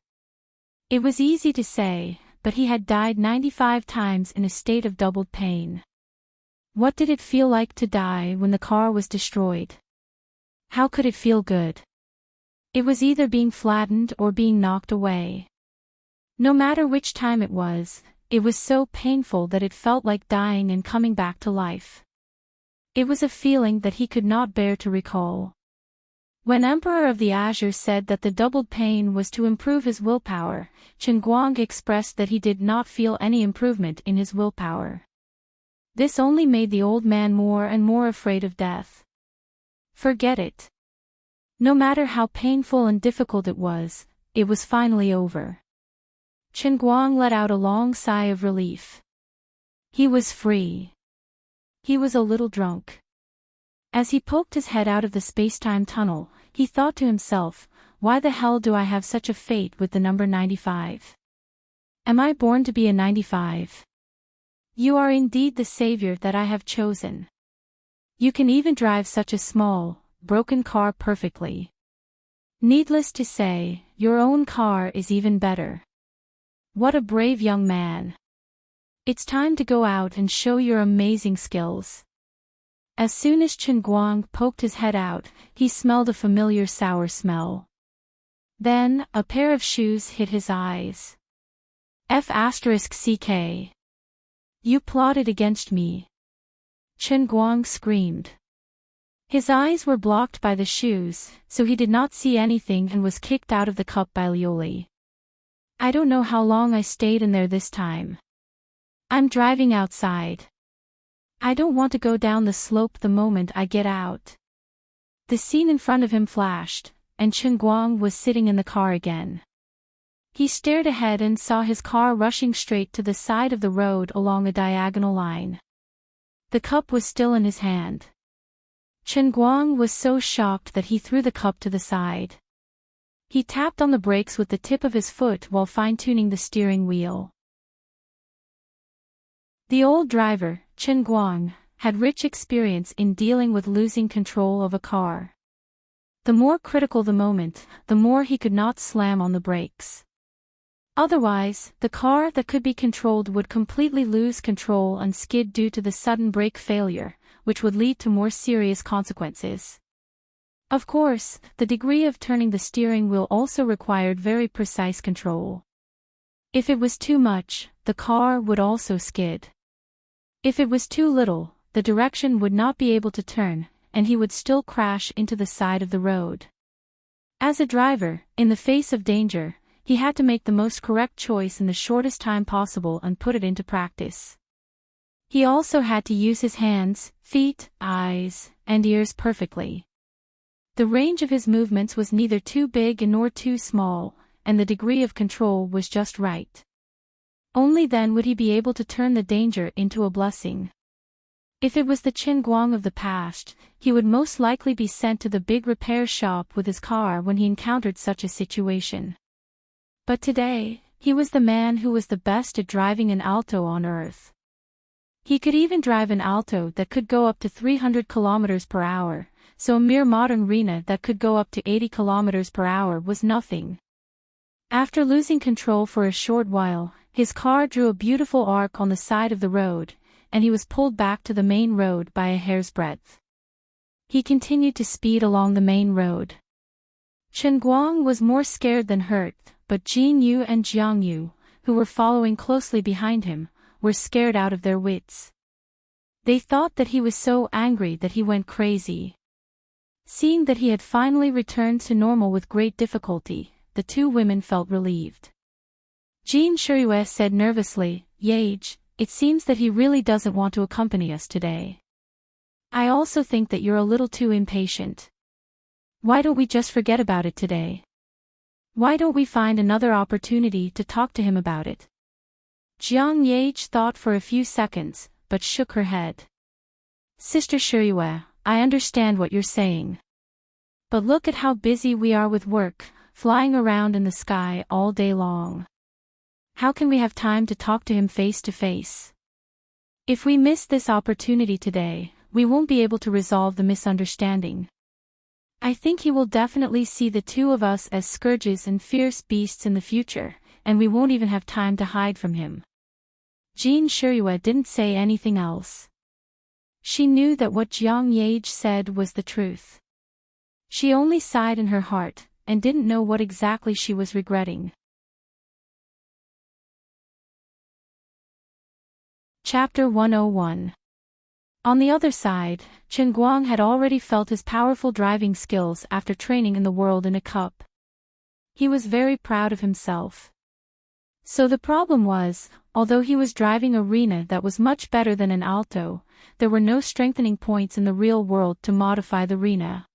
It was easy to say, but he had died 95 times in a state of doubled pain. What did it feel like to die when the car was destroyed? How could it feel good? It was either being flattened or being knocked away. No matter which time it was so painful that it felt like dying and coming back to life. It was a feeling that he could not bear to recall. When Emperor of the Azure said that the doubled pain was to improve his willpower, Chen Guang expressed that he did not feel any improvement in his willpower. This only made the old man more and more afraid of death. Forget it. No matter how painful and difficult it was finally over. Chen Guang let out a long sigh of relief. He was free. He was a little drunk. As he poked his head out of the space-time tunnel, he thought to himself, why the hell do I have such a fate with the number 95? Am I born to be a 95? You are indeed the savior that I have chosen. You can even drive such a small, broken car perfectly. Needless to say, your own car is even better. What a brave young man. It's time to go out and show your amazing skills. As soon as Chen Guang poked his head out, he smelled a familiar sour smell. Then, a pair of shoes hit his eyes. F***CK. You plotted against me. Chen Guang screamed. His eyes were blocked by the shoes, so he did not see anything and was kicked out of the cup by Lioli. I don't know how long I stayed in there this time. I'm driving outside. I don't want to go down the slope the moment I get out. The scene in front of him flashed, and Chen Guang was sitting in the car again. He stared ahead and saw his car rushing straight to the side of the road along a diagonal line. The cup was still in his hand. Chen Guang was so shocked that he threw the cup to the side. He tapped on the brakes with the tip of his foot while fine-tuning the steering wheel. The old driver, Chen Guang, had rich experience in dealing with losing control of a car. The more critical the moment, the more he could not slam on the brakes. Otherwise, the car that could be controlled would completely lose control and skid due to the sudden brake failure, which would lead to more serious consequences. Of course, the degree of turning the steering wheel also required very precise control. If it was too much, the car would also skid. If it was too little, the direction would not be able to turn, and he would still crash into the side of the road. As a driver, in the face of danger, he had to make the most correct choice in the shortest time possible and put it into practice. He also had to use his hands, feet, eyes, and ears perfectly. The range of his movements was neither too big nor too small, and the degree of control was just right. Only then would he be able to turn the danger into a blessing. If it was the Chen Guang of the past, he would most likely be sent to the big repair shop with his car when he encountered such a situation. But today, He was the man who was the best at driving an Alto on Earth. He could even drive an Alto that could go up to 300 kilometers per hour, so a mere modern Rena that could go up to 80 kilometers per hour was nothing. After losing control for a short while, his car drew a beautiful arc on the side of the road, and he was pulled back to the main road by a hair's breadth. He continued to speed along the main road. Chen Guang was more scared than hurt, but Jin Yu and Jiang Yu, who were following closely behind him, were scared out of their wits. They thought that he was so angry that he went crazy. Seeing that he had finally returned to normal with great difficulty, the two women felt relieved. Jin Shuyue said nervously, "Yage, it seems that he really doesn't want to accompany us today. I also think that you're a little too impatient. Why don't we just forget about it today? Why don't we find another opportunity to talk to him about it?" Jiang Yage thought for a few seconds, but shook her head. "Sister Shuyue, I understand what you're saying. But look at how busy we are with work, flying around in the sky all day long. How can we have time to talk to him face to face? If we miss this opportunity today, we won't be able to resolve the misunderstanding. I think he will definitely see the two of us as scourges and fierce beasts in the future, and we won't even have time to hide from him." Jin Shuyue didn't say anything else. She knew that what Jiang Yage said was the truth. She only sighed in her heart, and didn't know what exactly she was regretting. Chapter 101. On the other side, Chen Guang had already felt his powerful driving skills after training in the world in a cup. He was very proud of himself. So the problem was, although he was driving a Rena that was much better than an Alto, there were no strengthening points in the real world to modify the Rena.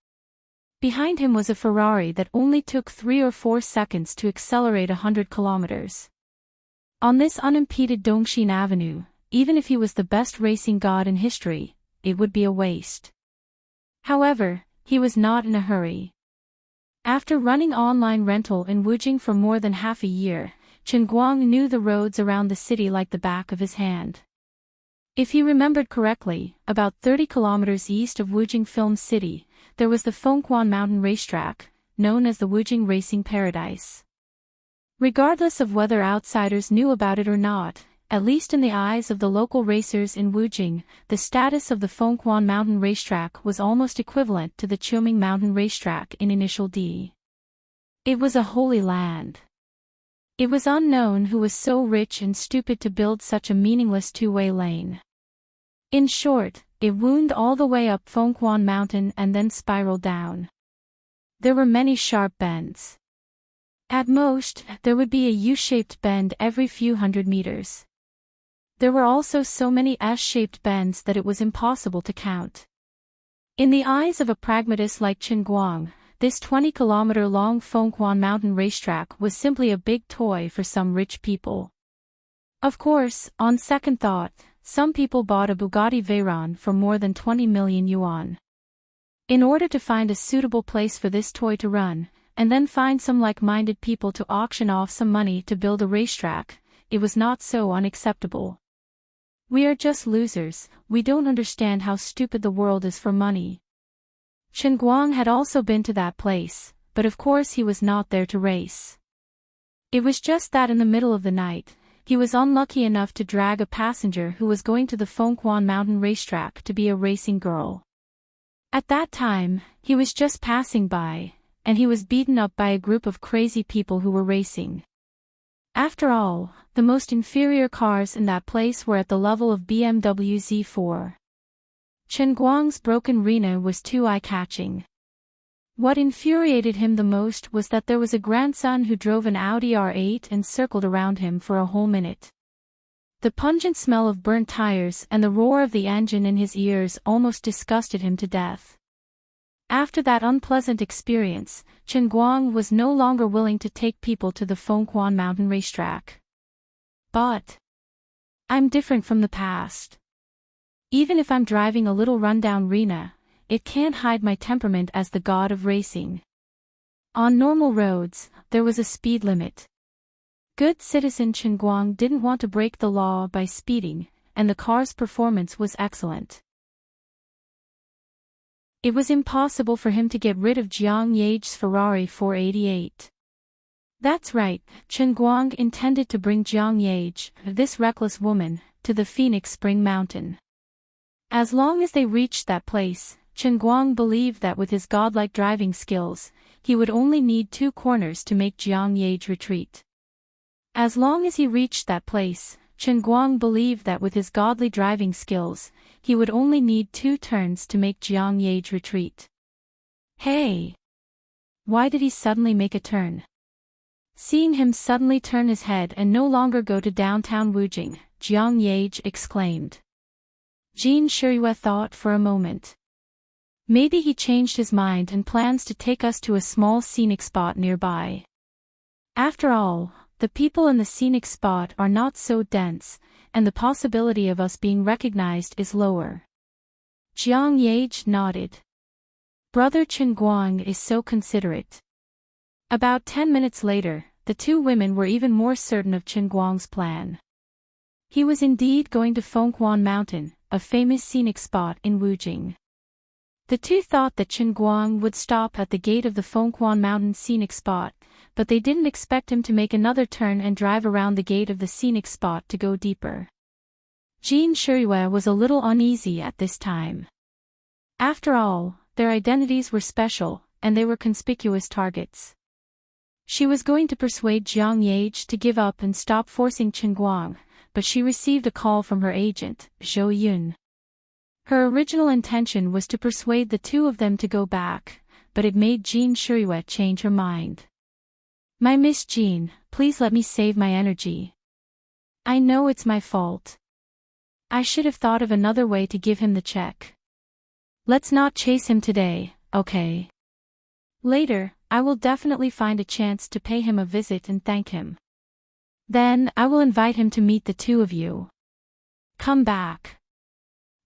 Behind him was a Ferrari that only took 3 or 4 seconds to accelerate 100 kilometers. On this unimpeded Dongxin Avenue, even if he was the best racing god in history, it would be a waste. However, he was not in a hurry. After running online rental in Wujing for more than half a year, Chen Guang knew the roads around the city like the back of his hand. If he remembered correctly, about 30 kilometers east of Wujing Film City, there was the Fengquan Mountain Racetrack, known as the Wujing Racing Paradise. Regardless of whether outsiders knew about it or not, at least in the eyes of the local racers in Wujing, the status of the Fengquan Mountain Racetrack was almost equivalent to the Qiuming Mountain Racetrack in Initial D. It was a holy land. It was unknown who was so rich and stupid to build such a meaningless two-way lane. In short, it wound all the way up Fengquan Mountain and then spiraled down. There were many sharp bends. At most, there would be a U-shaped bend every few hundred meters. There were also so many S-shaped bends that it was impossible to count. In the eyes of a pragmatist like Chen Guang, this 20-kilometer-long Fengquan Mountain Racetrack was simply a big toy for some rich people. Of course, on second thought, some people bought a Bugatti Veyron for more than 20 million yuan. In order to find a suitable place for this toy to run, and then find some like-minded people to auction off some money to build a racetrack, it was not so unacceptable. We are just losers, we don't understand how stupid the world is for money. Chen Guang had also been to that place, but of course he was not there to race. It was just that in the middle of the night, he was unlucky enough to drag a passenger who was going to the Fengquan Mountain Racetrack to be a racing girl. At that time, he was just passing by, and he was beaten up by a group of crazy people who were racing. After all, the most inferior cars in that place were at the level of BMW Z4. Chen Guang's broken Rena was too eye-catching. What infuriated him the most was that there was a grandson who drove an Audi R8 and circled around him for a whole minute. The pungent smell of burnt tires and the roar of the engine in his ears almost disgusted him to death. After that unpleasant experience, Chen Guang was no longer willing to take people to the Fengquan Mountain Racetrack. But I'm different from the past. Even if I'm driving a little rundown Rena, it can't hide my temperament as the god of racing. On normal roads, there was a speed limit. Good citizen Chen Guang didn't want to break the law by speeding, and the car's performance was excellent. It was impossible for him to get rid of Jiang Yage's Ferrari 488. That's right, Chen Guang intended to bring Jiang Yage, this reckless woman, to the Phoenix Spring Mountain. As long as they reached that place, Chen Guang believed that with his godlike driving skills, he would only need 2 corners to make Jiang Yage retreat. As long as he reached that place, Chen Guang believed that with his godly driving skills, he would only need 2 turns to make Jiang Yage retreat. Hey! Why did he suddenly make a turn? Seeing him suddenly turn his head and no longer go to downtown Wujing, Jiang Yage exclaimed. Jin Shiriyue thought for a moment. Maybe he changed his mind and plans to take us to a small scenic spot nearby. After all, the people in the scenic spot are not so dense, and the possibility of us being recognized is lower. Jiang Yage nodded. Brother Chen Guang is so considerate. About 10 minutes later, the 2 women were even more certain of Chen Guang's plan. He was indeed going to Fenghuan Mountain, a famous scenic spot in Wujing. The 2 thought that Chen Guang would stop at the gate of the Fenghuan Mountain scenic spot, but they didn't expect him to make another turn and drive around the gate of the scenic spot to go deeper. Jin Shiriyue was a little uneasy at this time. After all, their identities were special, and they were conspicuous targets. She was going to persuade Jiang Yage to give up and stop forcing Chen Guang, but she received a call from her agent, Zhou Yun. Her original intention was to persuade the 2 of them to go back, but it made Jin Shiriyue change her mind. My Miss Jean, please let me save my energy. I know it's my fault. I should have thought of another way to give him the check. Let's not chase him today, okay? Later, I will definitely find a chance to pay him a visit and thank him. Then, I will invite him to meet the 2 of you. Come back.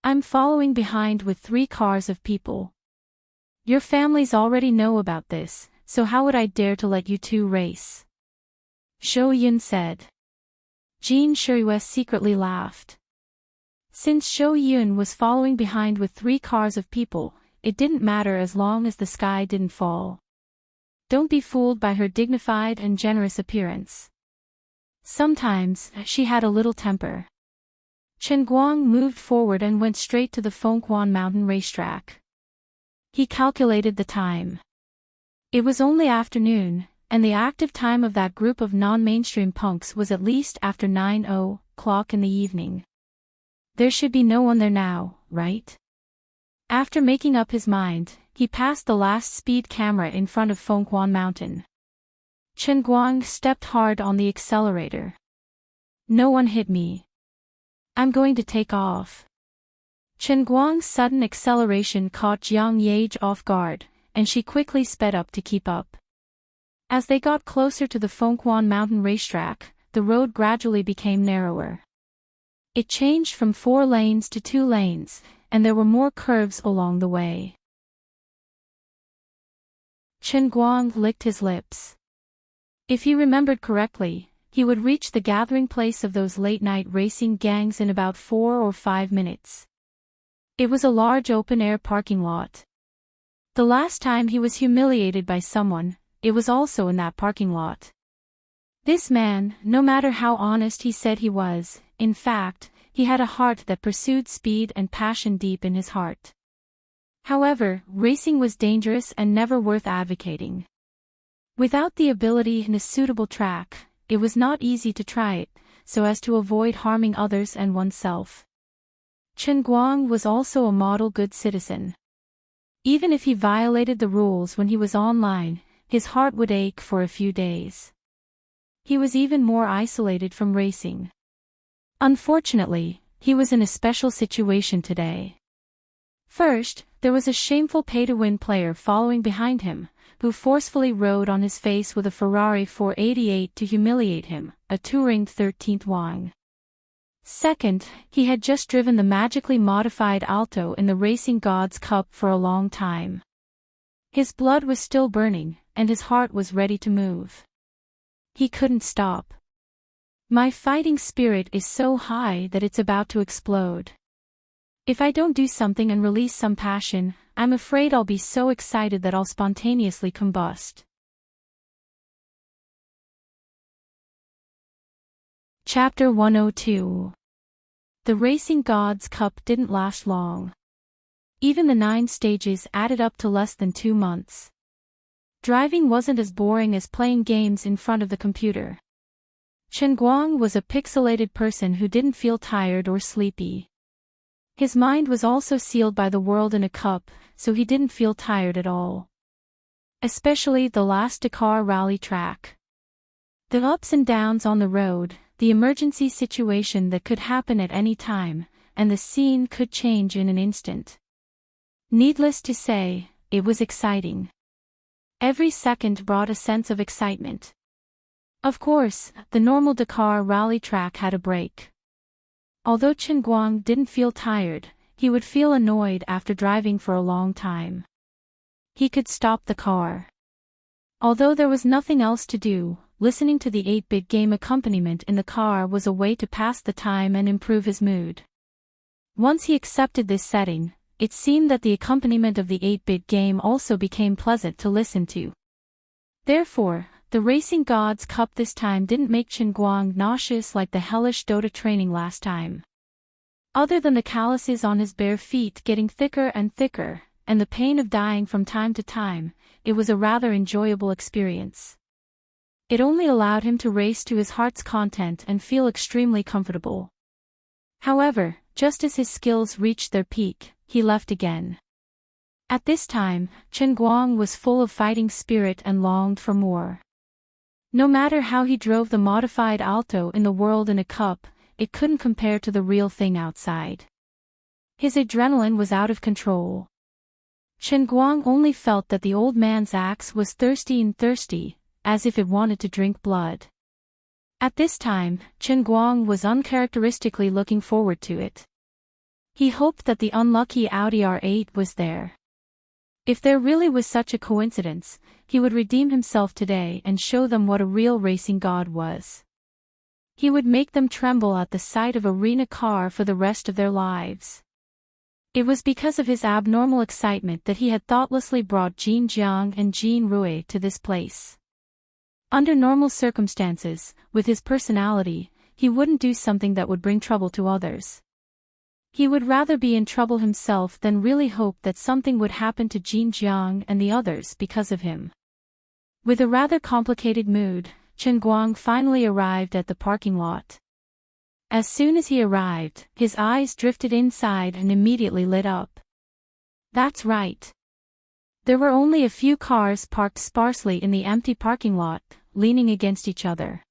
I'm following behind with 3 cars of people. Your families already know about this, so how would I dare to let you 2 race? Zhou Yun said. Jin Shiriyue secretly laughed. Since Zhou Yun was following behind with 3 cars of people, it didn't matter as long as the sky didn't fall. Don't be fooled by her dignified and generous appearance. Sometimes, she had a little temper. Chen Guang moved forward and went straight to the Fenghuan Mountain racetrack. He calculated the time. It was only afternoon, and the active time of that group of non-mainstream punks was at least after 9:00 in the evening. There should be no one there now, right? After making up his mind, he passed the last speed camera in front of Fenghuan Mountain. Chen Guang stepped hard on the accelerator. No one hit me. I'm going to take off. Chen Guang's sudden acceleration caught Jiang Yage off guard, and she quickly sped up to keep up. As they got closer to the Fenghuan Mountain racetrack, the road gradually became narrower. It changed from 4 lanes to 2 lanes, and there were more curves along the way. Chen Guang licked his lips. If he remembered correctly, he would reach the gathering place of those late-night racing gangs in about 4 or 5 minutes. It was a large open-air parking lot. The last time he was humiliated by someone, it was also in that parking lot. This man, no matter how honest he said he was, in fact, he had a heart that pursued speed and passion deep in his heart. However, racing was dangerous and never worth advocating. Without the ability and a suitable track, it was not easy to try it, so as to avoid harming others and oneself. Chen Guang was also a model good citizen. Even if he violated the rules when he was online, his heart would ache for a few days. He was even more isolated from racing. Unfortunately, he was in a special situation today. First, there was a shameful pay-to-win player following behind him, who forcefully rode on his face with a Ferrari 488 to humiliate him, a touring 13th Wang. Second, he had just driven the magically modified Alto in the Racing Gods Cup for a long time. His blood was still burning, and his heart was ready to move. He couldn't stop. My fighting spirit is so high that it's about to explode. If I don't do something and release some passion, I'm afraid I'll be so excited that I'll spontaneously combust. Chapter 102. The Racing Gods Cup didn't last long. Even the 9 stages added up to less than 2 months. Driving wasn't as boring as playing games in front of the computer. Chen Guang was a pixelated person who didn't feel tired or sleepy. His mind was also sealed by the world in a cup, so he didn't feel tired at all. Especially the last Dakar rally track. The ups and downs on the road, the emergency situation that could happen at any time, and the scene could change in an instant. Needless to say, it was exciting. Every second brought a sense of excitement. Of course, the normal Dakar rally track had a break. Although Chen Guang didn't feel tired, he would feel annoyed after driving for a long time. He could stop the car. Although there was nothing else to do, listening to the 8-bit game accompaniment in the car was a way to pass the time and improve his mood. Once he accepted this setting, it seemed that the accompaniment of the 8-bit game also became pleasant to listen to. Therefore, the Racing Gods Cup this time didn't make Chen Guang nauseous like the hellish Dota training last time. Other than the calluses on his bare feet getting thicker and thicker, and the pain of dying from time to time, it was a rather enjoyable experience. It only allowed him to race to his heart's content and feel extremely comfortable. However, just as his skills reached their peak, he left again. At this time, Chen Guang was full of fighting spirit and longed for more. No matter how he drove the modified Alto in the world in a cup, it couldn't compare to the real thing outside. His adrenaline was out of control. Chen Guang only felt that the old man's axe was thirsty, as if it wanted to drink blood. At this time, Chen Guang was uncharacteristically looking forward to it. He hoped that the unlucky Audi R8 was there. If there really was such a coincidence, he would redeem himself today and show them what a real racing god was. He would make them tremble at the sight of a arena car for the rest of their lives. It was because of his abnormal excitement that he had thoughtlessly brought Jin Jiang and Jin Rui to this place. Under normal circumstances, with his personality, he wouldn't do something that would bring trouble to others. He would rather be in trouble himself than really hope that something would happen to Jin Jiang and the others because of him. With a rather complicated mood, Chen Guang finally arrived at the parking lot. As soon as he arrived, his eyes drifted inside and immediately lit up. That's right. There were only a few cars parked sparsely in the empty parking lot, leaning against each other.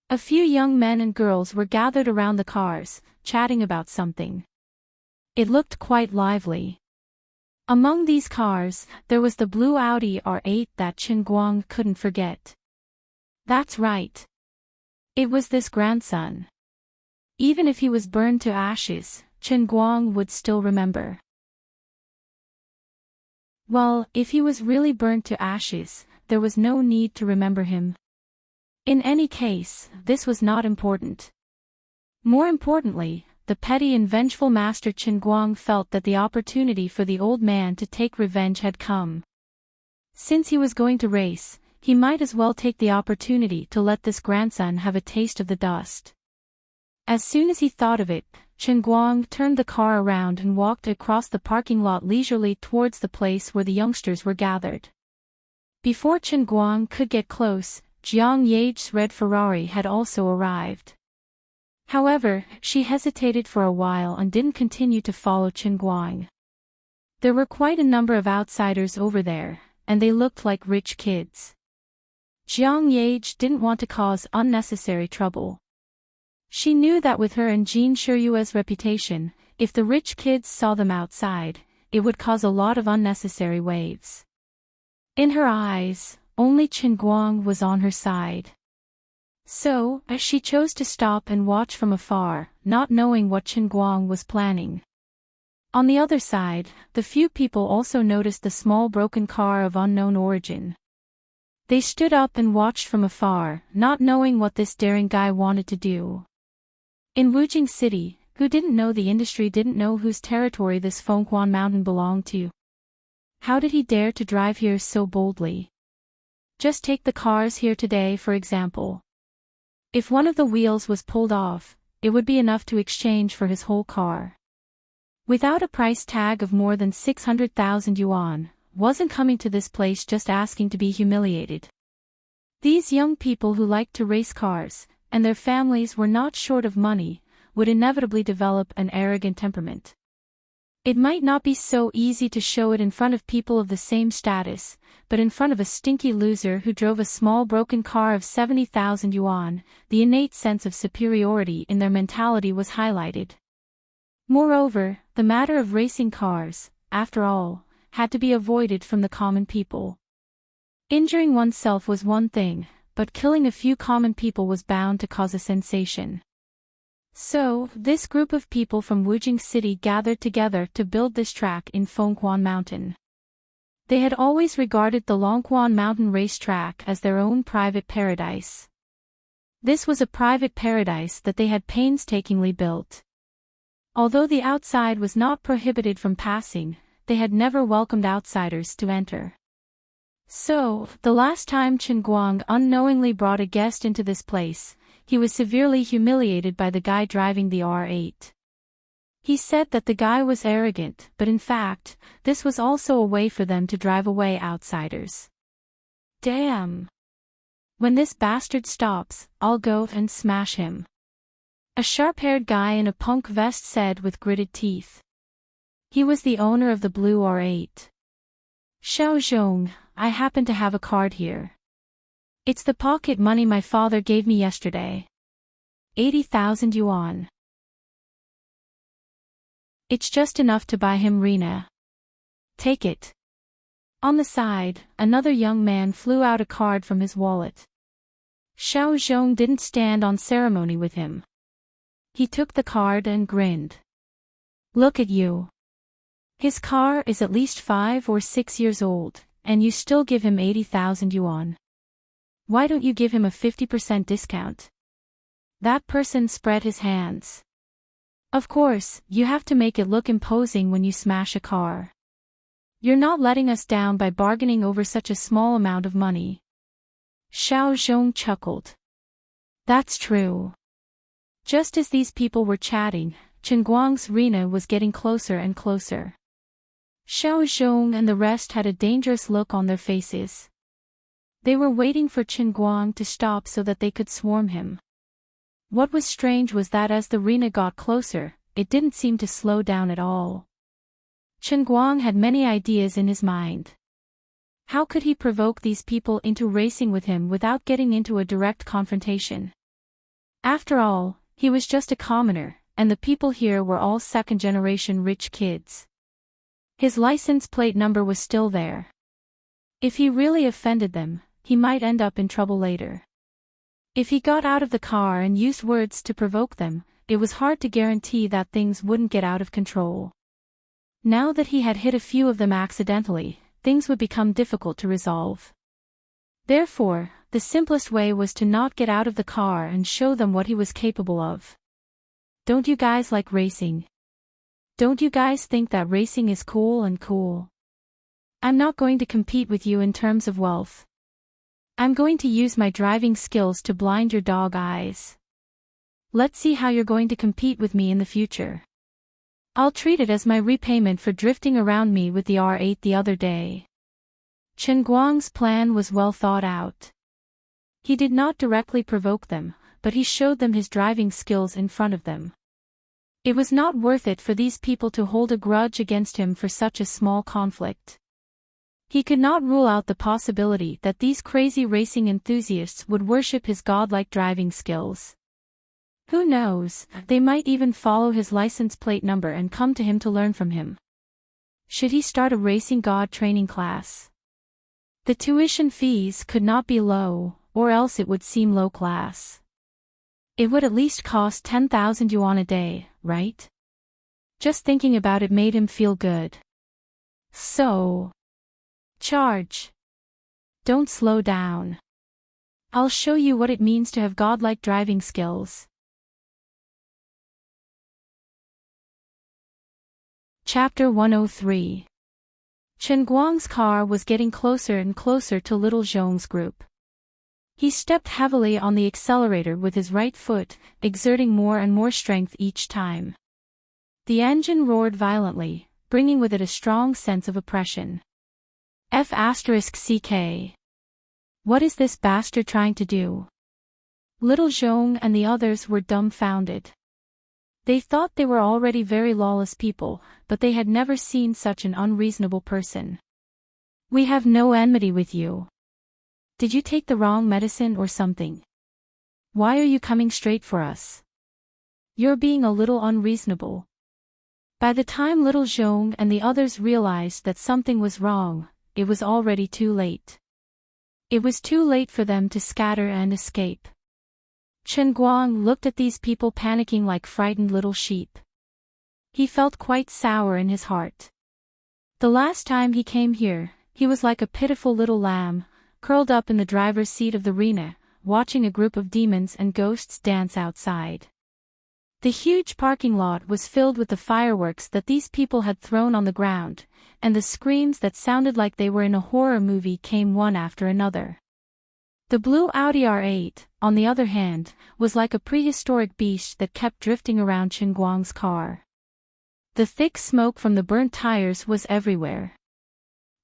A few young men and girls were gathered around the cars, chatting about something. It looked quite lively. Among these cars, there was the blue Audi R8 that Chen Guang couldn't forget. That's right. It was this grandson. Even if he was burned to ashes, Chen Guang would still remember. Well, if he was really burnt to ashes, there was no need to remember him. In any case, this was not important. More importantly, the petty and vengeful Master Chen Guang felt that the opportunity for the old man to take revenge had come. Since he was going to race, he might as well take the opportunity to let this grandson have a taste of the dust. As soon as he thought of it, Chen Guang turned the car around and walked across the parking lot leisurely towards the place where the youngsters were gathered. Before Chen Guang could get close, Jiang Yage's red Ferrari had also arrived. However, she hesitated for a while and didn't continue to follow Chen Guang. There were quite a number of outsiders over there, and they looked like rich kids. Jiang Yage didn't want to cause unnecessary trouble. She knew that with her and Jin Shiyue's reputation, if the rich kids saw them outside, it would cause a lot of unnecessary waves. In her eyes, only Chen Guang was on her side. So, she chose to stop and watch from afar, not knowing what Chen Guang was planning. On the other side, the few people also noticed the small broken car of unknown origin. They stood up and watched from afar, not knowing what this daring guy wanted to do. In Wujing City, who didn't know the industry didn't know whose territory this Fenghuan mountain belonged to. How did he dare to drive here so boldly? Just take the cars here today for example. If one of the wheels was pulled off, it would be enough to exchange for his whole car. Without a price tag of more than 600,000 yuan, wasn't coming to this place just asking to be humiliated. These young people who liked to race cars, and their families were not short of money, would inevitably develop an arrogant temperament. It might not be so easy to show it in front of people of the same status, but in front of a stinky loser who drove a small broken car of 70,000 yuan, the innate sense of superiority in their mentality was highlighted. Moreover, the matter of racing cars, after all, had to be avoided from the common people. Injuring oneself was one thing, but killing a few common people was bound to cause a sensation. So, this group of people from Wujing City gathered together to build this track in Fenghuan Mountain. They had always regarded the Longhuan Mountain racetrack as their own private paradise. This was a private paradise that they had painstakingly built. Although the outside was not prohibited from passing, they had never welcomed outsiders to enter. So, the last time Chen Guang unknowingly brought a guest into this place, he was severely humiliated by the guy driving the R8. He said that the guy was arrogant, but in fact, this was also a way for them to drive away outsiders. Damn! When this bastard stops, I'll go and smash him. A sharp-haired guy in a punk vest said with gritted teeth. He was the owner of the blue R8. Xiao Zhong, I happen to have a card here. It's the pocket money my father gave me yesterday. 80,000 yuan. It's just enough to buy him Rena. Take it. On the side, another young man flew out a card from his wallet. Xiao Zhong didn't stand on ceremony with him. He took the card and grinned. Look at you. His car is at least 5 or 6 years old, and you still give him 80,000 yuan. Why don't you give him a 50% discount? That person spread his hands. Of course, you have to make it look imposing when you smash a car. You're not letting us down by bargaining over such a small amount of money. Xiao Zhong chuckled. That's true. Just as these people were chatting, Chen Guang's Rena was getting closer and closer. Xiao Zhong and the rest had a dangerous look on their faces. They were waiting for Chen Guang to stop so that they could swarm him. What was strange was that as the Rena got closer, it didn't seem to slow down at all. Chen Guang had many ideas in his mind. How could he provoke these people into racing with him without getting into a direct confrontation? After all, he was just a commoner, and the people here were all second-generation rich kids. His license plate number was still there. If he really offended them, he might end up in trouble later. If he got out of the car and used words to provoke them, it was hard to guarantee that things wouldn't get out of control. Now that he had hit a few of them accidentally, things would become difficult to resolve. Therefore, the simplest way was to not get out of the car and show them what he was capable of. Don't you guys like racing? Don't you guys think that racing is cool? I'm not going to compete with you in terms of wealth. I'm going to use my driving skills to blind your dog eyes. Let's see how you're going to compete with me in the future. I'll treat it as my repayment for drifting around me with the R8 the other day. Chen Guang's plan was well thought out. He did not directly provoke them, but he showed them his driving skills in front of them. It was not worth it for these people to hold a grudge against him for such a small conflict. He could not rule out the possibility that these crazy racing enthusiasts would worship his godlike driving skills. Who knows, they might even follow his license plate number and come to him to learn from him. Should he start a racing god training class? The tuition fees could not be low, or else it would seem low class. It would at least cost 10,000 yuan a day, right? Just thinking about it made him feel good. So, charge. Don't slow down. I'll show you what it means to have godlike driving skills. Chapter 103. Chen Guang's car was getting closer and closer to little Zhong's group. He stepped heavily on the accelerator with his right foot, exerting more and more strength each time. The engine roared violently, bringing with it a strong sense of oppression. F***ck. What is this bastard trying to do? Little Zhong and the others were dumbfounded. They thought they were already very lawless people, but they had never seen such an unreasonable person. We have no enmity with you. Did you take the wrong medicine or something? Why are you coming straight for us? You're being a little unreasonable. By the time little Zhong and the others realized that something was wrong, it was already too late. It was too late for them to scatter and escape. Chen Guang looked at these people panicking like frightened little sheep. He felt quite sour in his heart. The last time he came here, he was like a pitiful little lamb, curled up in the driver's seat of the arena, watching a group of demons and ghosts dance outside. The huge parking lot was filled with the fireworks that these people had thrown on the ground, and the screams that sounded like they were in a horror movie came one after another. The blue Audi R8, on the other hand, was like a prehistoric beast that kept drifting around Chen Guang's car. The thick smoke from the burnt tires was everywhere.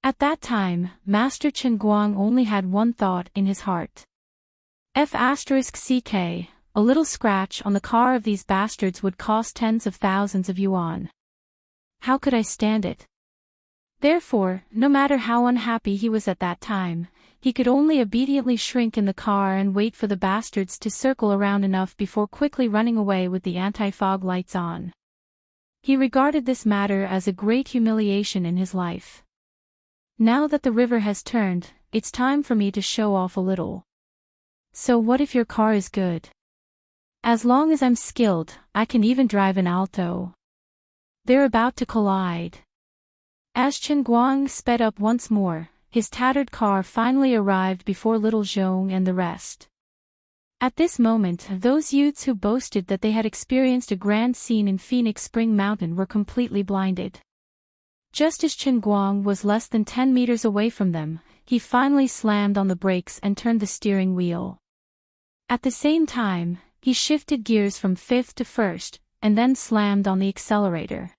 At that time, Master Chen Guang only had one thought in his heart. F***ck, a little scratch on the car of these bastards would cost tens of thousands of yuan. How could I stand it? Therefore, no matter how unhappy he was at that time, he could only obediently shrink in the car and wait for the bastards to circle around enough before quickly running away with the anti-fog lights on. He regarded this matter as a great humiliation in his life. Now that the river has turned, it's time for me to show off a little. So what if your car is good? As long as I'm skilled, I can even drive an Alto. They're about to collide. As Chen Guang sped up once more, his tattered car finally arrived before little Zhong and the rest. At this moment, those youths who boasted that they had experienced a grand scene in Phoenix Spring Mountain were completely blinded. Just as Chen Guang was less than 10 meters away from them, he finally slammed on the brakes and turned the steering wheel. At the same time, he shifted gears from fifth to first, and then slammed on the accelerator.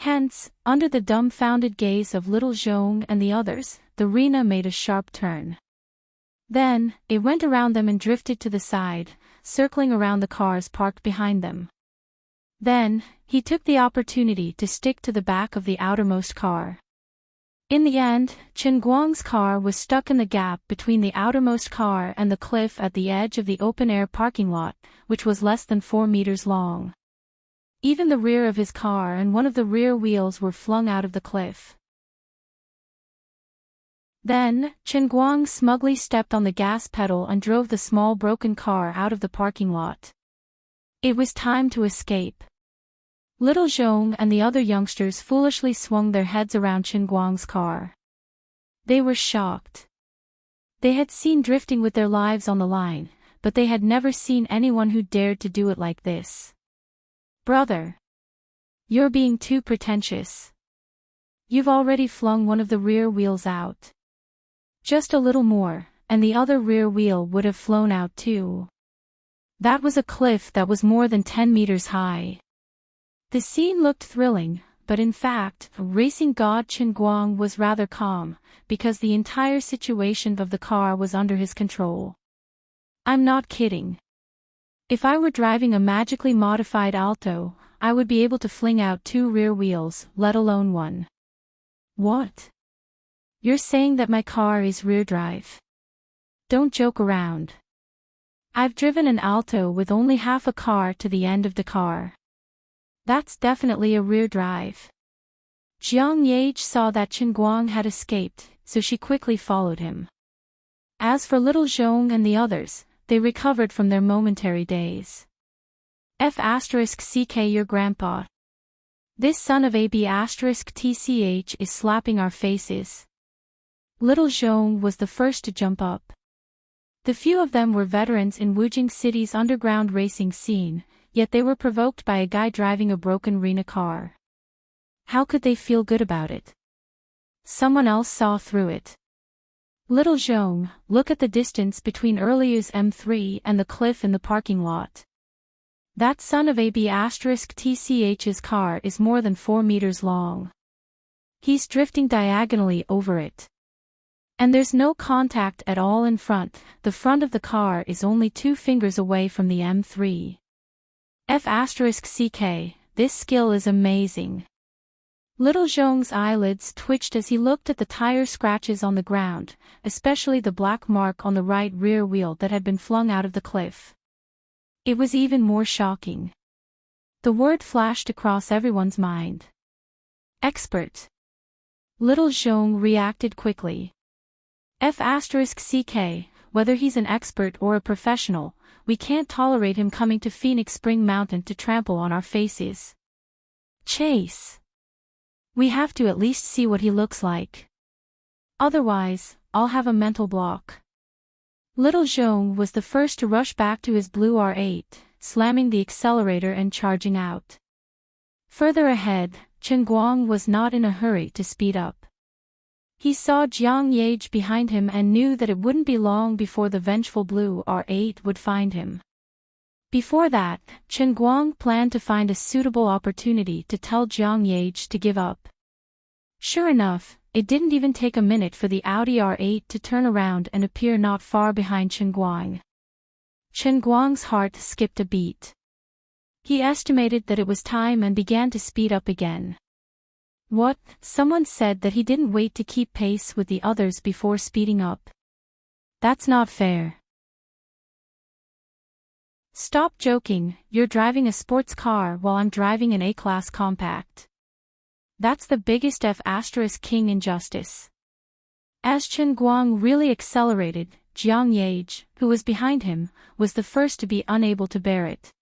Hence, under the dumbfounded gaze of little Zhong and the others, the arena made a sharp turn. Then, it went around them and drifted to the side, circling around the cars parked behind them. Then, he took the opportunity to stick to the back of the outermost car. In the end, Chen Guang's car was stuck in the gap between the outermost car and the cliff at the edge of the open-air parking lot, which was less than 4 meters long. Even the rear of his car and one of the rear wheels were flung out of the cliff. Then, Chen Guang smugly stepped on the gas pedal and drove the small broken car out of the parking lot. It was time to escape. Little Zhong and the other youngsters foolishly swung their heads around Chen Guang's car. They were shocked. They had seen drifting with their lives on the line, but they had never seen anyone who dared to do it like this. Brother. You're being too pretentious. You've already flung one of the rear wheels out. Just a little more, and the other rear wheel would have flown out too. That was a cliff that was more than 10 meters high. The scene looked thrilling, but in fact, racing god Chen Guang was rather calm, because the entire situation of the car was under his control. I'm not kidding. If I were driving a magically modified Alto, I would be able to fling out 2 rear wheels, let alone 1. What? You're saying that my car is rear drive? Don't joke around. I've driven an Alto with only half a car to the end of the car. That's definitely a rear drive. Jiang Yage saw that Chen Guang had escaped, so she quickly followed him. As for little Zhong and the others, they recovered from their momentary daze. F***ck your grandpa. This son of a B***tch is slapping our faces. Little Zhong was the first to jump up. The few of them were veterans in Wujing City's underground racing scene, yet they were provoked by a guy driving a broken Rena car. How could they feel good about it? Someone else saw through it. Little Zhong, look at the distance between Erliu's M3 and the cliff in the parking lot. That son of AB*TCH's car is more than 4 meters long. He's drifting diagonally over it. And there's no contact at all in front, the front of the car is only 2 fingers away from the M3. F*CK, this skill is amazing. Little Zhong's eyelids twitched as he looked at the tire scratches on the ground, especially the black mark on the right rear wheel that had been flung out of the cliff. It was even more shocking. The word flashed across everyone's mind. Expert. Little Zhong reacted quickly. F*CK, whether he's an expert or a professional, we can't tolerate him coming to Phoenix Spring Mountain to trample on our faces. Chase. We have to at least see what he looks like. Otherwise, I'll have a mental block. Little Zhong was the first to rush back to his blue R8, slamming the accelerator and charging out. Further ahead, Chen Guang was not in a hurry to speed up. He saw Jiang Yage behind him and knew that it wouldn't be long before the vengeful blue R8 would find him. Before that, Chen Guang planned to find a suitable opportunity to tell Jiang Yage to give up. Sure enough, it didn't even take a minute for the Audi R8 to turn around and appear not far behind Chen Guang. Chen Guang's heart skipped a beat. He estimated that it was time and began to speed up again. What? Someone said that he didn't wait to keep pace with the others before speeding up. That's not fair. Stop joking, you're driving a sports car while I'm driving an A-class compact. That's the biggest F*King injustice. As Chen Guang really accelerated, Jiang Yage, who was behind him, was the first to be unable to bear it.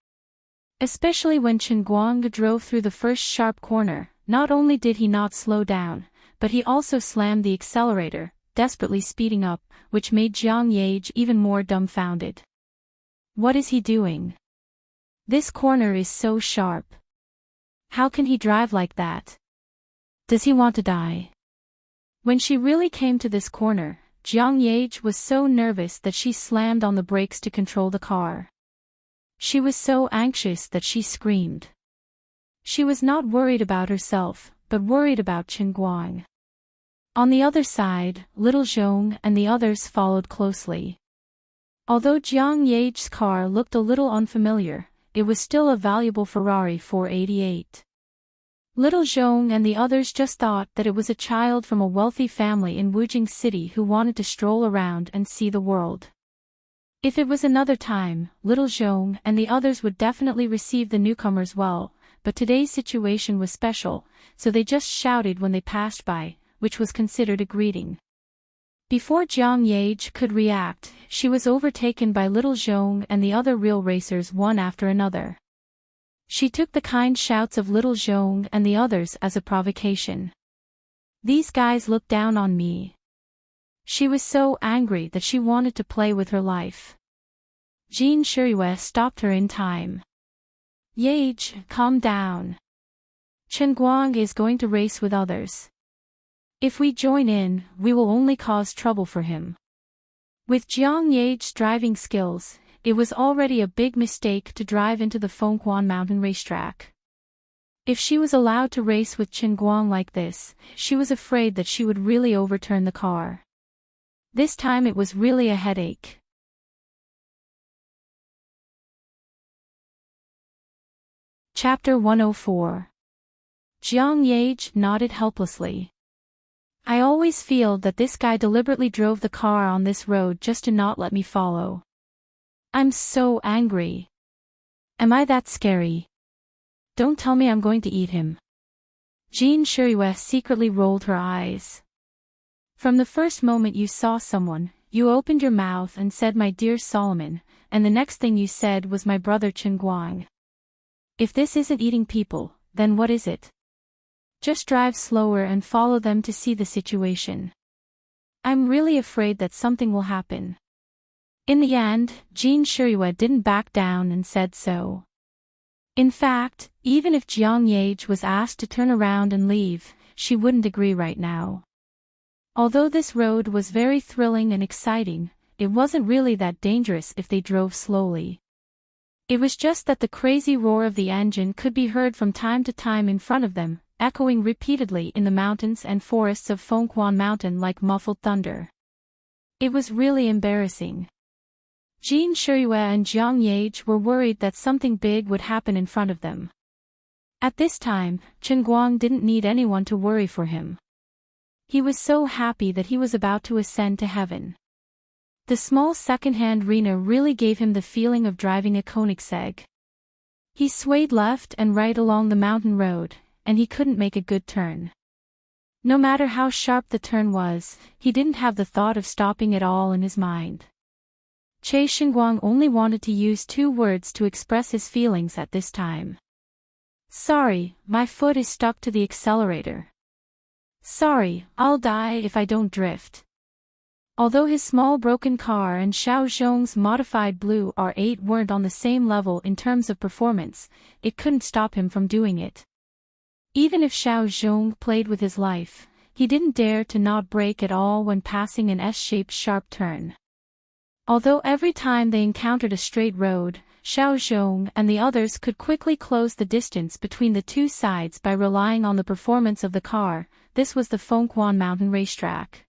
Especially when Chen Guang drove through the first sharp corner, not only did he not slow down, but he also slammed the accelerator, desperately speeding up, which made Jiang Yage even more dumbfounded. What is he doing? This corner is so sharp. How can he drive like that? Does he want to die? When she really came to this corner, Jiang Yage was so nervous that she slammed on the brakes to control the car. She was so anxious that she screamed. She was not worried about herself, but worried about Chen Guang. On the other side, Little Zhong and the others followed closely. Although Jiang Yage's car looked a little unfamiliar, it was still a valuable Ferrari 488. Little Zhong and the others just thought that it was a child from a wealthy family in Wujing City who wanted to stroll around and see the world. If it was another time, Little Zhong and the others would definitely receive the newcomers well, but today's situation was special, so they just shouted when they passed by, which was considered a greeting. Before Jiang Yage could react, she was overtaken by Little Zhong and the other real racers one after another. She took the kind shouts of Little Zhong and the others as a provocation. These guys look down on me. She was so angry that she wanted to play with her life. Jean Shirue stopped her in time. Yage, calm down. Chen Guang is going to race with others. If we join in, we will only cause trouble for him. With Jiang Yage's driving skills, it was already a big mistake to drive into the Fengquan Mountain racetrack. If she was allowed to race with Chen Guang like this, she was afraid that she would really overturn the car. This time it was really a headache. Chapter 104. Jiang Yage nodded helplessly. I always feel that this guy deliberately drove the car on this road just to not let me follow. I'm so angry. Am I that scary? Don't tell me I'm going to eat him. Jean Shirue secretly rolled her eyes. From the first moment you saw someone, you opened your mouth and said my dear Solomon, and the next thing you said was my brother Chen Guang. If this isn't eating people, then what is it? Just drive slower and follow them to see the situation. I'm really afraid that something will happen. In the end, Jin Shiryue didn't back down and said so. In fact, even if Jiang Yage was asked to turn around and leave, she wouldn't agree right now. Although this road was very thrilling and exciting, it wasn't really that dangerous if they drove slowly. It was just that the crazy roar of the engine could be heard from time to time in front of them, echoing repeatedly in the mountains and forests of Fengquan Mountain like muffled thunder. It was really embarrassing. Jin Shiryue and Jiang Yage were worried that something big would happen in front of them. At this time, Chen Guang didn't need anyone to worry for him. He was so happy that he was about to ascend to heaven. The small second-hand Rena really gave him the feeling of driving a Koenigsegg. He swayed left and right along the mountain road, and he couldn't make a good turn. No matter how sharp the turn was, he didn't have the thought of stopping at all in his mind. Che Xinguang only wanted to use 2 words to express his feelings at this time. Sorry, my foot is stuck to the accelerator. Sorry, I'll die if I don't drift. Although his small broken car and Xiao Zhong's modified blue R8 weren't on the same level in terms of performance, it couldn't stop him from doing it. Even if Xiao Zhong played with his life, he didn't dare to not brake at all when passing an S-shaped sharp turn. Although every time they encountered a straight road, Xiao Zhong and the others could quickly close the distance between the 2 sides by relying on the performance of the car, this was the Fengquan Mountain racetrack.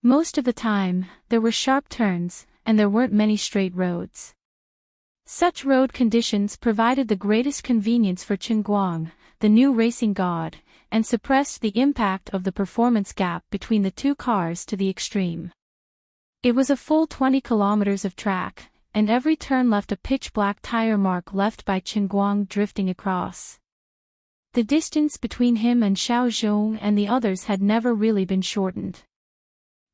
Most of the time, there were sharp turns, and there weren't many straight roads. Such road conditions provided the greatest convenience for Chen Guang, the new racing god, and suppressed the impact of the performance gap between the 2 cars to the extreme. It was a full 20 kilometers of track, and every turn left a pitch-black tire mark left by Chen Guang drifting across. The distance between him and Xiao Zhong and the others had never really been shortened.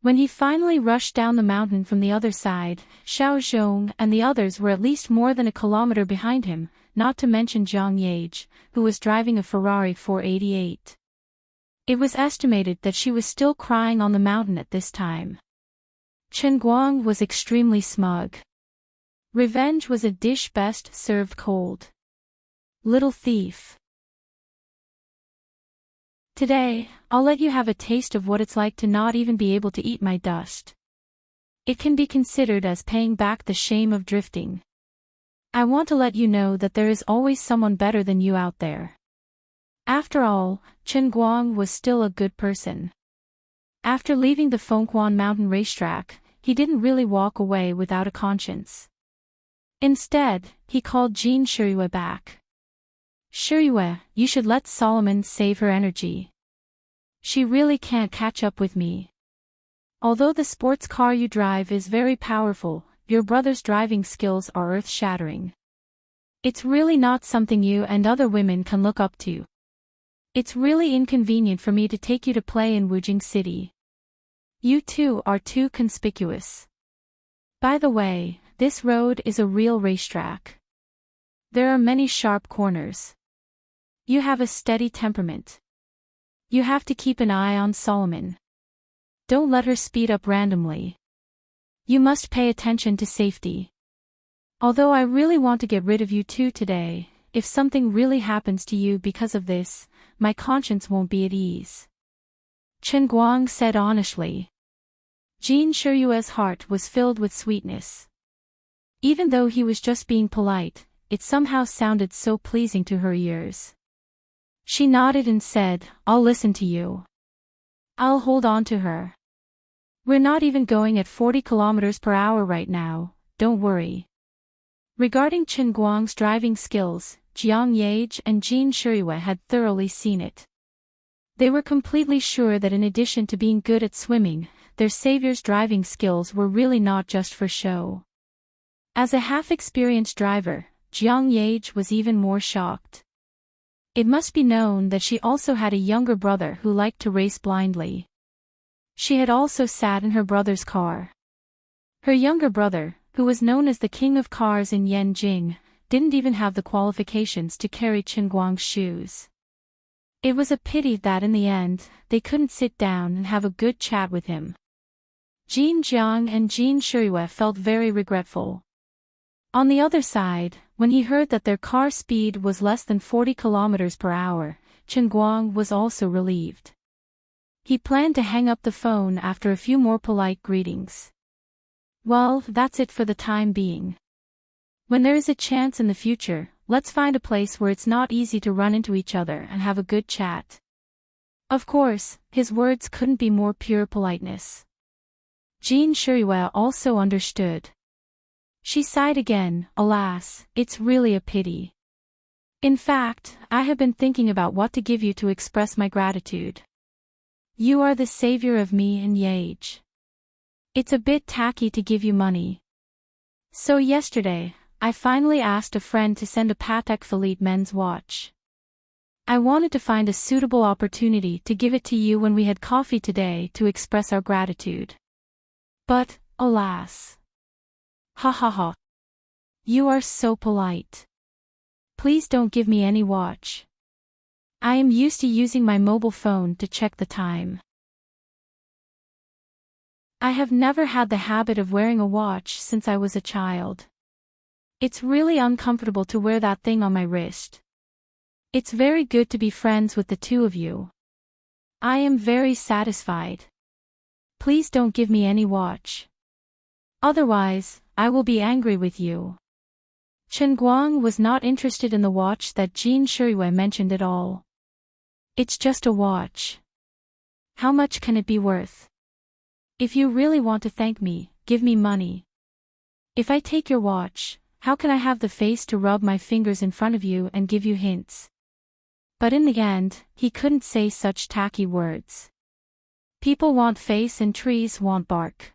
When he finally rushed down the mountain from the other side, Xiao Zhong and the others were at least more than a kilometer behind him, not to mention Jiang Yage, who was driving a Ferrari 488. It was estimated that she was still crying on the mountain at this time. Chen Guang was extremely smug. Revenge was a dish best served cold. Little thief. Today, I'll let you have a taste of what it's like to not even be able to eat my dust. It can be considered as paying back the shame of drifting. I want to let you know that there is always someone better than you out there. After all, Chen Guang was still a good person. After leaving the Fengquan Mountain racetrack, he didn't really walk away without a conscience. Instead, he called Jin Shiryue back. Shiryue, you should let Solomon save her energy. She really can't catch up with me. Although the sports car you drive is very powerful, your brother's driving skills are earth-shattering. It's really not something you and other women can look up to. It's really inconvenient for me to take you to play in Wujing City. You two are too conspicuous. By the way, this road is a real racetrack. There are many sharp corners. You have a steady temperament. You have to keep an eye on Solomon. Don't let her speed up randomly. You must pay attention to safety. Although I really want to get rid of you two today, if something really happens to you because of this, my conscience won't be at ease. Chen Guang said honestly. Jin Shiryue's heart was filled with sweetness. Even though he was just being polite, it somehow sounded so pleasing to her ears. She nodded and said, I'll listen to you. I'll hold on to her. We're not even going at 40 kilometers per hour right now, don't worry. Regarding Chen Guang's driving skills, Jiang Yage and Jin Shiryue had thoroughly seen it. They were completely sure that in addition to being good at swimming, their savior's driving skills were really not just for show. As a half-experienced driver, Jiang Yage was even more shocked. It must be known that she also had a younger brother who liked to race blindly. She had also sat in her brother's car. Her younger brother, who was known as the king of cars in Yanjing, didn't even have the qualifications to carry Chen Guang's shoes. It was a pity that in the end, they couldn't sit down and have a good chat with him. Jin Jiang and Jin Shuiwe felt very regretful. On the other side, when he heard that their car speed was less than 40 kilometers per hour, Chen Guang was also relieved. He planned to hang up the phone after a few more polite greetings. Well, that's it for the time being. When there is a chance in the future, let's find a place where it's not easy to run into each other and have a good chat. Of course, his words couldn't be more pure politeness. Jin Shuiwe also understood. She sighed again. Alas, it's really a pity. In fact, I have been thinking about what to give you to express my gratitude. You are the savior of me and Voyage. It's a bit tacky to give you money. So yesterday, I finally asked a friend to send a Patek Philippe men's watch. I wanted to find a suitable opportunity to give it to you when we had coffee today to express our gratitude. But, alas. Ha ha ha. You are so polite. Please don't give me any watch. I am used to using my mobile phone to check the time. I have never had the habit of wearing a watch since I was a child. It's really uncomfortable to wear that thing on my wrist. It's very good to be friends with the two of you. I am very satisfied. Please don't give me any watch. Otherwise, I will be angry with you. Chen Guang was not interested in the watch that Jin Shuiwe mentioned at all. It's just a watch. How much can it be worth? If you really want to thank me, give me money. If I take your watch, how can I have the face to rub my fingers in front of you and give you hints? But in the end, he couldn't say such tacky words. People want face and trees want bark.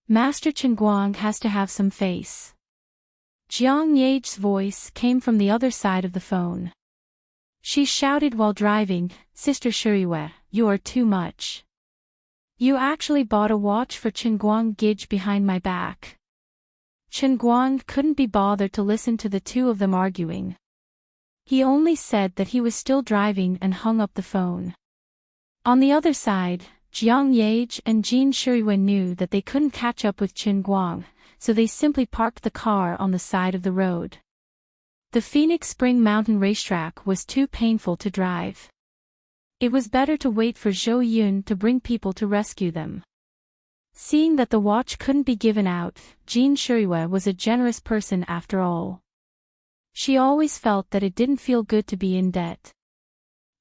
Master Chen Guang has to have some face. Jiang Yage's voice came from the other side of the phone. She shouted while driving, Sister Shuiwe, you are too much. You actually bought a watch for Chen Guang Gij behind my back. Chen Guang couldn't be bothered to listen to the two of them arguing. He only said that he was still driving and hung up the phone. On the other side, Jiang Yage and Jin Shuiwe knew that they couldn't catch up with Chen Guang, so they simply parked the car on the side of the road. The Phoenix Spring Mountain racetrack was too painful to drive. It was better to wait for Zhou Yun to bring people to rescue them. Seeing that the watch couldn't be given out, Jin Shuiwe was a generous person after all. She always felt that it didn't feel good to be in debt.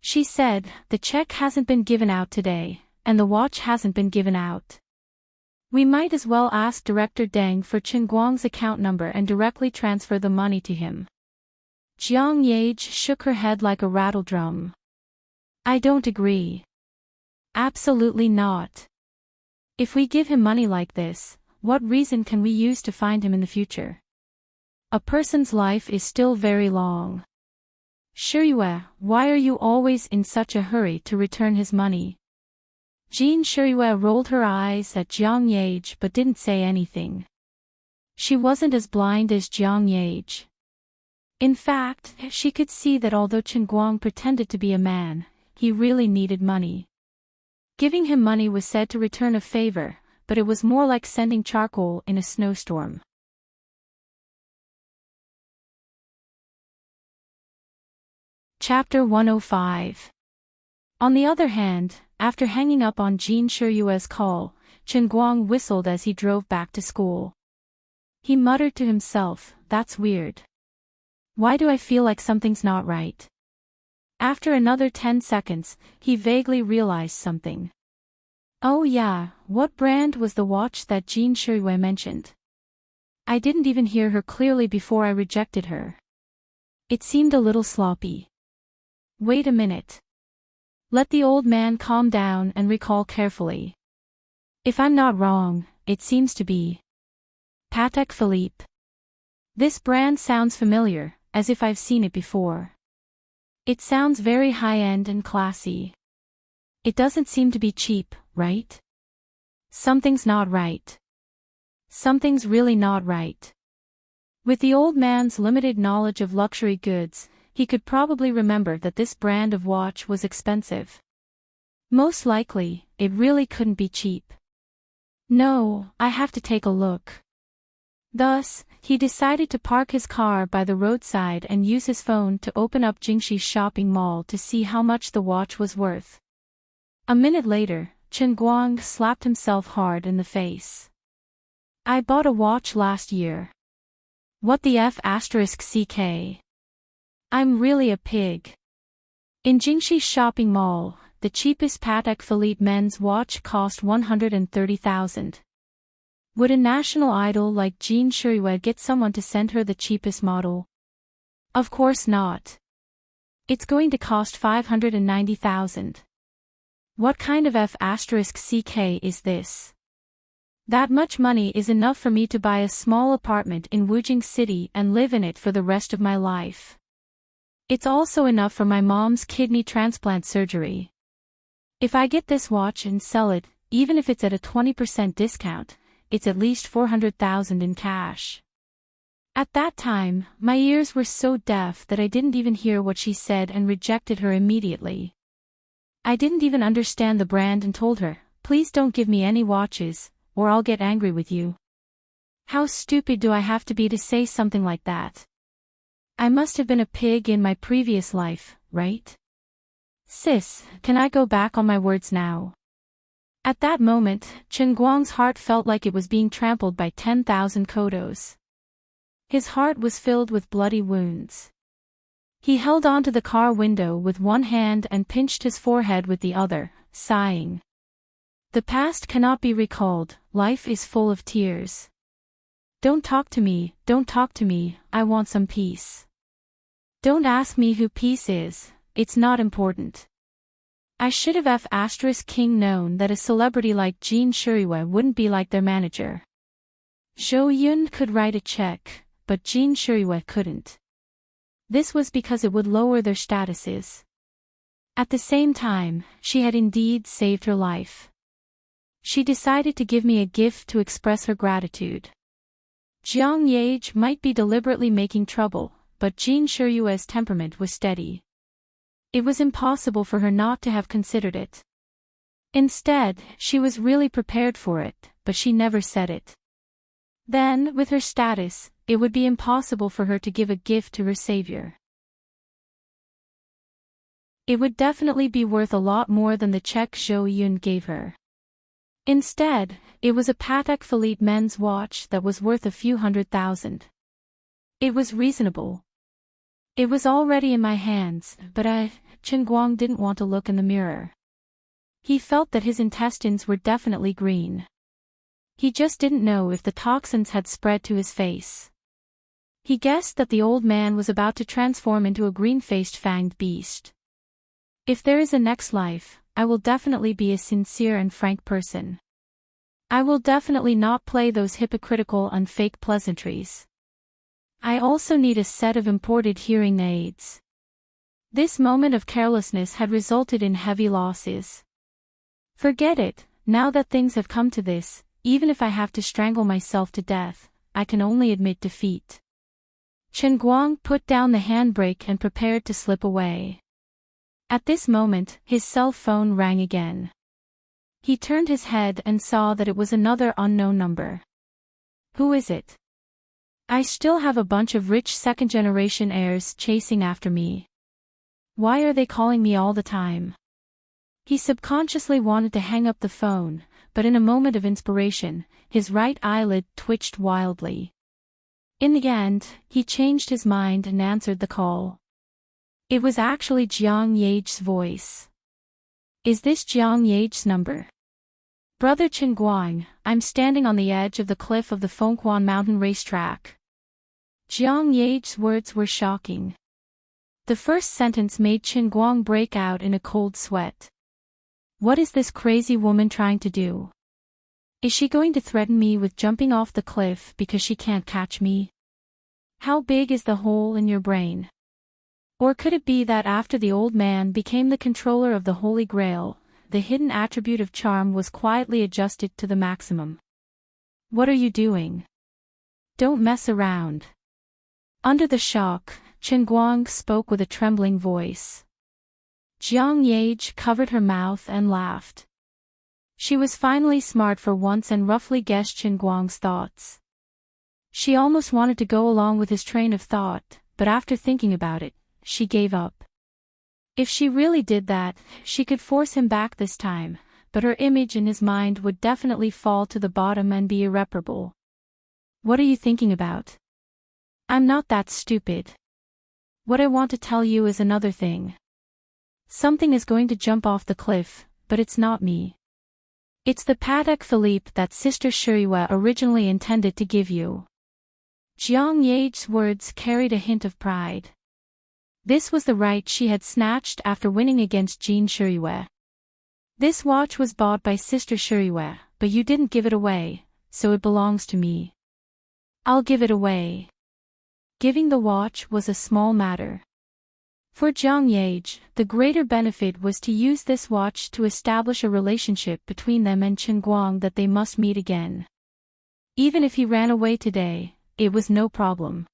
She said, the check hasn't been given out today, and the watch hasn't been given out. We might as well ask Director Deng for Chen Guang's account number and directly transfer the money to him. Jiang Yage shook her head like a rattle drum. I don't agree. Absolutely not. If we give him money like this, what reason can we use to find him in the future? A person's life is still very long. Shuiwe, why are you always in such a hurry to return his money? Jin Shuiwe rolled her eyes at Jiang Yage but didn't say anything. She wasn't as blind as Jiang Yage. In fact, she could see that although Chen Guang pretended to be a man, he really needed money. Giving him money was said to return a favor, but it was more like sending charcoal in a snowstorm. Chapter 105. On the other hand, after hanging up on Jin Shuiwe's call, Chen Guang whistled as he drove back to school. He muttered to himself, that's weird. Why do I feel like something's not right? After another 10 seconds, he vaguely realized something. Oh yeah, what brand was the watch that Jin Shuiwe mentioned? I didn't even hear her clearly before I rejected her. It seemed a little sloppy. Wait a minute. Let the old man calm down and recall carefully. If I'm not wrong, it seems to be Patek Philippe. This brand sounds familiar, as if I've seen it before. It sounds very high-end and classy. It doesn't seem to be cheap, right? Something's not right. Something's really not right. With the old man's limited knowledge of luxury goods, he could probably remember that this brand of watch was expensive. Most likely, it really couldn't be cheap. No, I have to take a look. Thus, he decided to park his car by the roadside and use his phone to open up Jingxi's shopping mall to see how much the watch was worth. A minute later, Chen Guang slapped himself hard in the face. I bought a watch last year. What the F***ck? I'm really a pig. In Jingxi's shopping mall, the cheapest Patek Philippe men's watch cost 130,000. Would a national idol like Jean Shuriwei get someone to send her the cheapest model? Of course not. It's going to cost 590,000. What kind of F***ck is this? That much money is enough for me to buy a small apartment in Wujing City and live in it for the rest of my life. It's also enough for my mom's kidney transplant surgery. If I get this watch and sell it, even if it's at a 20% discount, it's at least 400,000 in cash. At that time, my ears were so deaf that I didn't even hear what she said and rejected her immediately. I didn't even understand the brand and told her, please don't give me any watches, or I'll get angry with you. How stupid do I have to be to say something like that? I must have been a pig in my previous life, right? Sis, can I go back on my words now? At that moment, Chen Guang's heart felt like it was being trampled by 10,000 kodos. His heart was filled with bloody wounds. He held onto the car window with one hand and pinched his forehead with the other, sighing. The past cannot be recalled, life is full of tears. Don't talk to me, I want some peace. Don't ask me who peace is, it's not important. I should have F***king known that a celebrity like Jean Shuriwei wouldn't be like their manager. Zhou Yun could write a check, but Jean Shuriwei couldn't. This was because it would lower their statuses. At the same time, she had indeed saved her life. She decided to give me a gift to express her gratitude. Jiang Yage might be deliberately making trouble, but Jean Shuriwei's temperament was steady. It was impossible for her not to have considered it. Instead, she was really prepared for it, but she never said it. Then, with her status, it would be impossible for her to give a gift to her savior. It would definitely be worth a lot more than the check Zhou Yun gave her. Instead, it was a Patek Philippe men's watch that was worth a few $100,000. It was reasonable. It was already in my hands, but Chen Guang didn't want to look in the mirror. He felt that his intestines were definitely green. He just didn't know if the toxins had spread to his face. He guessed that the old man was about to transform into a green-faced fanged beast. If there is a next life, I will definitely be a sincere and frank person. I will definitely not play those hypocritical and fake pleasantries. I also need a set of imported hearing aids. This moment of carelessness had resulted in heavy losses. Forget it, now that things have come to this, even if I have to strangle myself to death, I can only admit defeat. Chen Guang put down the handbrake and prepared to slip away. At this moment, his cell phone rang again. He turned his head and saw that it was another unknown number. Who is it? I still have a bunch of rich second-generation heirs chasing after me. Why are they calling me all the time? He subconsciously wanted to hang up the phone, but in a moment of inspiration, his right eyelid twitched wildly. In the end, he changed his mind and answered the call. It was actually Jiang Yage's voice. Is this Jiang Yage's number? Brother Chen Guang, I'm standing on the edge of the cliff of the Fengquan Mountain racetrack. Jiang Yage's words were shocking. The first sentence made Chen Guang break out in a cold sweat. What is this crazy woman trying to do? Is she going to threaten me with jumping off the cliff because she can't catch me? How big is the hole in your brain? Or could it be that after the old man became the controller of the Holy Grail, the hidden attribute of charm was quietly adjusted to the maximum? What are you doing? Don't mess around. Under the shock, Chen Guang spoke with a trembling voice. Jiang Yage covered her mouth and laughed. She was finally smart for once and roughly guessed Qin Guang's thoughts. She almost wanted to go along with his train of thought, but after thinking about it, she gave up. If she really did that, she could force him back this time, but her image in his mind would definitely fall to the bottom and be irreparable. What are you thinking about? I'm not that stupid. What I want to tell you is another thing. Something is going to jump off the cliff, but it's not me. It's the Patek Philippe that Sister Shirihua originally intended to give you. Jiang Yage's words carried a hint of pride. This was the right she had snatched after winning against Jean Shirihua. This watch was bought by Sister Shirihua, but you didn't give it away, so it belongs to me. I'll give it away. Giving the watch was a small matter. For Jiang Yage, the greater benefit was to use this watch to establish a relationship between them and Qin Guang that they must meet again. Even if he ran away today, it was no problem.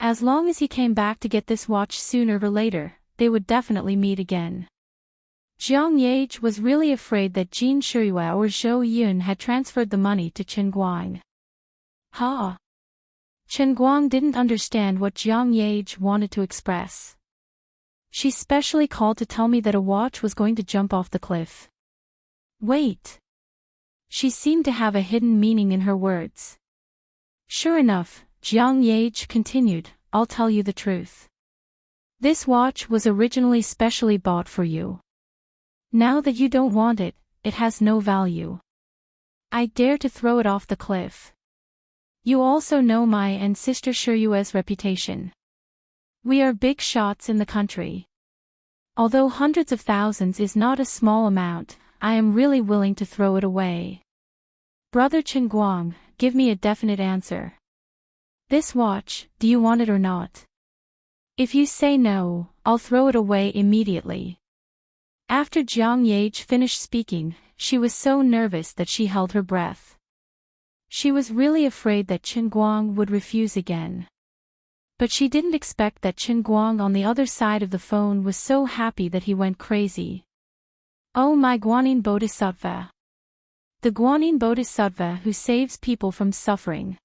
As long as he came back to get this watch sooner or later, they would definitely meet again. Jiang Yage was really afraid that Jean Shirihua or Zhou Yun had transferred the money to Qin Guang. Qin Guang didn't understand what Jiang Yage wanted to express. She specially called to tell me that a watch was going to jump off the cliff. Wait. She seemed to have a hidden meaning in her words. Sure enough, Jiang Yage continued, I'll tell you the truth. This watch was originally specially bought for you. Now that you don't want it, it has no value. I dare to throw it off the cliff. You also know my and Sister Shirua's reputation. We are big shots in the country. Although hundreds of thousands is not a small amount, I am really willing to throw it away. Brother Qin Guang, give me a definite answer. This watch, do you want it or not? If you say no, I'll throw it away immediately. After Jiang Yage finished speaking, she was so nervous that she held her breath. She was really afraid that Qin Guang would refuse again. But she didn't expect that Qin Guang on the other side of the phone was so happy that he went crazy. Oh my Guanyin Bodhisattva! The Guanyin Bodhisattva who saves people from suffering.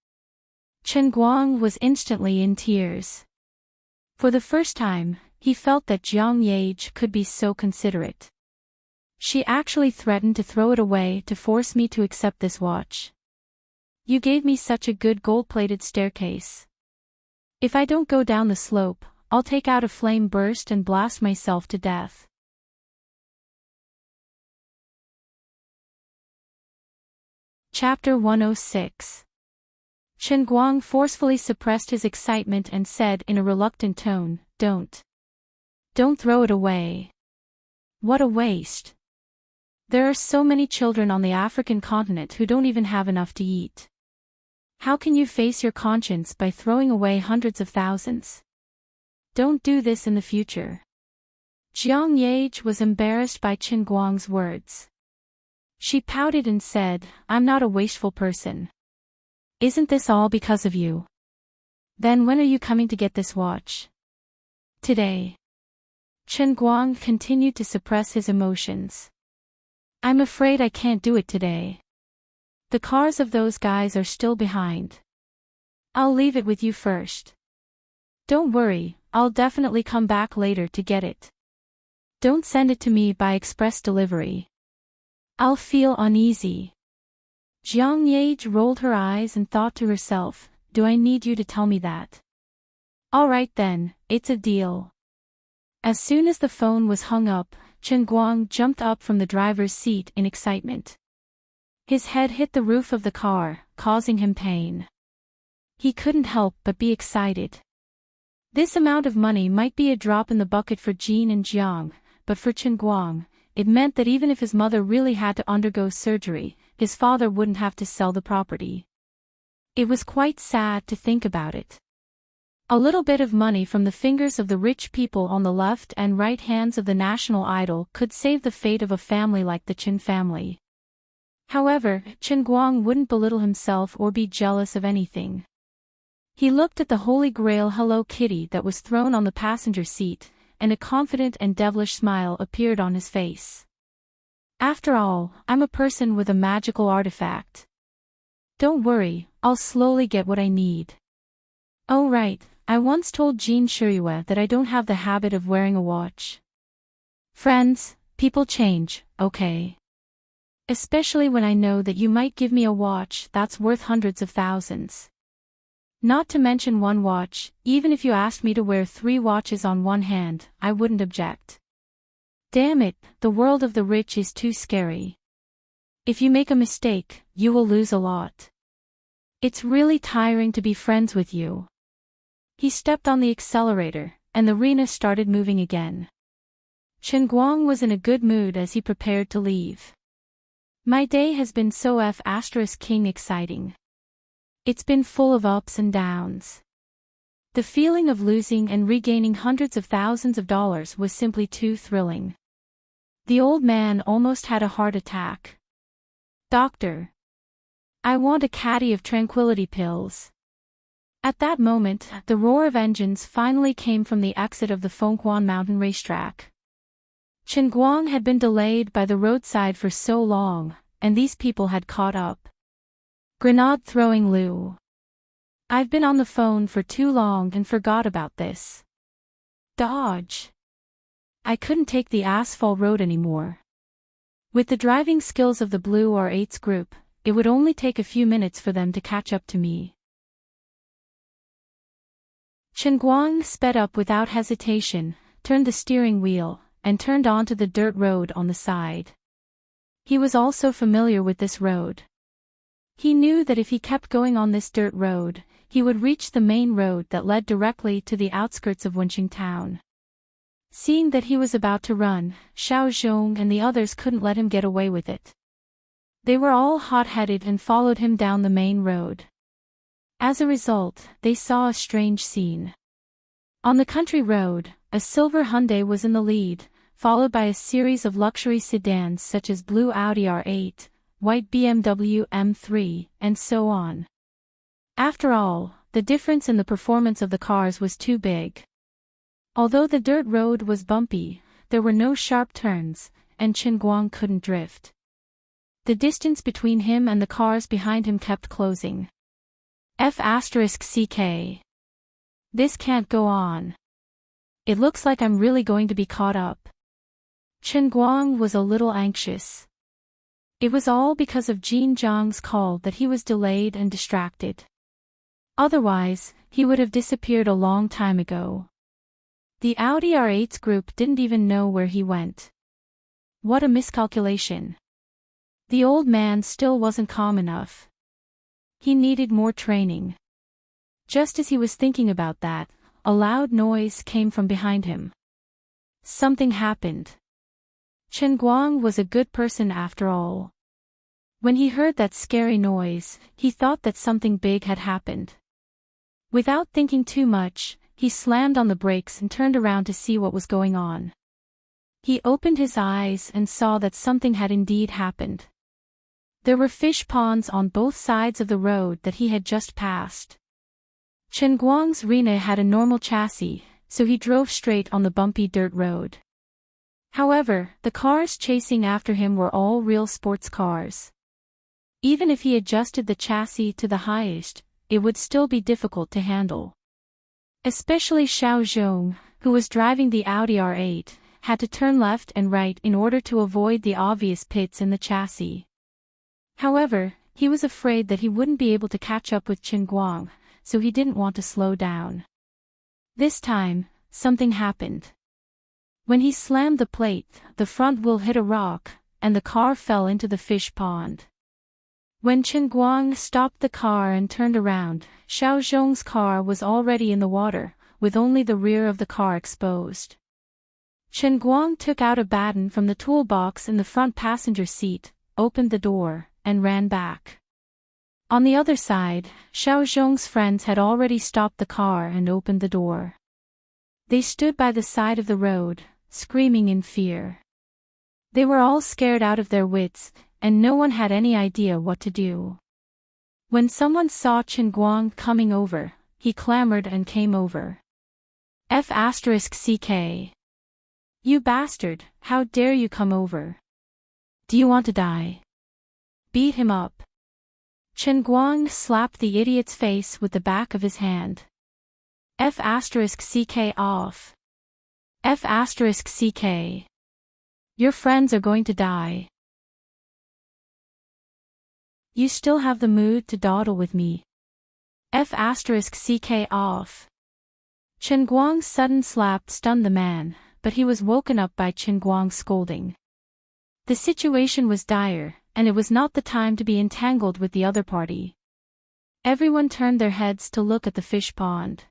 Qin Guang was instantly in tears. For the first time, he felt that Jiang Yage could be so considerate. She actually threatened to throw it away to force me to accept this watch. You gave me such a good gold-plated staircase. If I don't go down the slope, I'll take out a flame burst and blast myself to death. Chapter 106. Qin Guang forcefully suppressed his excitement and said in a reluctant tone, Don't throw it away. What a waste. There are so many children on the African continent who don't even have enough to eat. How can you face your conscience by throwing away hundreds of thousands? Don't do this in the future. Jiang Yage was embarrassed by Qin Guang's words. She pouted and said, I'm not a wasteful person. Isn't this all because of you? Then when are you coming to get this watch? Today. Qin Guang continued to suppress his emotions. I'm afraid I can't do it today. The cars of those guys are still behind. I'll leave it with you first. Don't worry, I'll definitely come back later to get it. Don't send it to me by express delivery. I'll feel uneasy. Jiang Yage rolled her eyes and thought to herself, do I need you to tell me that? All right then, it's a deal. As soon as the phone was hung up, Qin Guang jumped up from the driver's seat in excitement. His head hit the roof of the car, causing him pain. He couldn't help but be excited. This amount of money might be a drop in the bucket for Jean and Jiang, but for Qin Guang, it meant that even if his mother really had to undergo surgery, his father wouldn't have to sell the property. It was quite sad to think about it. A little bit of money from the fingers of the rich people on the left and right hands of the national idol could save the fate of a family like the Qin family. However, Qin Guang wouldn't belittle himself or be jealous of anything. He looked at the Holy Grail Hello Kitty that was thrown on the passenger seat, and a confident and devilish smile appeared on his face. After all, I'm a person with a magical artifact. Don't worry, I'll slowly get what I need. Oh right, I once told Jean Shirue that I don't have the habit of wearing a watch. Friends, people change, okay? Especially when I know that you might give me a watch that's worth hundreds of thousands. Not to mention one watch, even if you asked me to wear 3 watches on one hand, I wouldn't object. Damn it, the world of the rich is too scary. If you make a mistake, you will lose a lot. It's really tiring to be friends with you. He stepped on the accelerator, and the arena started moving again. Chen Guang was in a good mood as he prepared to leave. My day has been so F***ing exciting. It's been full of ups and downs. The feeling of losing and regaining hundreds of thousands of dollars was simply too thrilling. The old man almost had a heart attack. Doctor. I want a caddy of tranquility pills. At that moment, the roar of engines finally came from the exit of the Fenghuan Mountain racetrack. Chen Guang had been delayed by the roadside for so long, and these people had caught up. Grenade-throwing Liu. I've been on the phone for too long and forgot about this. Dodge. I couldn't take the asphalt road anymore. With the driving skills of the Blue R8's group, it would only take a few minutes for them to catch up to me. Chen Guang sped up without hesitation, turned the steering wheel, and turned onto the dirt road on the side. He was also familiar with this road. He knew that if he kept going on this dirt road, he would reach the main road that led directly to the outskirts of Wenqing town. Seeing that he was about to run, Xiao Zhong and the others couldn't let him get away with it. They were all hot-headed and followed him down the main road. As a result, they saw a strange scene. On the country road, a silver Hyundai was in the lead, followed by a series of luxury sedans such as blue Audi R8, white BMW M3, and so on. After all, the difference in the performance of the cars was too big. Although the dirt road was bumpy, there were no sharp turns, and Chen Guang couldn't drift. The distance between him and the cars behind him kept closing. F***ck. This can't go on. It looks like I'm really going to be caught up. Chen Guang was a little anxious. It was all because of Jin Zhang's call that he was delayed and distracted. Otherwise, he would have disappeared a long time ago. The Audi R8's group didn't even know where he went. What a miscalculation. The old man still wasn't calm enough. He needed more training. Just as he was thinking about that, a loud noise came from behind him. Something happened. Chen Guang was a good person after all. When he heard that scary noise, he thought that something big had happened. Without thinking too much, he slammed on the brakes and turned around to see what was going on. He opened his eyes and saw that something had indeed happened. There were fish ponds on both sides of the road that he had just passed. Chen Guang's Rena had a normal chassis, so he drove straight on the bumpy dirt road. However, the cars chasing after him were all real sports cars. Even if he adjusted the chassis to the highest, it would still be difficult to handle. Especially Xiao Zhong, who was driving the Audi R8, had to turn left and right in order to avoid the obvious pits in the chassis. However, he was afraid that he wouldn't be able to catch up with Chen Guang, so he didn't want to slow down. This time, something happened. When he slammed the plate, the front wheel hit a rock, and the car fell into the fish pond. When Chen Guang stopped the car and turned around, Xiao Zhong's car was already in the water, with only the rear of the car exposed. Chen Guang took out a baton from the toolbox in the front passenger seat, opened the door, and ran back. On the other side, Xiao Zhong's friends had already stopped the car and opened the door. They stood by the side of the road, screaming in fear. They were all scared out of their wits, and no one had any idea what to do. When someone saw Chen Guang coming over, he clamored and came over. F***ck. You bastard, how dare you come over? Do you want to die? Beat him up. Chen Guang slapped the idiot's face with the back of his hand. F***ck off. F***ck. Your friends are going to die. You still have the mood to dawdle with me. F***ck off. Chen Guang's sudden slap stunned the man, but he was woken up by Chen Guang's scolding. The situation was dire, and it was not the time to be entangled with the other party. Everyone turned their heads to look at the fish pond.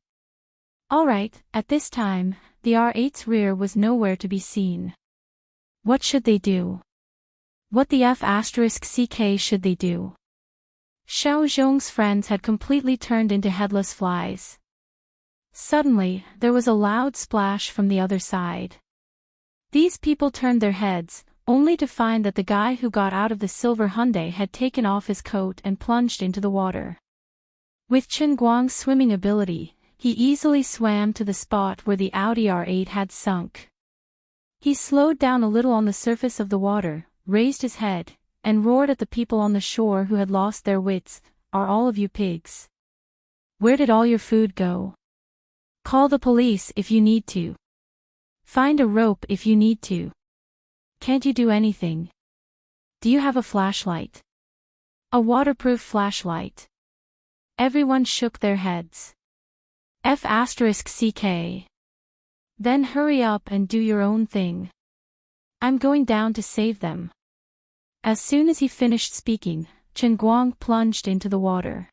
Alright, at this time, the R8's rear was nowhere to be seen. What should they do? What the F***ck should they do? Xiao Zhong's friends had completely turned into headless flies. Suddenly, there was a loud splash from the other side. These people turned their heads, only to find that the guy who got out of the silver Hyundai had taken off his coat and plunged into the water. With Chen Guang's swimming ability, he easily swam to the spot where the Audi R8 had sunk. He slowed down a little on the surface of the water, raised his head, and roared at the people on the shore who had lost their wits. Are all of you pigs? Where did all your food go? Call the police if you need to. Find a rope if you need to. Can't you do anything? Do you have a flashlight? A waterproof flashlight? Everyone shook their heads. F***ck. Then hurry up and do your own thing. I'm going down to save them. As soon as he finished speaking, Chen Guang plunged into the water.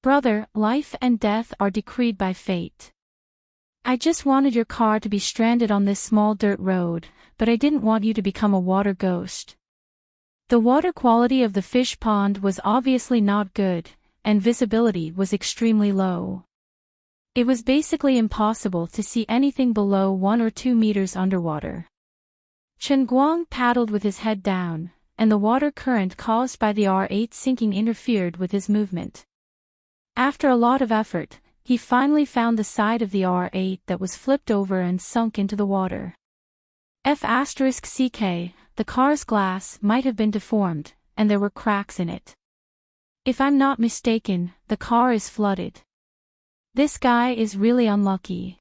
Brother, life and death are decreed by fate. I just wanted your car to be stranded on this small dirt road, but I didn't want you to become a water ghost. The water quality of the fish pond was obviously not good, and visibility was extremely low. It was basically impossible to see anything below 1 or 2 meters underwater. Chen Guang paddled with his head down, and the water current caused by the R8 sinking interfered with his movement. After a lot of effort, he finally found the side of the R8 that was flipped over and sunk into the water. F***ck, the car's glass might have been deformed, and there were cracks in it. If I'm not mistaken, the car is flooded. This guy is really unlucky.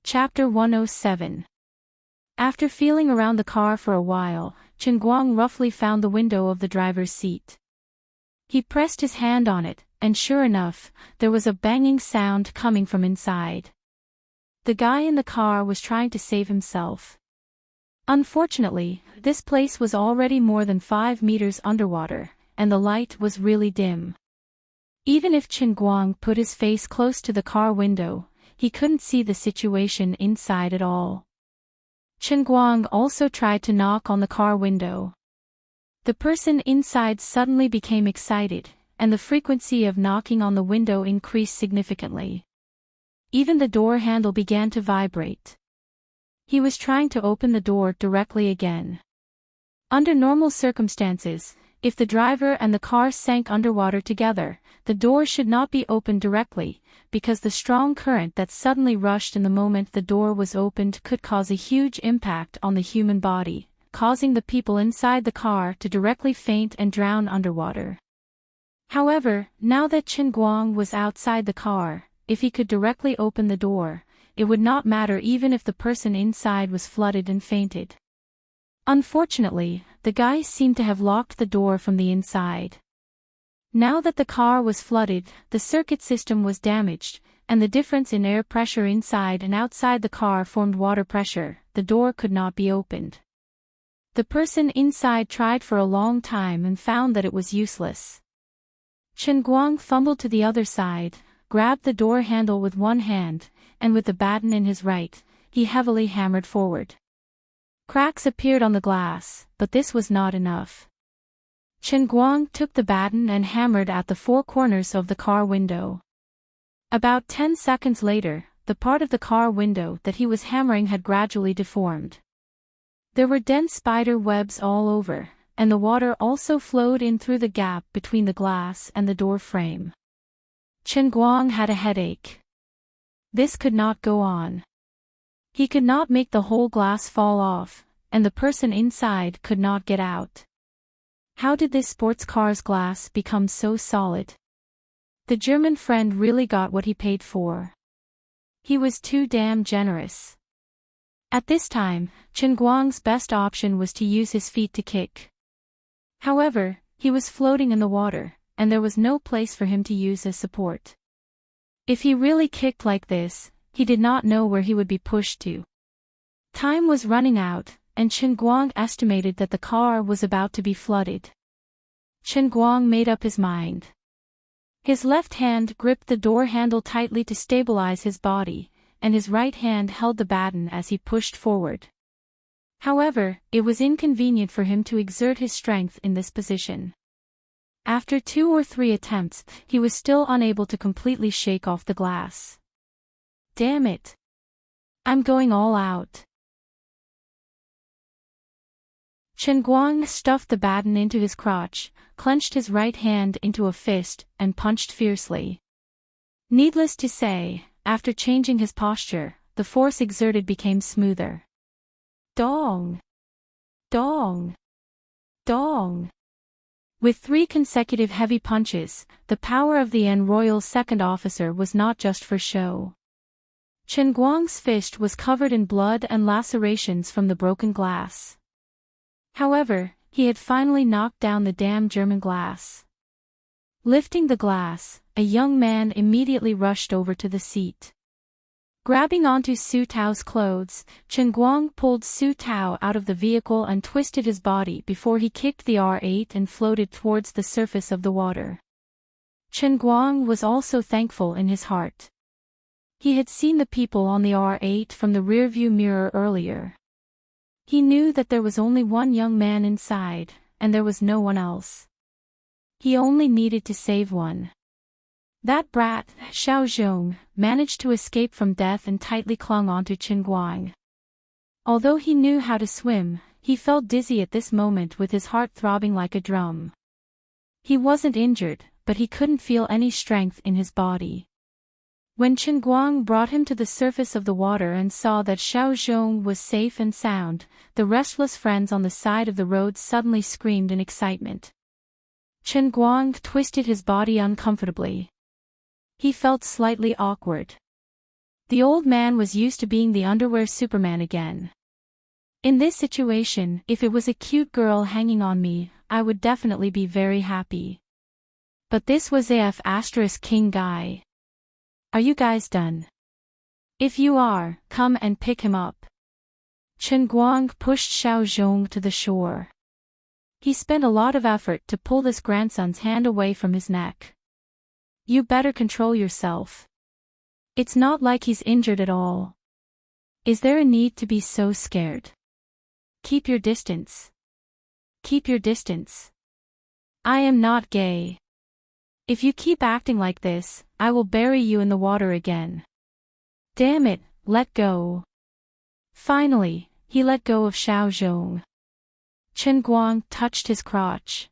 Chapter 107. After feeling around the car for a while, Chen Guang roughly found the window of the driver's seat. He pressed his hand on it, and sure enough, there was a banging sound coming from inside. The guy in the car was trying to save himself. Unfortunately, this place was already more than 5 meters underwater, and the light was really dim. Even if Chen Guang put his face close to the car window, he couldn't see the situation inside at all. Chen Guang also tried to knock on the car window. The person inside suddenly became excited, and the frequency of knocking on the window increased significantly. Even the door handle began to vibrate. He was trying to open the door directly again. Under normal circumstances, if the driver and the car sank underwater together, the door should not be opened directly, because the strong current that suddenly rushed in the moment the door was opened could cause a huge impact on the human body, causing the people inside the car to directly faint and drown underwater. However, now that Chen Guang was outside the car, if he could directly open the door, it would not matter even if the person inside was flooded and fainted. Unfortunately, the guy seemed to have locked the door from the inside. Now that the car was flooded, the circuit system was damaged, and the difference in air pressure inside and outside the car formed water pressure. The door could not be opened. The person inside tried for a long time and found that it was useless. Chen Guang fumbled to the other side, grabbed the door handle with one hand, and with the baton in his right, he heavily hammered forward. Cracks appeared on the glass, but this was not enough. Chen Guang took the baton and hammered at the 4 corners of the car window. About 10 seconds later, the part of the car window that he was hammering had gradually deformed. There were dense spider webs all over, and the water also flowed in through the gap between the glass and the door frame. Chen Guang had a headache. This could not go on. He could not make the whole glass fall off, and the person inside could not get out. How did this sports car's glass become so solid? The German friend really got what he paid for. He was too damn generous. At this time, Chen Guang's best option was to use his feet to kick. However, he was floating in the water, and there was no place for him to use as support. If he really kicked like this, he did not know where he would be pushed to. Time was running out, and Chen Guang estimated that the car was about to be flooded. Chen Guang made up his mind. His left hand gripped the door handle tightly to stabilize his body, and his right hand held the baton as he pushed forward. However, it was inconvenient for him to exert his strength in this position. After 2 or 3 attempts, he was still unable to completely shake off the glass. Damn it! I'm going all out. Chen Guang stuffed the baton into his crotch, clenched his right hand into a fist, and punched fiercely. Needless to say, after changing his posture, the force exerted became smoother. Dong! Dong! Dong! With 3 consecutive heavy punches, the power of the Royal's second officer was not just for show. Chen Guang's fist was covered in blood and lacerations from the broken glass. However, he had finally knocked down the damn German glass. Lifting the glass, a young man immediately rushed over to the seat. Grabbing onto Su Tao's clothes, Chen Guang pulled Su Tao out of the vehicle and twisted his body before he kicked the R8 and floated towards the surface of the water. Chen Guang was also thankful in his heart. He had seen the people on the R8 from the rearview mirror earlier. He knew that there was only one young man inside, and there was no one else. He only needed to save one. That brat, Xiao Zhong, managed to escape from death and tightly clung onto Chen Guang. Although he knew how to swim, he felt dizzy at this moment with his heart throbbing like a drum. He wasn't injured, but he couldn't feel any strength in his body. When Chen Guang brought him to the surface of the water and saw that Xiao Zhong was safe and sound, the restless friends on the side of the road suddenly screamed in excitement. Chen Guang twisted his body uncomfortably. He felt slightly awkward. The old man was used to being the underwear Superman again. In this situation, if it was a cute girl hanging on me, I would definitely be very happy. But this was King guy. Are you guys done? If you are, come and pick him up. Chen Guang pushed Xiao Zhong to the shore. He spent a lot of effort to pull this grandson's hand away from his neck. You better control yourself. It's not like he's injured at all. Is there a need to be so scared? Keep your distance. Keep your distance. I am not gay. If you keep acting like this, I will bury you in the water again. Damn it, let go. Finally, he let go of Xiao Zhong. Chen Guang touched his crotch.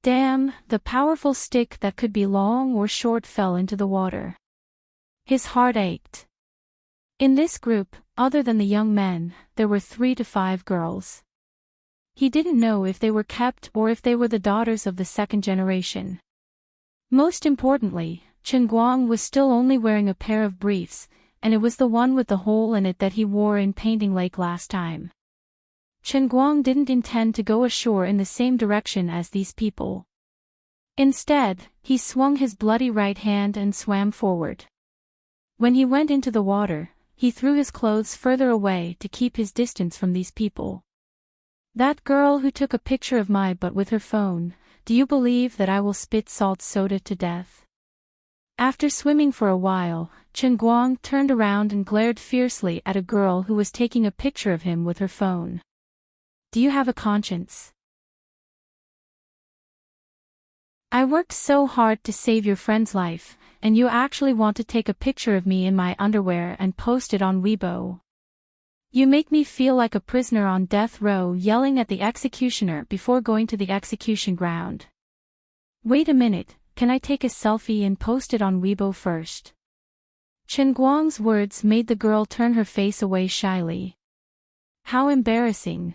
Damn, the powerful stick that could be long or short fell into the water. His heart ached. In this group, other than the young men, there were 3 to 5 girls. He didn't know if they were kept or if they were the daughters of the second generation. Most importantly, Chen Guang was still only wearing a pair of briefs, and it was the one with the hole in it that he wore in Painting Lake last time. Chen Guang didn't intend to go ashore in the same direction as these people. Instead, he swung his bloody right hand and swam forward. When he went into the water, he threw his clothes further away to keep his distance from these people. That girl who took a picture of my butt with her phone, do you believe that I will spit salt soda to death? After swimming for a while, Chen Guang turned around and glared fiercely at a girl who was taking a picture of him with her phone. Do you have a conscience? I worked so hard to save your friend's life, and you actually want to take a picture of me in my underwear and post it on Weibo. You make me feel like a prisoner on death row yelling at the executioner before going to the execution ground. Wait a minute, can I take a selfie and post it on Weibo first? Chen Guang's words made the girl turn her face away shyly. How embarrassing.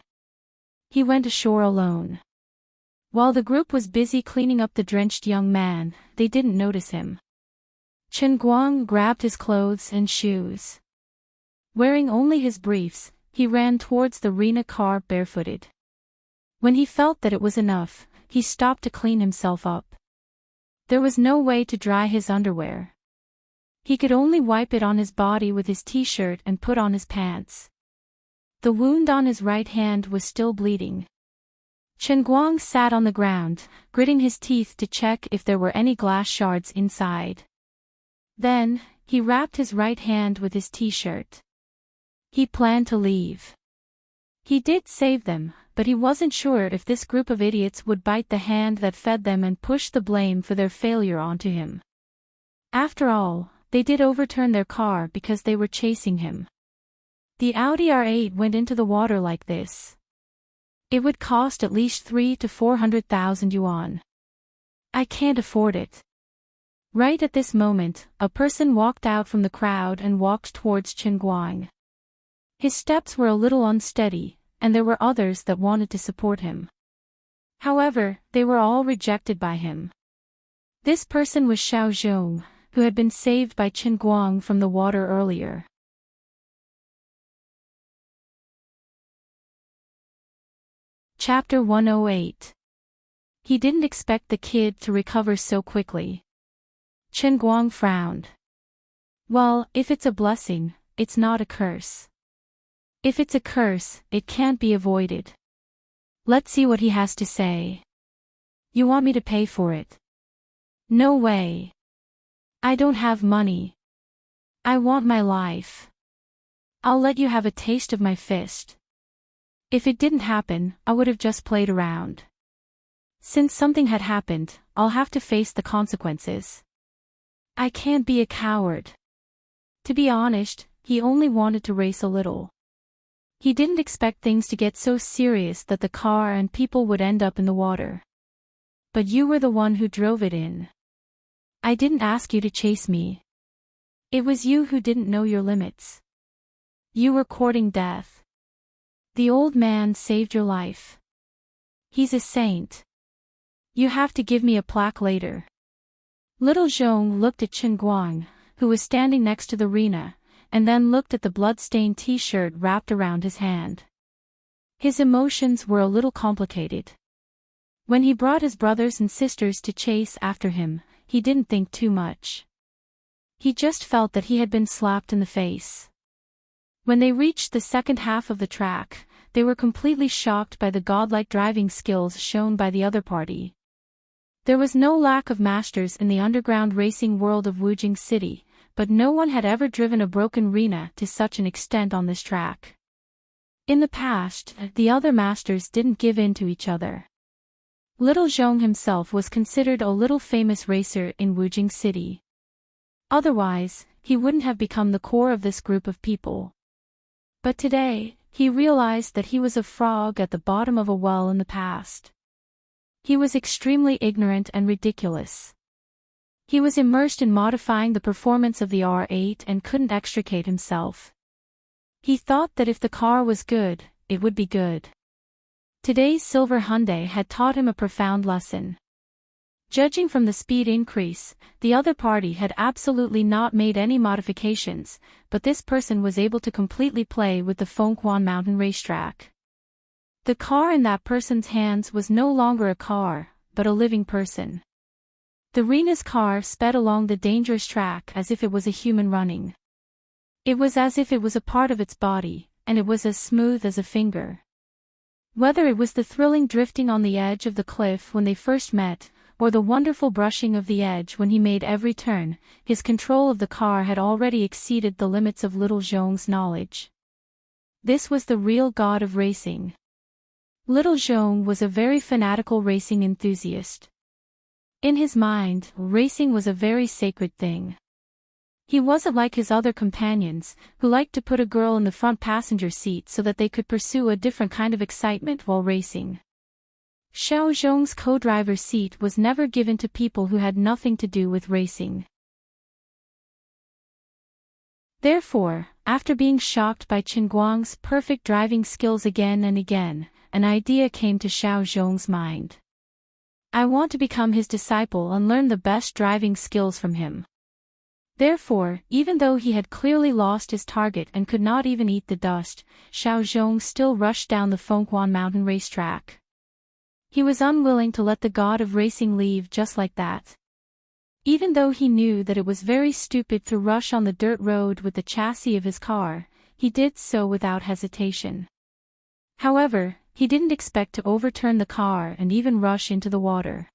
He went ashore alone. While the group was busy cleaning up the drenched young man, they didn't notice him. Chen Guang grabbed his clothes and shoes. Wearing only his briefs, he ran towards the Rena car barefooted. When he felt that it was enough, he stopped to clean himself up. There was no way to dry his underwear. He could only wipe it on his body with his t-shirt and put on his pants. The wound on his right hand was still bleeding. Chen Guang sat on the ground, gritting his teeth to check if there were any glass shards inside. Then, he wrapped his right hand with his t-shirt. He planned to leave. He did save them, but he wasn't sure if this group of idiots would bite the hand that fed them and push the blame for their failure onto him. After all, they did overturn their car because they were chasing him. The Audi R8 went into the water like this. It would cost at least 300,000 to 400,000 yuan. I can't afford it. Right at this moment, a person walked out from the crowd and walked towards Chen Guang. His steps were a little unsteady, and there were others that wanted to support him. However, they were all rejected by him. This person was Xiao Zhong, who had been saved by Chen Guang from the water earlier. Chapter 108. He didn't expect the kid to recover so quickly. Chen Guang frowned. Well, if it's a blessing, it's not a curse. If it's a curse, it can't be avoided. Let's see what he has to say. You want me to pay for it? No way. I don't have money. I want my life. I'll let you have a taste of my fist. If it didn't happen, I would have just played around. Since something had happened, I'll have to face the consequences. I can't be a coward. To be honest, he only wanted to race a little. He didn't expect things to get so serious that the car and people would end up in the water. But you were the one who drove it in. I didn't ask you to chase me. It was you who didn't know your limits. You were courting death. The old man saved your life. He's a saint. You have to give me a plaque later. Little Zhong looked at Chen Guang, who was standing next to the Rena, and then looked at the blood-stained t-shirt wrapped around his hand. His emotions were a little complicated. When he brought his brothers and sisters to chase after him, he didn't think too much. He just felt that he had been slapped in the face. When they reached the second half of the track, they were completely shocked by the godlike driving skills shown by the other party. There was no lack of masters in the underground racing world of Wujing City, but no one had ever driven a broken Rena to such an extent on this track. In the past, the other masters didn't give in to each other. Little Zhong himself was considered a little famous racer in Wujing City. Otherwise, he wouldn't have become the core of this group of people. But today, he realized that he was a frog at the bottom of a well in the past. He was extremely ignorant and ridiculous. He was immersed in modifying the performance of the R8 and couldn't extricate himself. He thought that if the car was good, it would be good. Today's silver Hyundai had taught him a profound lesson. Judging from the speed increase, the other party had absolutely not made any modifications, but this person was able to completely play with the Fengquan Mountain racetrack. The car in that person's hands was no longer a car, but a living person. The Rena's car sped along the dangerous track as if it was a human running. It was as if it was a part of its body, and it was as smooth as a finger. Whether it was the thrilling drifting on the edge of the cliff when they first met, or the wonderful brushing of the edge when he made every turn, his control of the car had already exceeded the limits of little Zhong's knowledge. This was the real god of racing. Little Zhong was a very fanatical racing enthusiast. In his mind, racing was a very sacred thing. He wasn't like his other companions, who liked to put a girl in the front passenger seat so that they could pursue a different kind of excitement while racing. Xiao Zhong's co-driver's seat was never given to people who had nothing to do with racing. Therefore, after being shocked by Chen Guang's perfect driving skills again and again, an idea came to Xiao Zhong's mind. I want to become his disciple and learn the best driving skills from him. Therefore, even though he had clearly lost his target and could not even eat the dust, Xiao Zhong still rushed down the Fenghuan mountain racetrack. He was unwilling to let the god of racing leave just like that. Even though he knew that it was very stupid to rush on the dirt road with the chassis of his car, he did so without hesitation. However, he didn't expect to overturn the car and even rush into the water.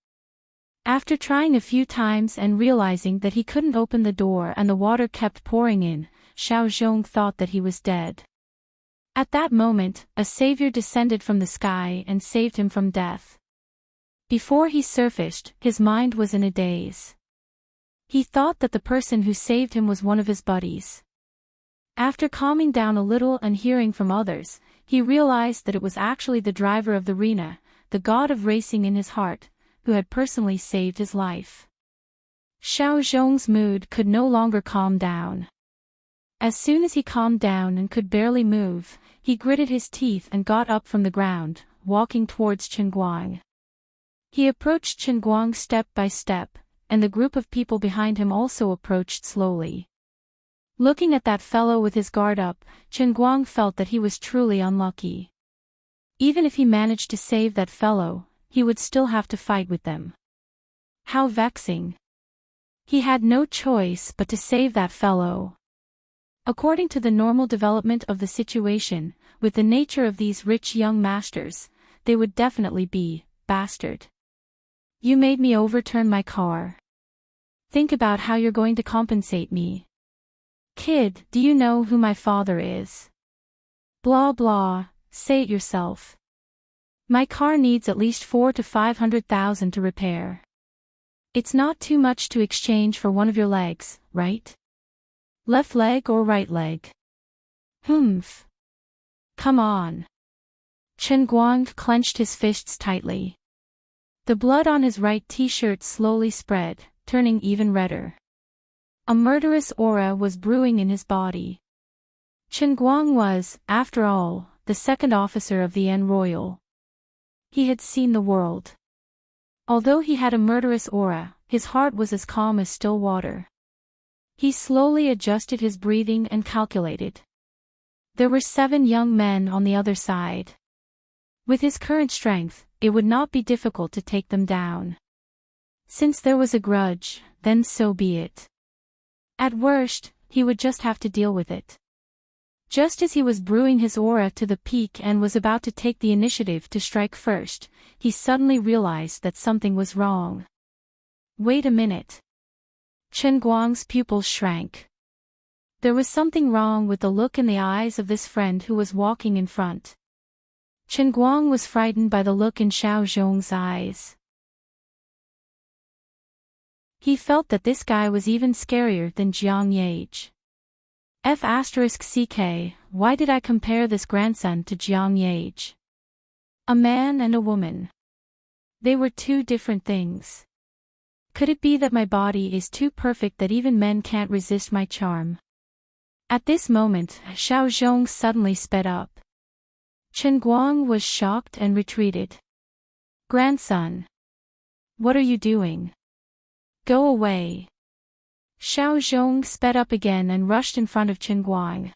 After trying a few times and realizing that he couldn't open the door and the water kept pouring in, Xiao Zhong thought that he was dead. At that moment, a savior descended from the sky and saved him from death. Before he surfaced, his mind was in a daze. He thought that the person who saved him was one of his buddies. After calming down a little and hearing from others, he realized that it was actually the driver of the arena, the god of racing in his heart, who had personally saved his life. Xiao Zhong's mood could no longer calm down. As soon as he calmed down and could barely move, he gritted his teeth and got up from the ground, walking towards Chen Guang. He approached Chen Guang step by step, and the group of people behind him also approached slowly. Looking at that fellow with his guard up, Chen Guang felt that he was truly unlucky. Even if he managed to save that fellow, he would still have to fight with them. How vexing. He had no choice but to save that fellow. According to the normal development of the situation, with the nature of these rich young masters, they would definitely be, bastard. You made me overturn my car. Think about how you're going to compensate me. Kid, do you know who my father is? Blah blah, say it yourself. My car needs at least 400,000 to 500,000 to repair. It's not too much to exchange for one of your legs, right? Left leg or right leg? Humph. Come on. Chen Guang clenched his fists tightly. The blood on his right t-shirt slowly spread, turning even redder. A murderous aura was brewing in his body. Chen Guang was, after all, the second officer of the En Royal. He had seen the world. Although he had a murderous aura, his heart was as calm as still water. He slowly adjusted his breathing and calculated. There were 7 young men on the other side. With his current strength, it would not be difficult to take them down. Since there was a grudge, then so be it. At worst, he would just have to deal with it. Just as he was brewing his aura to the peak and was about to take the initiative to strike first, he suddenly realized that something was wrong. Wait a minute. Chen Guang's pupils shrank. There was something wrong with the look in the eyes of this friend who was walking in front. Chen Guang was frightened by the look in Xiao Zhong's eyes. He felt that this guy was even scarier than Jiang Yage. F***ck, why did I compare this grandson to Jiang Yage? A man and a woman. They were 2 different things. Could it be that my body is too perfect that even men can't resist my charm? At this moment, Xiao Zhong suddenly sped up. Chen Guang was shocked and retreated. Grandson. What are you doing? Go away. Xiao Zhong sped up again and rushed in front of Chen Guang.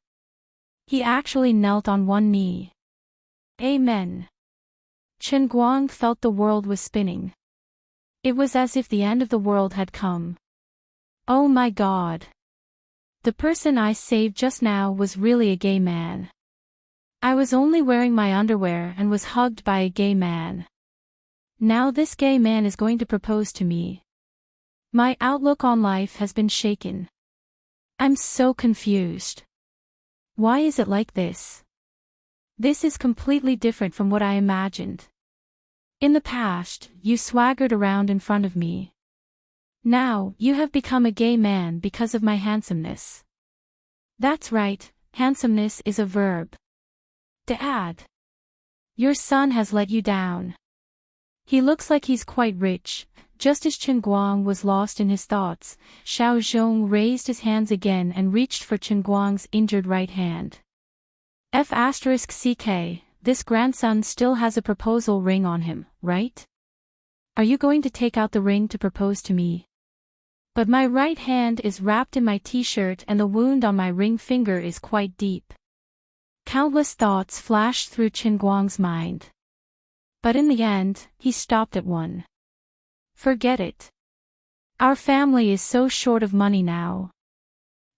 He actually knelt on one knee. Amen. Chen Guang felt the world was spinning. It was as if the end of the world had come. Oh my God. The person I saved just now was really a gay man. I was only wearing my underwear and was hugged by a gay man. Now this gay man is going to propose to me. My outlook on life has been shaken. I'm so confused. Why is it like this? This is completely different from what I imagined. In the past, you swaggered around in front of me. Now, you have become a gay man because of my handsomeness. That's right, handsomeness is a verb. Dad. Your son has let you down. He looks like he's quite rich. Just as Chen Guang was lost in his thoughts, Xiao Zhong raised his hands again and reached for Chen Guang's injured right hand. F***CK, this grandson still has a proposal ring on him, right? Are you going to take out the ring to propose to me? But my right hand is wrapped in my t-shirt and the wound on my ring finger is quite deep. Countless thoughts flashed through Chen Guang's mind. But in the end, he stopped at one. Forget it. Our family is so short of money now.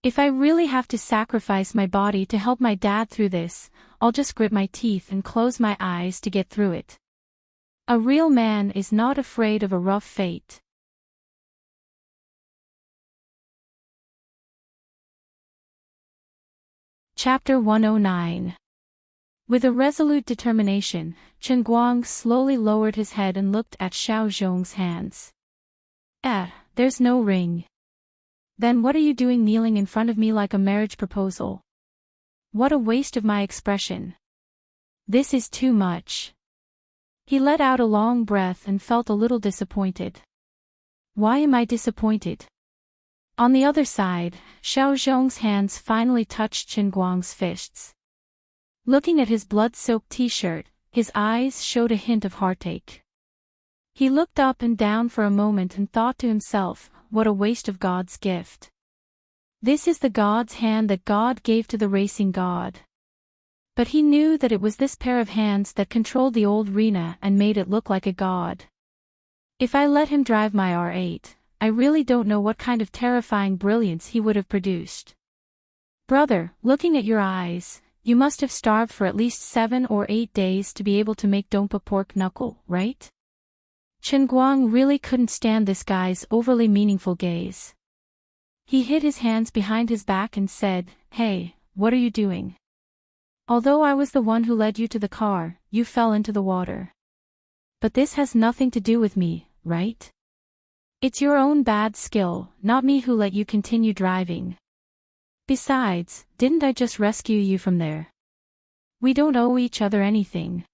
If I really have to sacrifice my body to help my dad through this, I'll just grit my teeth and close my eyes to get through it. A real man is not afraid of a rough fate. Chapter 109. With a resolute determination, Chen Guang slowly lowered his head and looked at Xiao Zhong's hands. There's no ring. Then what are you doing kneeling in front of me like a marriage proposal? What a waste of my expression. This is too much. He let out a long breath and felt a little disappointed. Why am I disappointed? On the other side, Xiao Zhong's hands finally touched Chen Guang's fists. Looking at his blood-soaked t-shirt, his eyes showed a hint of heartache. He looked up and down for a moment and thought to himself, what a waste of God's gift. This is the God's hand that God gave to the racing god. But he knew that it was this pair of hands that controlled the old Rena and made it look like a god. If I let him drive my R8, I really don't know what kind of terrifying brilliance he would have produced. Brother, looking at your eyes, you must have starved for at least 7 or 8 days to be able to make dompa pork knuckle, right? Chen Guang really couldn't stand this guy's overly meaningful gaze. He hid his hands behind his back and said, "Hey, what are you doing? Although I was the one who led you to the car, you fell into the water. But this has nothing to do with me, right? It's your own bad skill, not me who let you continue driving. Besides, didn't I just rescue you from there? We don't owe each other anything.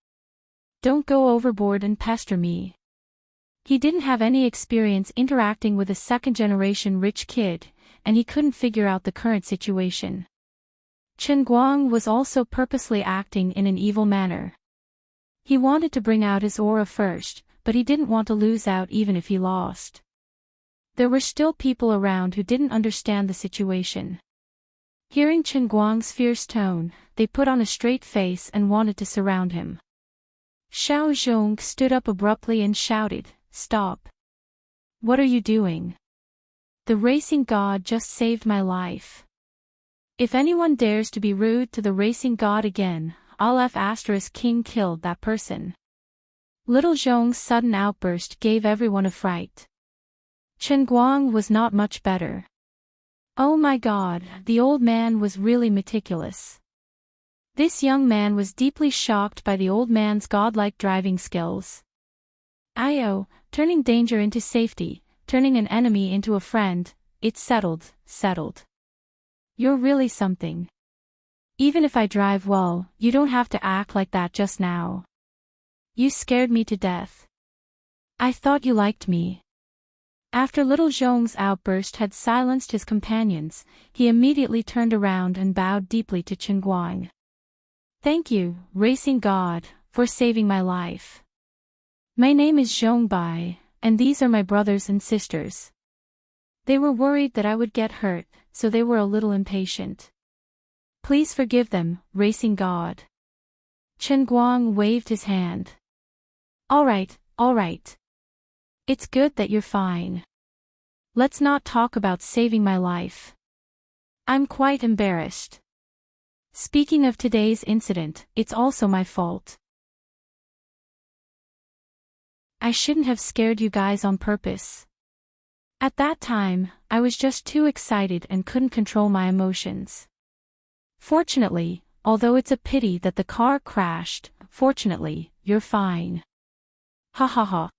Don't go overboard and pester me." He didn't have any experience interacting with a second-generation rich kid, and he couldn't figure out the current situation. Chen Guang was also purposely acting in an evil manner. He wanted to bring out his aura first, but he didn't want to lose out even if he lost. There were still people around who didn't understand the situation. Hearing Chen Guang's fierce tone, they put on a straight face and wanted to surround him. Xiao Zhong stood up abruptly and shouted, "Stop! What are you doing? The racing god just saved my life. If anyone dares to be rude to the racing god again, I'll F***king kill that person." Little Zhong's sudden outburst gave everyone a fright. Chen Guang was not much better. Oh my god, the old man was really meticulous. This young man was deeply shocked by the old man's godlike driving skills. Turning danger into safety, turning an enemy into a friend, it's settled. You're really something. Even if I drive well, you don't have to act like that just now. You scared me to death. I thought you liked me. After Little Zhong's outburst had silenced his companions, he immediately turned around and bowed deeply to Chen Guang. "Thank you, racing god, for saving my life. My name is Zhong Bai, and these are my brothers and sisters." They were worried that I would get hurt, so they were a little impatient. "Please forgive them, racing god." Chen Guang waved his hand. All right. It's good that you're fine. Let's not talk about saving my life. I'm quite embarrassed. Speaking of today's incident, it's also my fault. I shouldn't have scared you guys on purpose. At that time, I was just too excited and couldn't control my emotions. Fortunately, although it's a pity that the car crashed, fortunately, you're fine. Ha ha ha.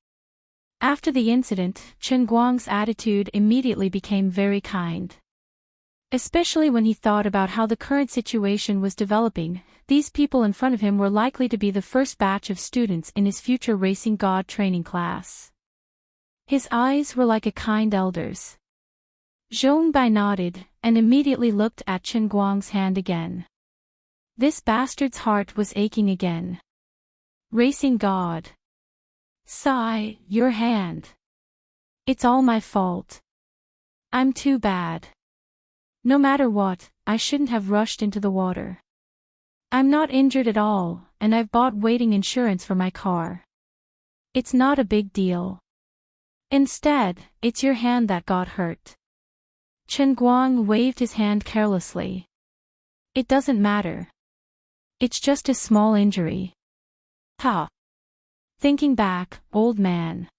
After the incident, Chen Guang's attitude immediately became very kind. Especially when he thought about how the current situation was developing, these people in front of him were likely to be the first batch of students in his future racing god training class. His eyes were like a kind elder's. Zhong Bai nodded, and immediately looked at Chen Guang's hand again. This bastard's heart was aching again. Racing god. Sigh, your hand. It's all my fault. I'm too bad. No matter what, I shouldn't have rushed into the water. I'm not injured at all, and I've bought waiting insurance for my car. It's not a big deal. Instead, it's your hand that got hurt. Chen Guang waved his hand carelessly. It doesn't matter. It's just a small injury. Ha. Thinking back, old man.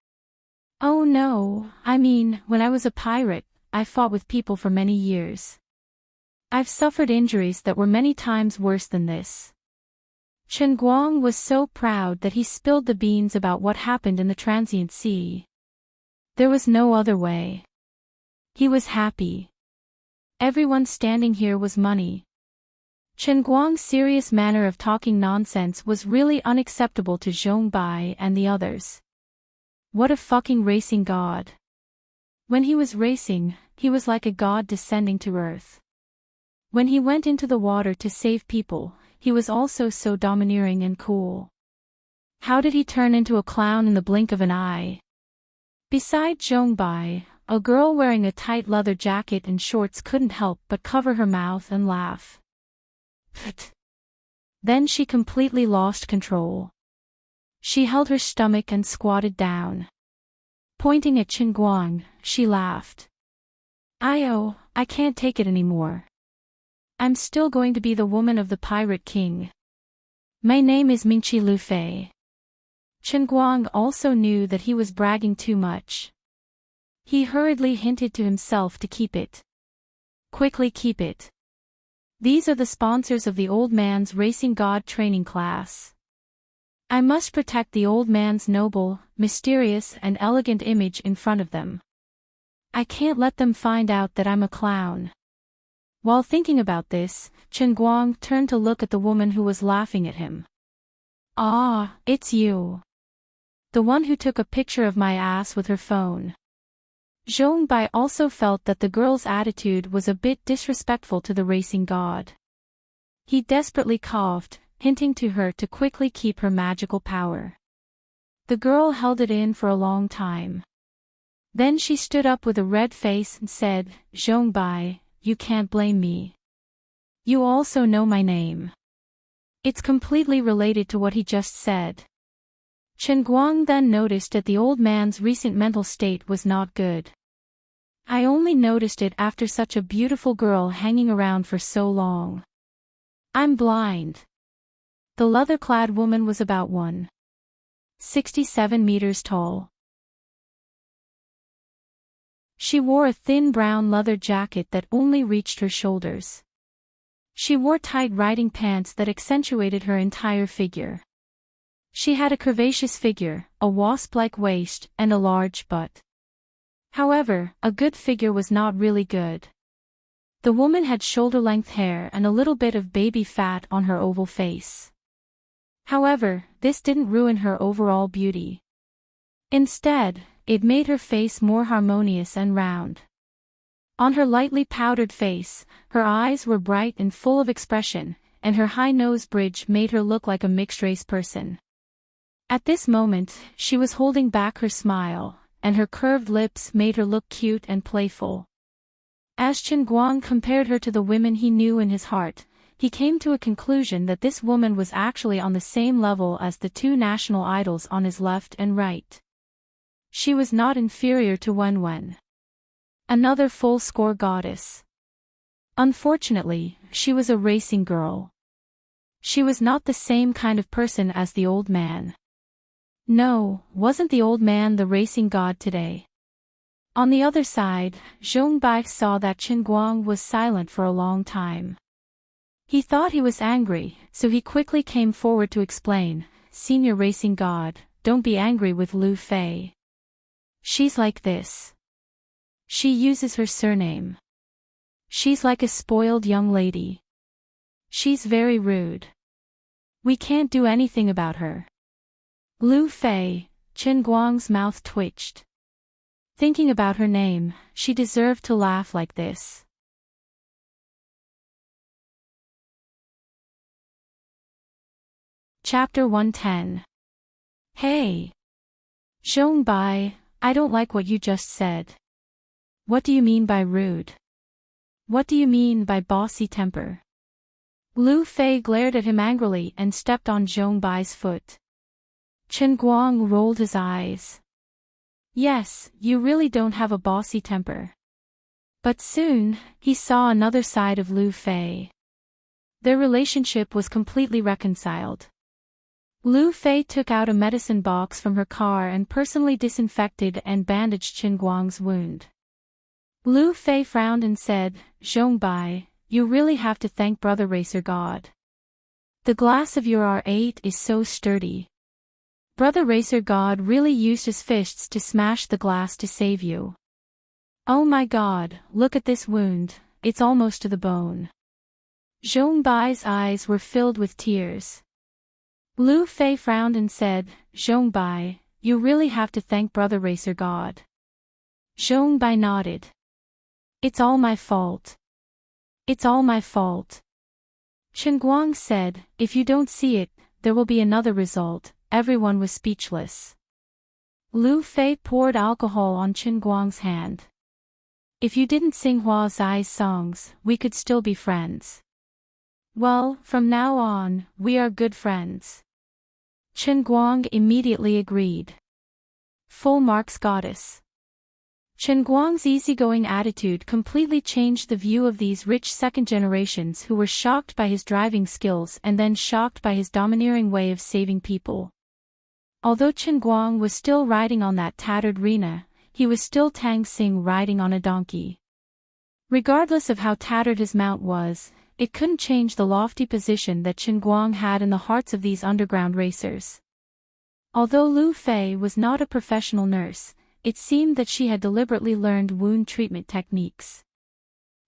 Oh no, I mean, when I was a pirate, I fought with people for many years. I've suffered injuries that were many times worse than this. Chen Guang was so proud that he spilled the beans about what happened in the transient sea. There was no other way. He was happy. Everyone standing here was money. Chen Guang's serious manner of talking nonsense was really unacceptable to Zhong Bai and the others. What a fucking racing god. When he was racing, he was like a god descending to earth. When he went into the water to save people, he was also so domineering and cool. How did he turn into a clown in the blink of an eye? Beside Zhong Bai, a girl wearing a tight leather jacket and shorts couldn't help but cover her mouth and laugh. Pfft. Then she completely lost control. She held her stomach and squatted down. Pointing at Chen Guang, she laughed. I can't take it anymore. I'm still going to be the woman of the pirate king. My name is Mingqi Lu Fei. Chen Guang also knew that he was bragging too much. He hurriedly hinted to himself to keep it. Quickly keep it. These are the sponsors of the old man's racing god training class. I must protect the old man's noble, mysterious and elegant image in front of them. I can't let them find out that I'm a clown. While thinking about this, Chen Guang turned to look at the woman who was laughing at him. Ah, it's you. The one who took a picture of my ass with her phone. Zhong Bai also felt that the girl's attitude was a bit disrespectful to the racing god. He desperately coughed, hinting to her to quickly keep her magical power. The girl held it in for a long time. Then she stood up with a red face and said, Zhong Bai, you can't blame me. You also know my name. It's completely related to what he just said. Chen Guang then noticed that the old man's recent mental state was not good. I only noticed it after such a beautiful girl hanging around for so long. I'm blind. The leather-clad woman was about 1.67 meters tall. She wore a thin brown leather jacket that only reached her shoulders. She wore tight riding pants that accentuated her entire figure. She had a curvaceous figure, a wasp-like waist, and a large butt. However, a good figure was not really good. The woman had shoulder-length hair and a little bit of baby fat on her oval face. However, this didn't ruin her overall beauty. Instead, it made her face more harmonious and round. On her lightly powdered face, her eyes were bright and full of expression, and her high nose bridge made her look like a mixed-race person. At this moment, she was holding back her smile, and her curved lips made her look cute and playful. As Chen Guang compared her to the women he knew in his heart, he came to a conclusion that this woman was actually on the same level as the two national idols on his left and right. She was not inferior to Wen Wen, another full-score goddess. Unfortunately, she was a racing girl. She was not the same kind of person as the old man. No, wasn't the old man the racing god today? On the other side, Zhong Bai saw that Chen Guang was silent for a long time. He thought he was angry, so he quickly came forward to explain, Senior Racing God, don't be angry with Lu Fei. She's like this. She uses her surname. She's like a spoiled young lady. She's very rude. We can't do anything about her. Lu Fei, Chen Guang's mouth twitched. Thinking about her name, she deserved to laugh like this. Chapter 110. Hey! Zhongbai, I don't like what you just said. What do you mean by rude? What do you mean by bossy temper? Lu Fei glared at him angrily and stepped on Zhongbai's foot. Chen Guang rolled his eyes. Yes, you really don't have a bossy temper. But soon, he saw another side of Lu Fei. Their relationship was completely reconciled. Lu Fei took out a medicine box from her car and personally disinfected and bandaged Chen Guang's wound. Lu Fei frowned and said, Zhongbai, you really have to thank Brother Racer God. The glass of your R8 is so sturdy. Brother Racer God really used his fists to smash the glass to save you. Oh my God, look at this wound, it's almost to the bone. Zhongbai's eyes were filled with tears. Lu Fei frowned and said, Zhongbai, you really have to thank Brother Racer God. Zhongbai nodded. It's all my fault. It's all my fault. Chen Guang said, if you don't see it, there will be another result. Everyone was speechless. Lu Fei poured alcohol on Chen Guang's hand. If you didn't sing Hua Zai's songs, we could still be friends. Well, from now on, we are good friends. Chen Guang immediately agreed. Full marks goddess. Chen Guang's easygoing attitude completely changed the view of these rich second generations who were shocked by his driving skills and then shocked by his domineering way of saving people. Although Chen Guang was still riding on that tattered Rena, he was still Tang Xing riding on a donkey. Regardless of how tattered his mount was, it couldn't change the lofty position that Chen Guang had in the hearts of these underground racers. Although Lu Fei was not a professional nurse, it seemed that she had deliberately learned wound treatment techniques.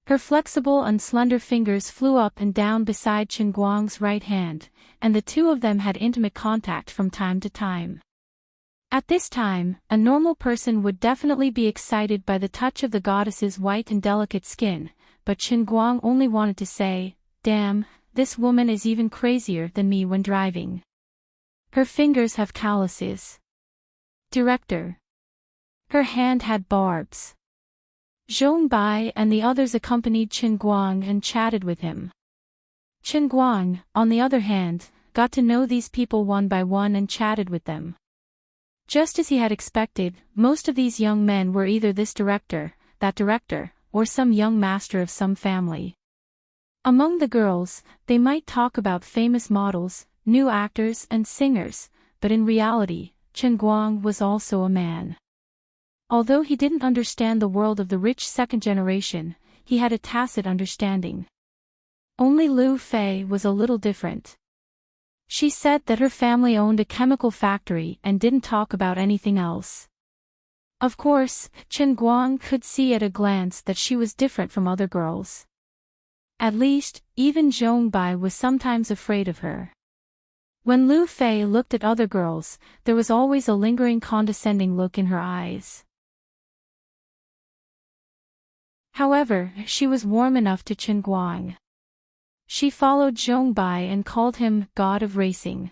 Her flexible and slender fingers flew up and down beside Chen Guang's right hand, and the two of them had intimate contact from time to time. At this time, a normal person would definitely be excited by the touch of the goddess's white and delicate skin, but Chen Guang only wanted to say, damn, this woman is even crazier than me when driving. Her fingers have calluses. Director. Her hand had barbs. Zhongbai and the others accompanied Chen Guang and chatted with him. Chen Guang, on the other hand, got to know these people one by one and chatted with them. Just as he had expected, most of these young men were either this director, that director, or some young master of some family. Among the girls, they might talk about famous models, new actors and singers, but in reality, Chen Guang was also a man. Although he didn't understand the world of the rich second generation, he had a tacit understanding. Only Lu Fei was a little different. She said that her family owned a chemical factory and didn't talk about anything else. Of course, Chen Guang could see at a glance that she was different from other girls. At least, even Zhongbai was sometimes afraid of her. When Lu Fei looked at other girls, there was always a lingering condescending look in her eyes. However, she was warm enough to Chen Guang. She followed Zhongbai and called him God of Racing.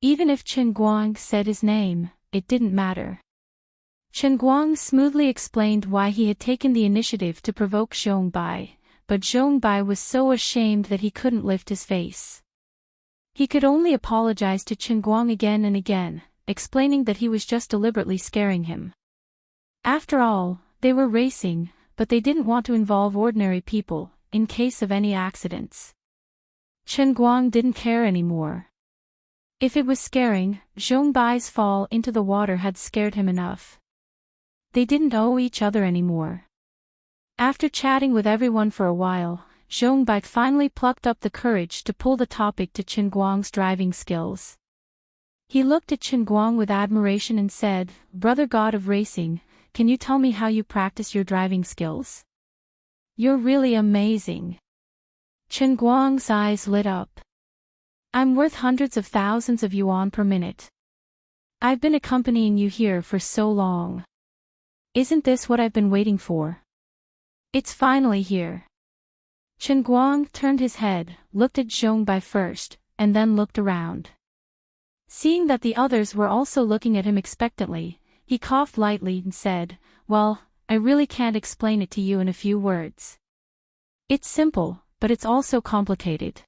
Even if Chen Guang said his name, it didn't matter. Chen Guang smoothly explained why he had taken the initiative to provoke Zhongbai, but Zhongbai was so ashamed that he couldn't lift his face. He could only apologize to Chen Guang again and again, explaining that he was just deliberately scaring him. After all, they were racing, but they didn't want to involve ordinary people, in case of any accidents. Chen Guang didn't care anymore. If it was scaring, Zhongbai's fall into the water had scared him enough. They didn't owe each other anymore. After chatting with everyone for a while, Zhongbai finally plucked up the courage to pull the topic to Chen Guang's driving skills. He looked at Chen Guang with admiration and said, "Brother God of Racing, can you tell me how you practice your driving skills? You're really amazing." Chen Guang's eyes lit up. "I'm worth hundreds of thousands of yuan per minute. I've been accompanying you here for so long. Isn't this what I've been waiting for? It's finally here. Chen Guang turned his head, looked at Zhongbai first, and then looked around. Seeing that the others were also looking at him expectantly, he coughed lightly and said, "Well, I really can't explain it to you in a few words. It's simple, but it's also complicated.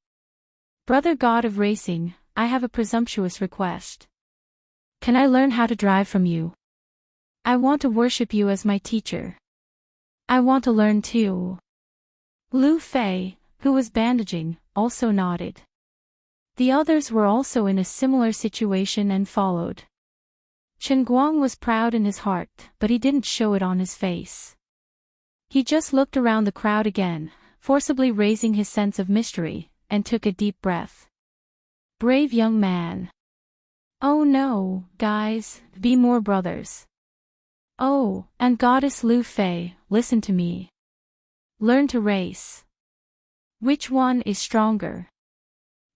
Brother God of Racing, I have a presumptuous request. Can I learn how to drive from you? I want to worship you as my teacher. I want to learn too." Lu Fei, who was bandaging, also nodded. The others were also in a similar situation and followed. Chen Guang was proud in his heart, but he didn't show it on his face. He just looked around the crowd again, forcibly raising his sense of mystery, and took a deep breath. Brave young man. Oh no, guys, be more brothers. Oh, and Goddess Lu Fei, listen to me. Learn to race. Which one is stronger?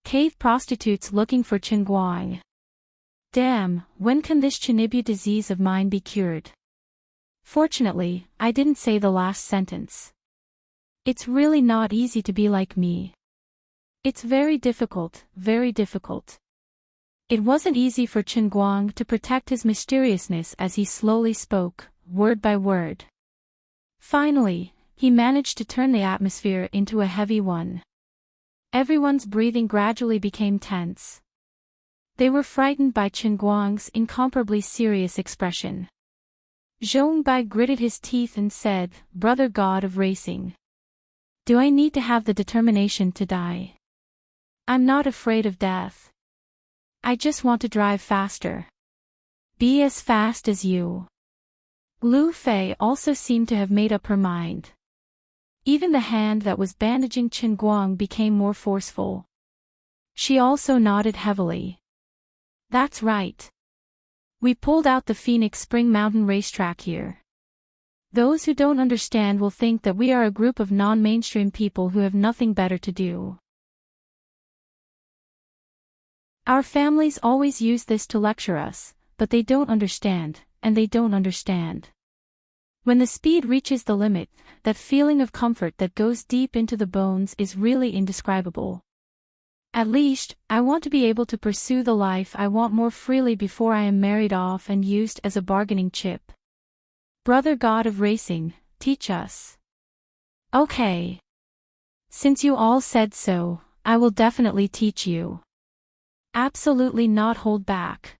Cave prostitutes looking for Chen Guang. Damn, when can this Chinibu disease of mine be cured? Fortunately, I didn't say the last sentence. It's really not easy to be like me. It's very difficult, very difficult. It wasn't easy for Chen Guang to protect his mysteriousness as he slowly spoke, word by word. Finally, he managed to turn the atmosphere into a heavy one. Everyone's breathing gradually became tense. They were frightened by Chen Guang's incomparably serious expression. Zhongbai gritted his teeth and said, "Brother God of Racing. Do I need to have the determination to die? I'm not afraid of death. I just want to drive faster. Be as fast as you." Lu Fei also seemed to have made up her mind. Even the hand that was bandaging Chen Guang became more forceful. She also nodded heavily. That's right. We pulled out the Phoenix Spring Mountain racetrack here. Those who don't understand will think that we are a group of non-mainstream people who have nothing better to do. Our families always use this to lecture us, but they don't understand, and they don't understand. When the speed reaches the limit, that feeling of comfort that goes deep into the bones is really indescribable. At least, I want to be able to pursue the life I want more freely before I am married off and used as a bargaining chip. Brother God of Racing, teach us. Okay. Since you all said so, I will definitely teach you. Absolutely not hold back.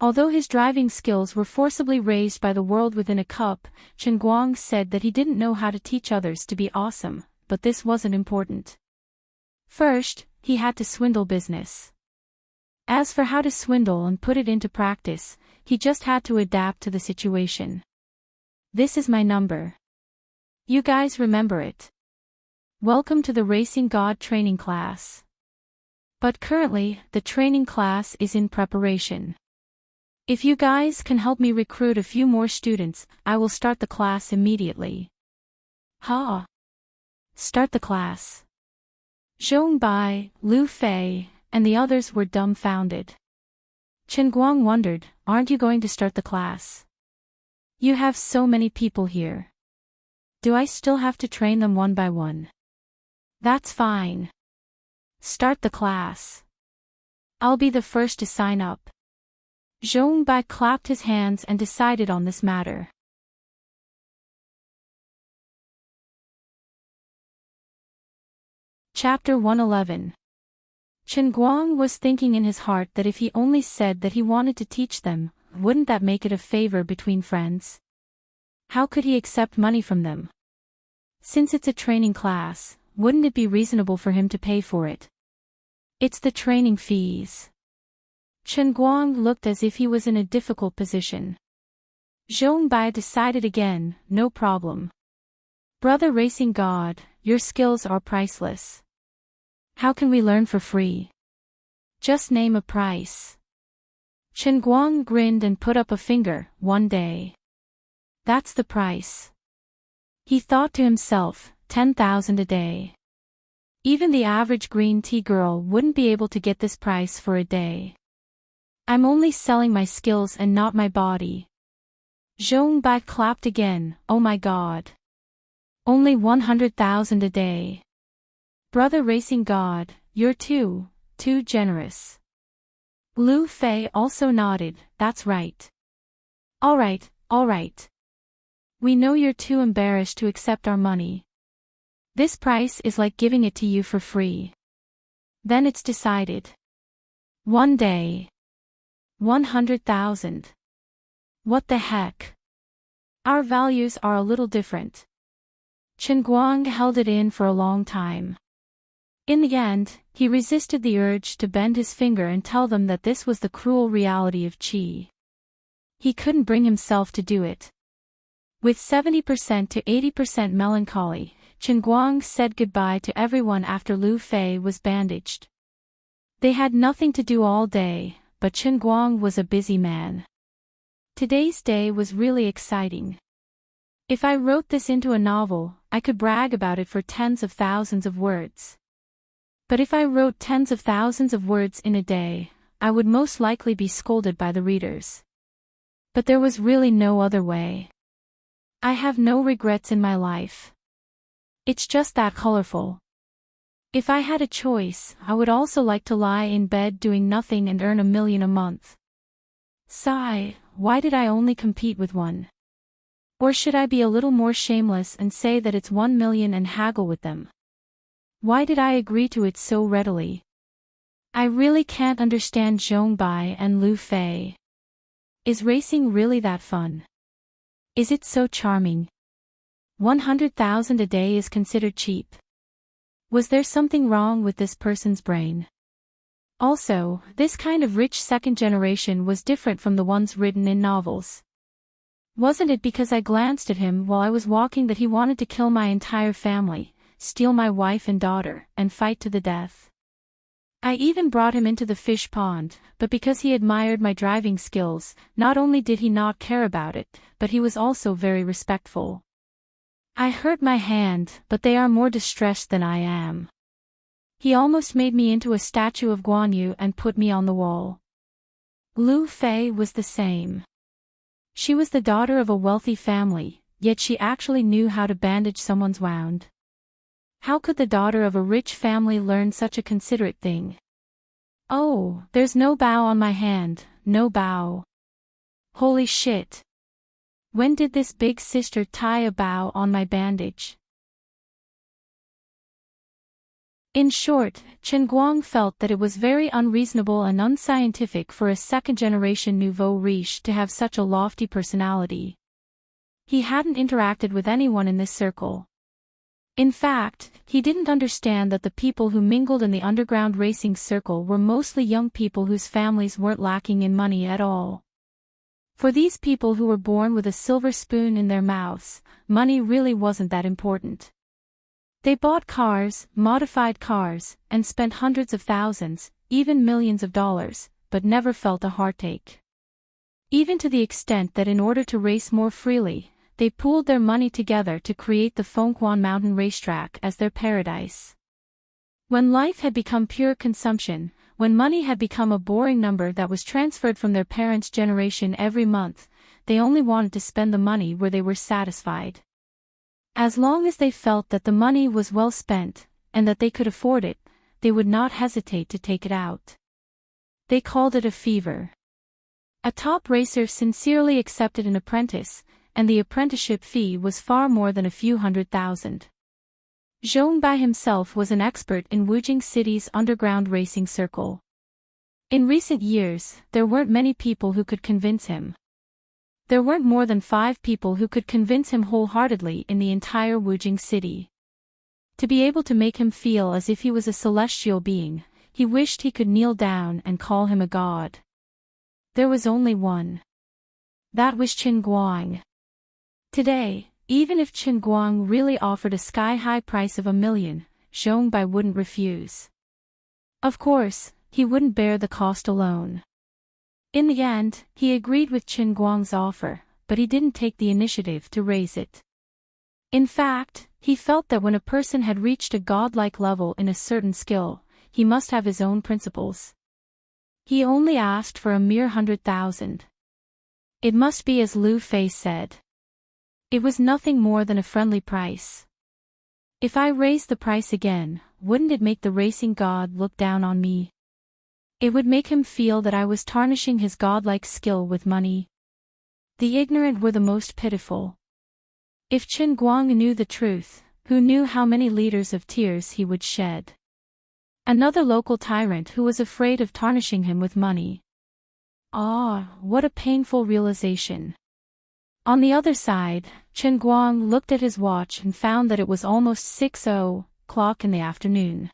Although his driving skills were forcibly raised by the world within a cup, Chen Guang said that he didn't know how to teach others to be awesome, but this wasn't important. First, he had to swindle business. As for how to swindle and put it into practice, he just had to adapt to the situation. This is my number. You guys remember it. Welcome to the Racing God training class. But currently, the training class is in preparation. If you guys can help me recruit a few more students, I will start the class immediately. Ha! Start the class. Zhongbai, Lu Fei, and the others were dumbfounded. Chen Guang wondered, aren't you going to start the class? You have so many people here. Do I still have to train them one by one? That's fine. Start the class. I'll be the first to sign up. Zhongbai clapped his hands and decided on this matter. Chapter 111. Chen Guang was thinking in his heart that if he only said that he wanted to teach them, wouldn't that make it a favor between friends? How could he accept money from them? Since it's a training class, wouldn't it be reasonable for him to pay for it? It's the training fees. Chen Guang looked as if he was in a difficult position. Zhongbai decided again, no problem. Brother Racing God, your skills are priceless. How can we learn for free? Just name a price. Chen Guang grinned and put up a finger, 1 day. That's the price. He thought to himself, 10,000 a day. Even the average green tea girl wouldn't be able to get this price for a day. I'm only selling my skills and not my body. Zhongbai clapped again. Oh my god. Only 100,000 a day. Brother racing god, you're too generous. Lu Fei also nodded. That's right. Alright. We know you're too embarrassed to accept our money. This price is like giving it to you for free. Then it's decided. One day. 100,000. What the heck? Our values are a little different. Chen Guang held it in for a long time. In the end, he resisted the urge to bend his finger and tell them that this was the cruel reality of qi. He couldn't bring himself to do it. With 70% to 80% melancholy, Chen Guang said goodbye to everyone after Lu Fei was bandaged. They had nothing to do all day, but Chen Guang was a busy man. Today's day was really exciting. If I wrote this into a novel, I could brag about it for tens of thousands of words. But if I wrote tens of thousands of words in a day, I would most likely be scolded by the readers. But there was really no other way. I have no regrets in my life. It's just that colorful. If I had a choice, I would also like to lie in bed doing nothing and earn $1 million a month. Sigh, why did I only compete with one? Or should I be a little more shameless and say that it's 1 million and haggle with them? Why did I agree to it so readily? I really can't understand Zhongbai and Lu Fei. Is racing really that fun? Is it so charming? 100,000 a day is considered cheap. Was there something wrong with this person's brain? Also, this kind of rich second generation was different from the ones written in novels. Wasn't it because I glanced at him while I was walking that he wanted to kill my entire family, steal my wife and daughter, and fight to the death? I even brought him into the fish pond, but because he admired my driving skills, not only did he not care about it, but he was also very respectful. I hurt my hand, but they are more distressed than I am. He almost made me into a statue of Guan Yu and put me on the wall. Lu Fei was the same. She was the daughter of a wealthy family, yet she actually knew how to bandage someone's wound. How could the daughter of a rich family learn such a considerate thing? Oh, there's no bow on my hand, no bow. Holy shit. When did this big sister tie a bow on my bandage? In short, Chen Guang felt that it was very unreasonable and unscientific for a second-generation nouveau riche to have such a lofty personality. He hadn't interacted with anyone in this circle. In fact, he didn't understand that the people who mingled in the underground racing circle were mostly young people whose families weren't lacking in money at all. For these people who were born with a silver spoon in their mouths, money really wasn't that important. They bought cars, modified cars, and spent hundreds of thousands, even millions of dollars, but never felt a heartache. Even to the extent that in order to race more freely, they pooled their money together to create the Fengquan Mountain Racetrack as their paradise. When life had become pure consumption, when money had become a boring number that was transferred from their parents' generation every month, they only wanted to spend the money where they were satisfied. As long as they felt that the money was well spent, and that they could afford it, they would not hesitate to take it out. They called it a fever. A top racer sincerely accepted an apprentice, and the apprenticeship fee was far more than a few $100,000. Zhongbai himself was an expert in Wujing City's underground racing circle. In recent years, there weren't many people who could convince him. There weren't more than 5 people who could convince him wholeheartedly in the entire Wujing City. To be able to make him feel as if he was a celestial being, he wished he could kneel down and call him a god. There was only one. That was Chen Guang. Today, even if Chen Guang really offered a sky-high price of $1 million, Zhongbai wouldn't refuse. Of course, he wouldn't bear the cost alone. In the end, he agreed with Chen Guang's offer, but he didn't take the initiative to raise it. In fact, he felt that when a person had reached a godlike level in a certain skill, he must have his own principles. He only asked for a mere 100,000. It must be as Lu Fei said. It was nothing more than a friendly price. If I raised the price again, wouldn't it make the racing god look down on me? It would make him feel that I was tarnishing his godlike skill with money. The ignorant were the most pitiful. If Chen Guang knew the truth, who knew how many liters of tears he would shed? Another local tyrant who was afraid of tarnishing him with money. Ah, what a painful realization. On the other side, Chen Guang looked at his watch and found that it was almost 6:00 in the afternoon.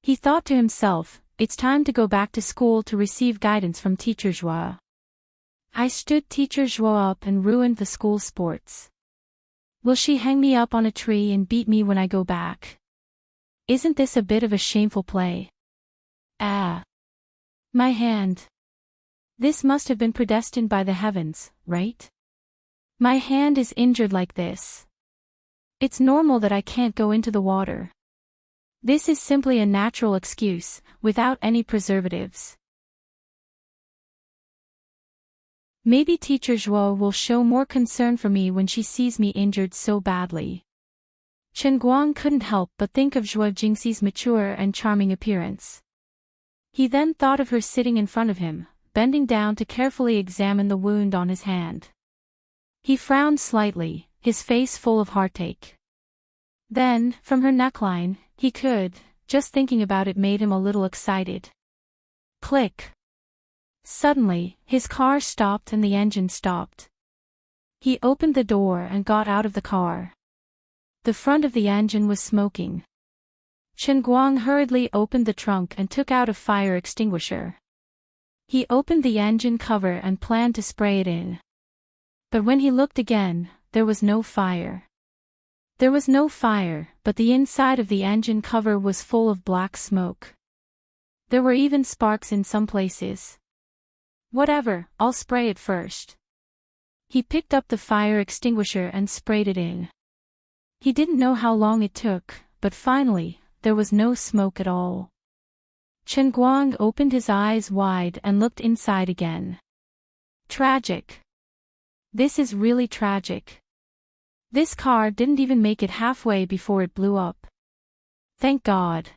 He thought to himself, it's time to go back to school to receive guidance from Teacher Zhua. I stood Teacher Zhua up and ruined the school sports. Will she hang me up on a tree and beat me when I go back? Isn't this a bit of a shameful play? Ah. My hand. This must have been predestined by the heavens, right? My hand is injured like this. It's normal that I can't go into the water. This is simply a natural excuse, without any preservatives. Maybe Teacher Zhuo will show more concern for me when she sees me injured so badly. Chen Guang couldn't help but think of Zhuo Jingxi's mature and charming appearance. He then thought of her sitting in front of him, bending down to carefully examine the wound on his hand. He frowned slightly, his face full of heartache. Then, from her neckline, he could, just thinking about it made him a little excited. Click. Suddenly, his car stopped and the engine stopped. He opened the door and got out of the car. The front of the engine was smoking. Chen Guang hurriedly opened the trunk and took out a fire extinguisher. He opened the engine cover and planned to spray it in. But when he looked again, there was no fire. There was no fire, but the inside of the engine cover was full of black smoke. There were even sparks in some places. Whatever, I'll spray it first. He picked up the fire extinguisher and sprayed it in. He didn't know how long it took, but finally, there was no smoke at all. Chen Guang opened his eyes wide and looked inside again. Tragic. This is really tragic. This car didn't even make it halfway before it blew up. Thank God.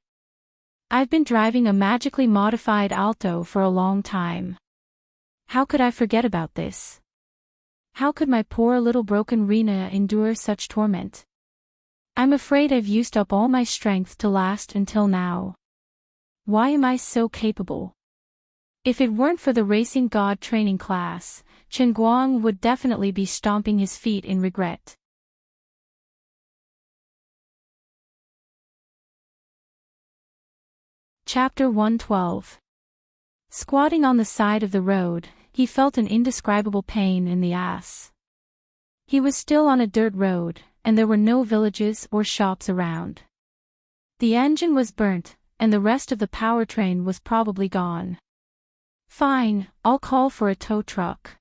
I've been driving a magically modified Alto for a long time. How could I forget about this? How could my poor little broken Rena endure such torment? I'm afraid I've used up all my strength to last until now. Why am I so capable? If it weren't for the racing god training class, Chen Guang would definitely be stomping his feet in regret. Chapter 112. Squatting on the side of the road, he felt an indescribable pain in the ass. He was still on a dirt road, and there were no villages or shops around. The engine was burnt, and the rest of the powertrain was probably gone. Fine, I'll call for a tow truck.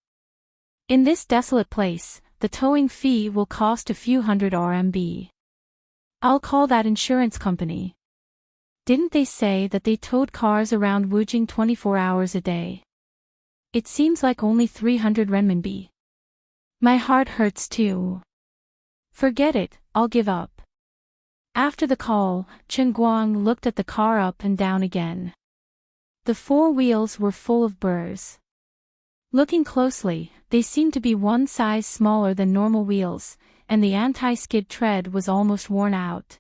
In this desolate place, the towing fee will cost a few hundred RMB. I'll call that insurance company. Didn't they say that they towed cars around Wujing 24 hours a day? It seems like only 300 renminbi. My heart hurts too. Forget it, I'll give up. After the call, Chen Guang looked at the car up and down again. The four wheels were full of burrs. Looking closely, they seemed to be one size smaller than normal wheels, and the anti-skid tread was almost worn out.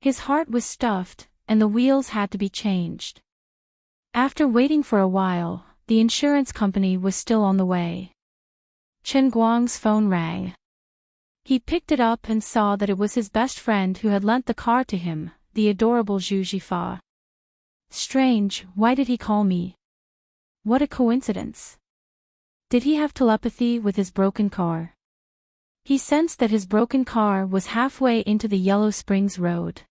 His heart was stuffed, and the wheels had to be changed. After waiting for a while, the insurance company was still on the way. Chen Guang's phone rang. He picked it up and saw that it was his best friend who had lent the car to him, the adorable Zhu Jifa. Strange, why did he call me? What a coincidence. Did he have telepathy with his broken car? He sensed that his broken car was halfway into the Yellow Springs Road.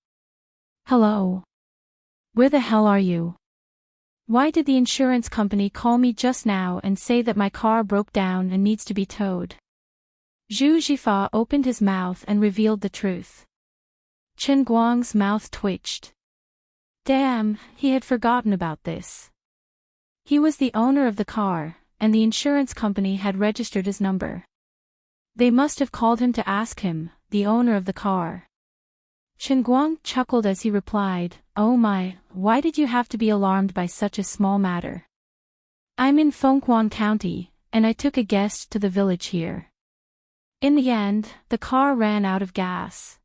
Hello. Where the hell are you? Why did the insurance company call me just now and say that my car broke down and needs to be towed? Zhu Jifa opened his mouth and revealed the truth. Chen Guang's mouth twitched. Damn, he had forgotten about this. He was the owner of the car, and the insurance company had registered his number. They must have called him to ask him, the owner of the car. Chen Guang chuckled as he replied, "Oh my, why did you have to be alarmed by such a small matter? I'm in Fengquan County, and I took a guest to the village here." In the end, the car ran out of gas.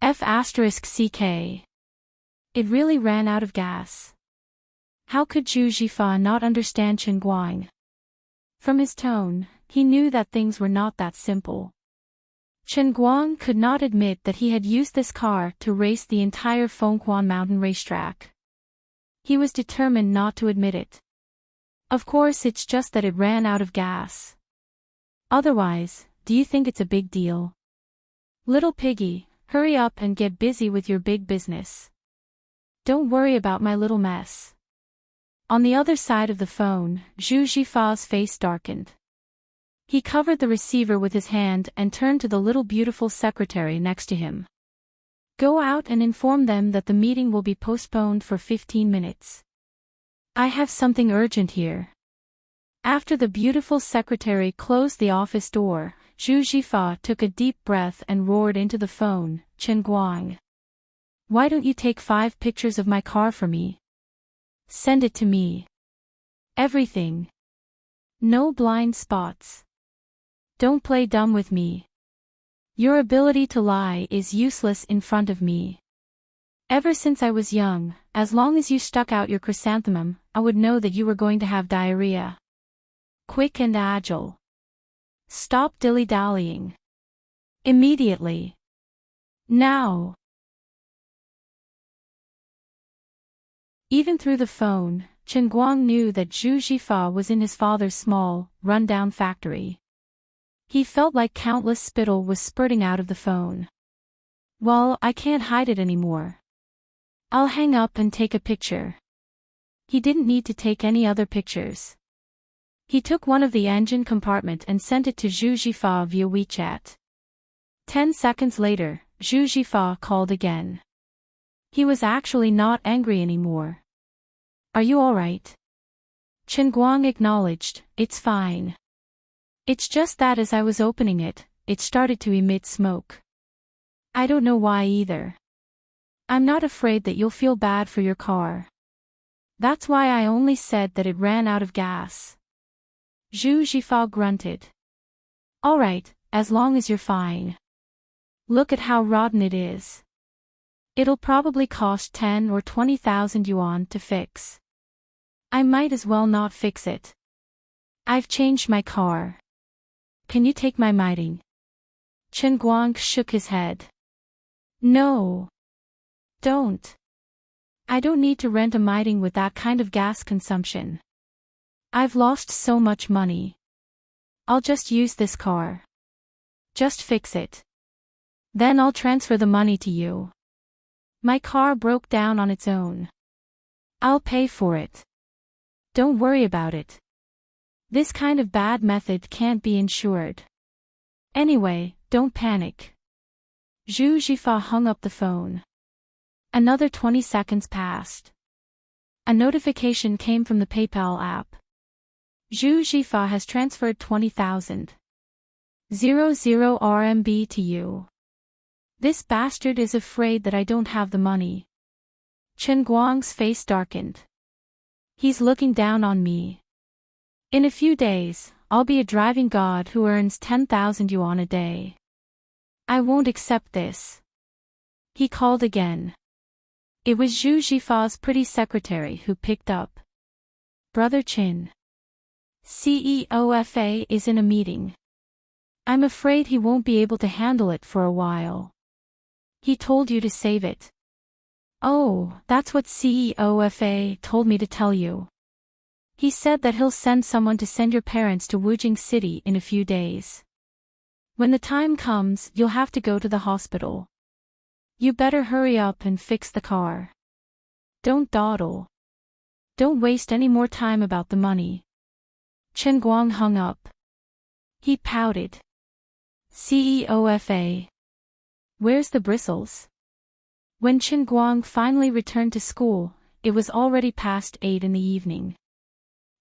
F***CK. It really ran out of gas. How could Zhu Jifa not understand Chen Guang? From his tone, he knew that things were not that simple. Chen Guang could not admit that he had used this car to race the entire Fengquan mountain racetrack. He was determined not to admit it. Of course, it's just that it ran out of gas. Otherwise, do you think it's a big deal? Little piggy, hurry up and get busy with your big business. Don't worry about my little mess. On the other side of the phone, Zhu Jifa's face darkened. He covered the receiver with his hand and turned to the little beautiful secretary next to him. Go out and inform them that the meeting will be postponed for 15 minutes. I have something urgent here. After the beautiful secretary closed the office door, Zhu Jifa took a deep breath and roared into the phone, "Chen Guang. Why don't you take 5 pictures of my car for me? Send it to me. Everything. No blind spots. Don't play dumb with me. Your ability to lie is useless in front of me. Ever since I was young, as long as you stuck out your chrysanthemum, I would know that you were going to have diarrhea. Quick and agile. Stop dilly-dallying. Immediately. Now." Even through the phone, Chen Guang knew that Zhu Jifa was in his father's small, run-down factory. He felt like countless spittle was spurting out of the phone. "Well, I can't hide it anymore. I'll hang up and take a picture." He didn't need to take any other pictures. He took one of the engine compartment and sent it to Zhu Jifa via WeChat. 10 seconds later, Zhu Jifa called again. He was actually not angry anymore. "Are you all right?" Chen Guang acknowledged, "It's fine. It's just that as I was opening it, it started to emit smoke. I don't know why either. I'm not afraid that you'll feel bad for your car. That's why I only said that it ran out of gas." Zhu Jifa grunted. "All right, as long as you're fine. Look at how rotten it is. It'll probably cost 10 or 20,000 yuan to fix. I might as well not fix it. I've changed my car. Can you take my miting?" Chen Guang shook his head. "No. Don't. I don't need to rent a miting with that kind of gas consumption. I've lost so much money. I'll just use this car. Just fix it. Then I'll transfer the money to you. My car broke down on its own. I'll pay for it. Don't worry about it. This kind of bad method can't be insured. Anyway, don't panic." Zhu Jifa hung up the phone. Another 20 seconds passed. A notification came from the PayPal app. Zhu Jifa has transferred 20,000 RMB to you. This bastard is afraid that I don't have the money. Chen Guang's face darkened. He's looking down on me. In a few days, I'll be a driving god who earns 10,000 yuan a day. I won't accept this. He called again. It was Zhu Jifa's pretty secretary who picked up. "Brother Chin. CEOFA is in a meeting. I'm afraid he won't be able to handle it for a while. He told you to save it." "Oh, that's what CEOFA told me to tell you. He said that he'll send someone to send your parents to Wujing City in a few days. When the time comes, you'll have to go to the hospital. You better hurry up and fix the car. Don't dawdle. Don't waste any more time about the money." Chen Guang hung up. He pouted. "CEOFA. Where's the bristles?" When Chen Guang finally returned to school, it was already past 8 in the evening.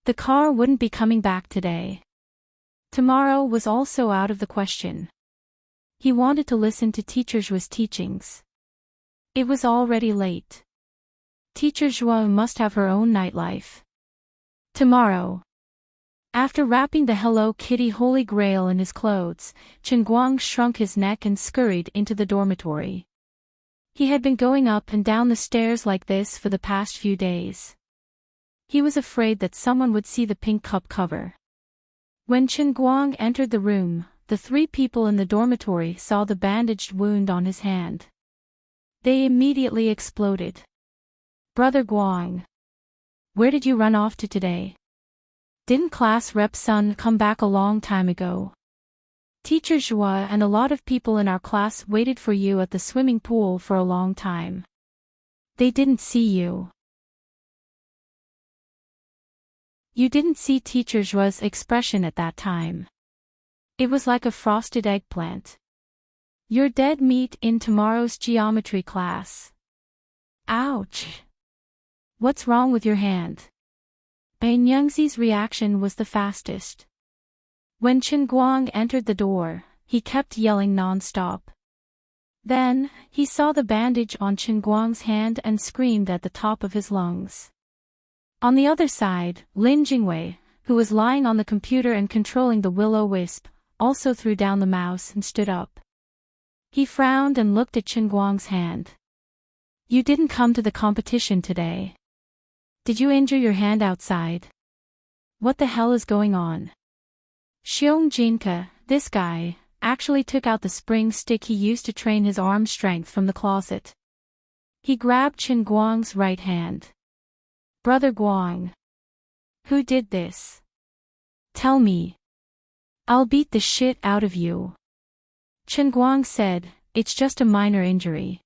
The car wouldn't be coming back today. Tomorrow was also out of the question. He wanted to listen to Teacher Zhua's teachings. It was already late. Teacher Zhua must have her own nightlife. Tomorrow. After wrapping the Hello Kitty Holy Grail in his clothes, Chen Guang shrunk his neck and scurried into the dormitory. He had been going up and down the stairs like this for the past few days. He was afraid that someone would see the pink cup cover. When Chen Guang entered the room, the three people in the dormitory saw the bandaged wound on his hand. They immediately exploded. Brother Guang. Where did you run off to today? Didn't class rep Sun come back a long time ago? Teacher Zhua and a lot of people in our class waited for you at the swimming pool for a long time. They didn't see you. You didn't see Teacher Zhua's expression at that time. It was like a frosted eggplant. You're dead meat in tomorrow's geometry class. Ouch! What's wrong with your hand? Bai Nyingzi's reaction was the fastest. When Chen Guang entered the door, he kept yelling non-stop. Then, he saw the bandage on Chen Guang's hand and screamed at the top of his lungs. On the other side, Lin Jingwei, who was lying on the computer and controlling the will-o-wisp, also threw down the mouse and stood up. He frowned and looked at Chen Guang's hand. You didn't come to the competition today. Did you injure your hand outside? What the hell is going on? Xiong Jinke, this guy, actually took out the spring stick he used to train his arm strength from the closet. He grabbed Chen Guang's right hand. Brother Guang. Who did this? Tell me. I'll beat the shit out of you. Chen Guang said, it's just a minor injury.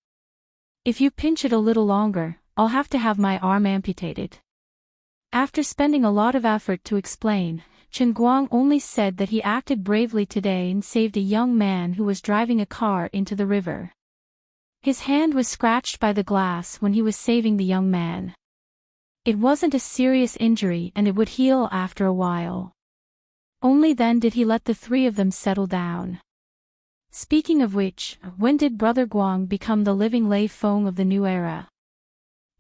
If you pinch it a little longer, I'll have to have my arm amputated. After spending a lot of effort to explain, Chen Guang only said that he acted bravely today and saved a young man who was driving a car into the river. His hand was scratched by the glass when he was saving the young man. It wasn't a serious injury and it would heal after a while. Only then did he let the three of them settle down. Speaking of which, when did Brother Guang become the living Lei Feng of the new era?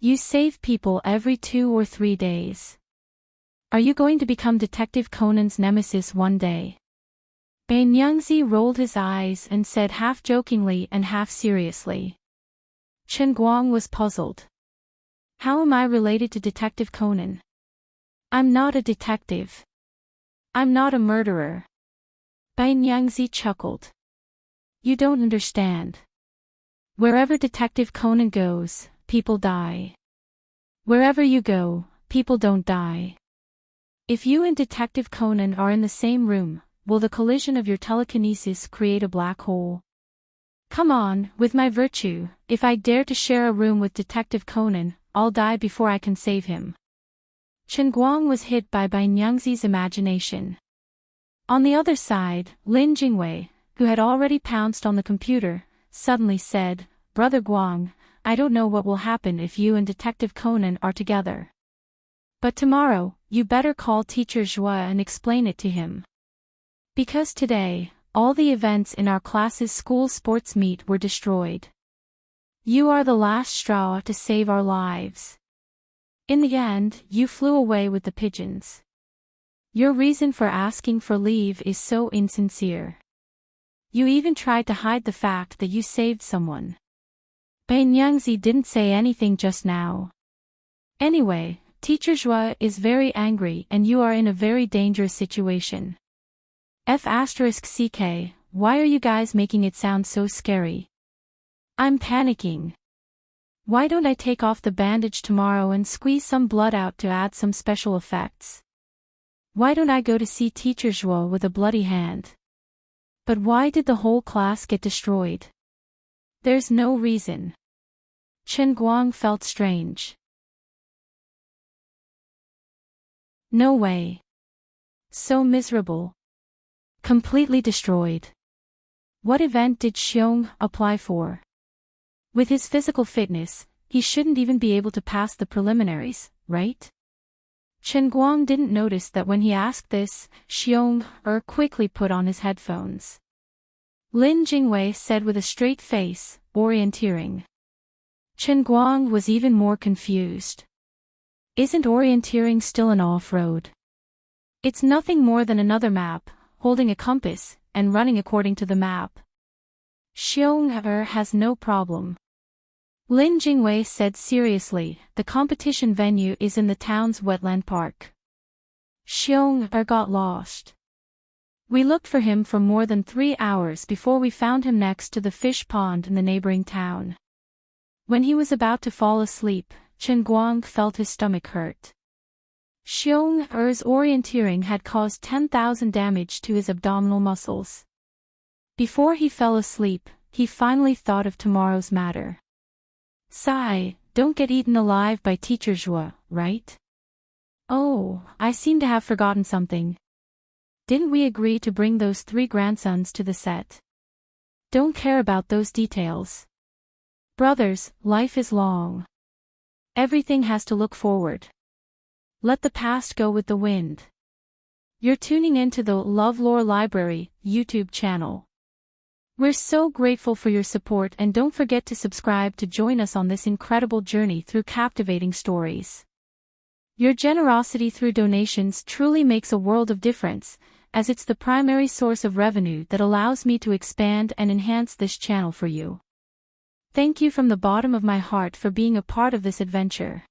You save people every 2 or 3 days. Are you going to become Detective Conan's nemesis one day? Bai Nyingzi rolled his eyes and said half jokingly and half seriously. Chen Guang was puzzled. How am I related to Detective Conan? I'm not a detective. I'm not a murderer. Bai Nyingzi chuckled. You don't understand. Wherever Detective Conan goes, people die. Wherever you go, people don't die. If you and Detective Conan are in the same room, will the collision of your telekinesis create a black hole? Come on, with my virtue, if I dare to share a room with Detective Conan, I'll die before I can save him. Chen Guang was hit by Bai Nyingzi's imagination. On the other side, Lin Jingwei, who had already pounced on the computer, suddenly said, Brother Guang, I don't know what will happen if you and Detective Conan are together. But tomorrow, you better call Teacher Zhua and explain it to him. Because today, all the events in our class's school sports meet were destroyed. You are the last straw to save our lives. In the end, you flew away with the pigeons. Your reason for asking for leave is so insincere. You even tried to hide the fact that you saved someone. Bai Nyingzi didn't say anything just now. Anyway, Teacher Zhua is very angry and you are in a very dangerous situation. F***ck, why are you guys making it sound so scary? I'm panicking. Why don't I take off the bandage tomorrow and squeeze some blood out to add some special effects? Why don't I go to see Teacher Zhua with a bloody hand? But why did the whole class get destroyed? There's no reason. Chen Guang felt strange. No way. So miserable. Completely destroyed. What event did Xiong apply for? With his physical fitness, he shouldn't even be able to pass the preliminaries, right? Chen Guang didn't notice that when he asked this, Xiong quickly put on his headphones. Lin Jingwei said with a straight face, orienteering. Chen Guang was even more confused. Isn't orienteering still an off-road? It's nothing more than another map, holding a compass, and running according to the map. Xiong has no problem. Lin Jingwei said seriously, the competition venue is in the town's wetland park. Xiong got lost. We looked for him for more than 3 hours before we found him next to the fish pond in the neighboring town. When he was about to fall asleep, Chen Guang felt his stomach hurt. Xiong's orienteering had caused 10,000 damage to his abdominal muscles. Before he fell asleep, he finally thought of tomorrow's matter. Sigh, don't get eaten alive by Teacher Zhua, right? Oh, I seem to have forgotten something. Didn't we agree to bring those 3 grandsons to the set? Don't care about those details. Brothers, life is long. Everything has to look forward. Let the past go with the wind. You're tuning into the LoveLore Library YouTube channel. We're so grateful for your support, and don't forget to subscribe to join us on this incredible journey through captivating stories. Your generosity through donations truly makes a world of difference, as it's the primary source of revenue that allows me to expand and enhance this channel for you. Thank you from the bottom of my heart for being a part of this adventure.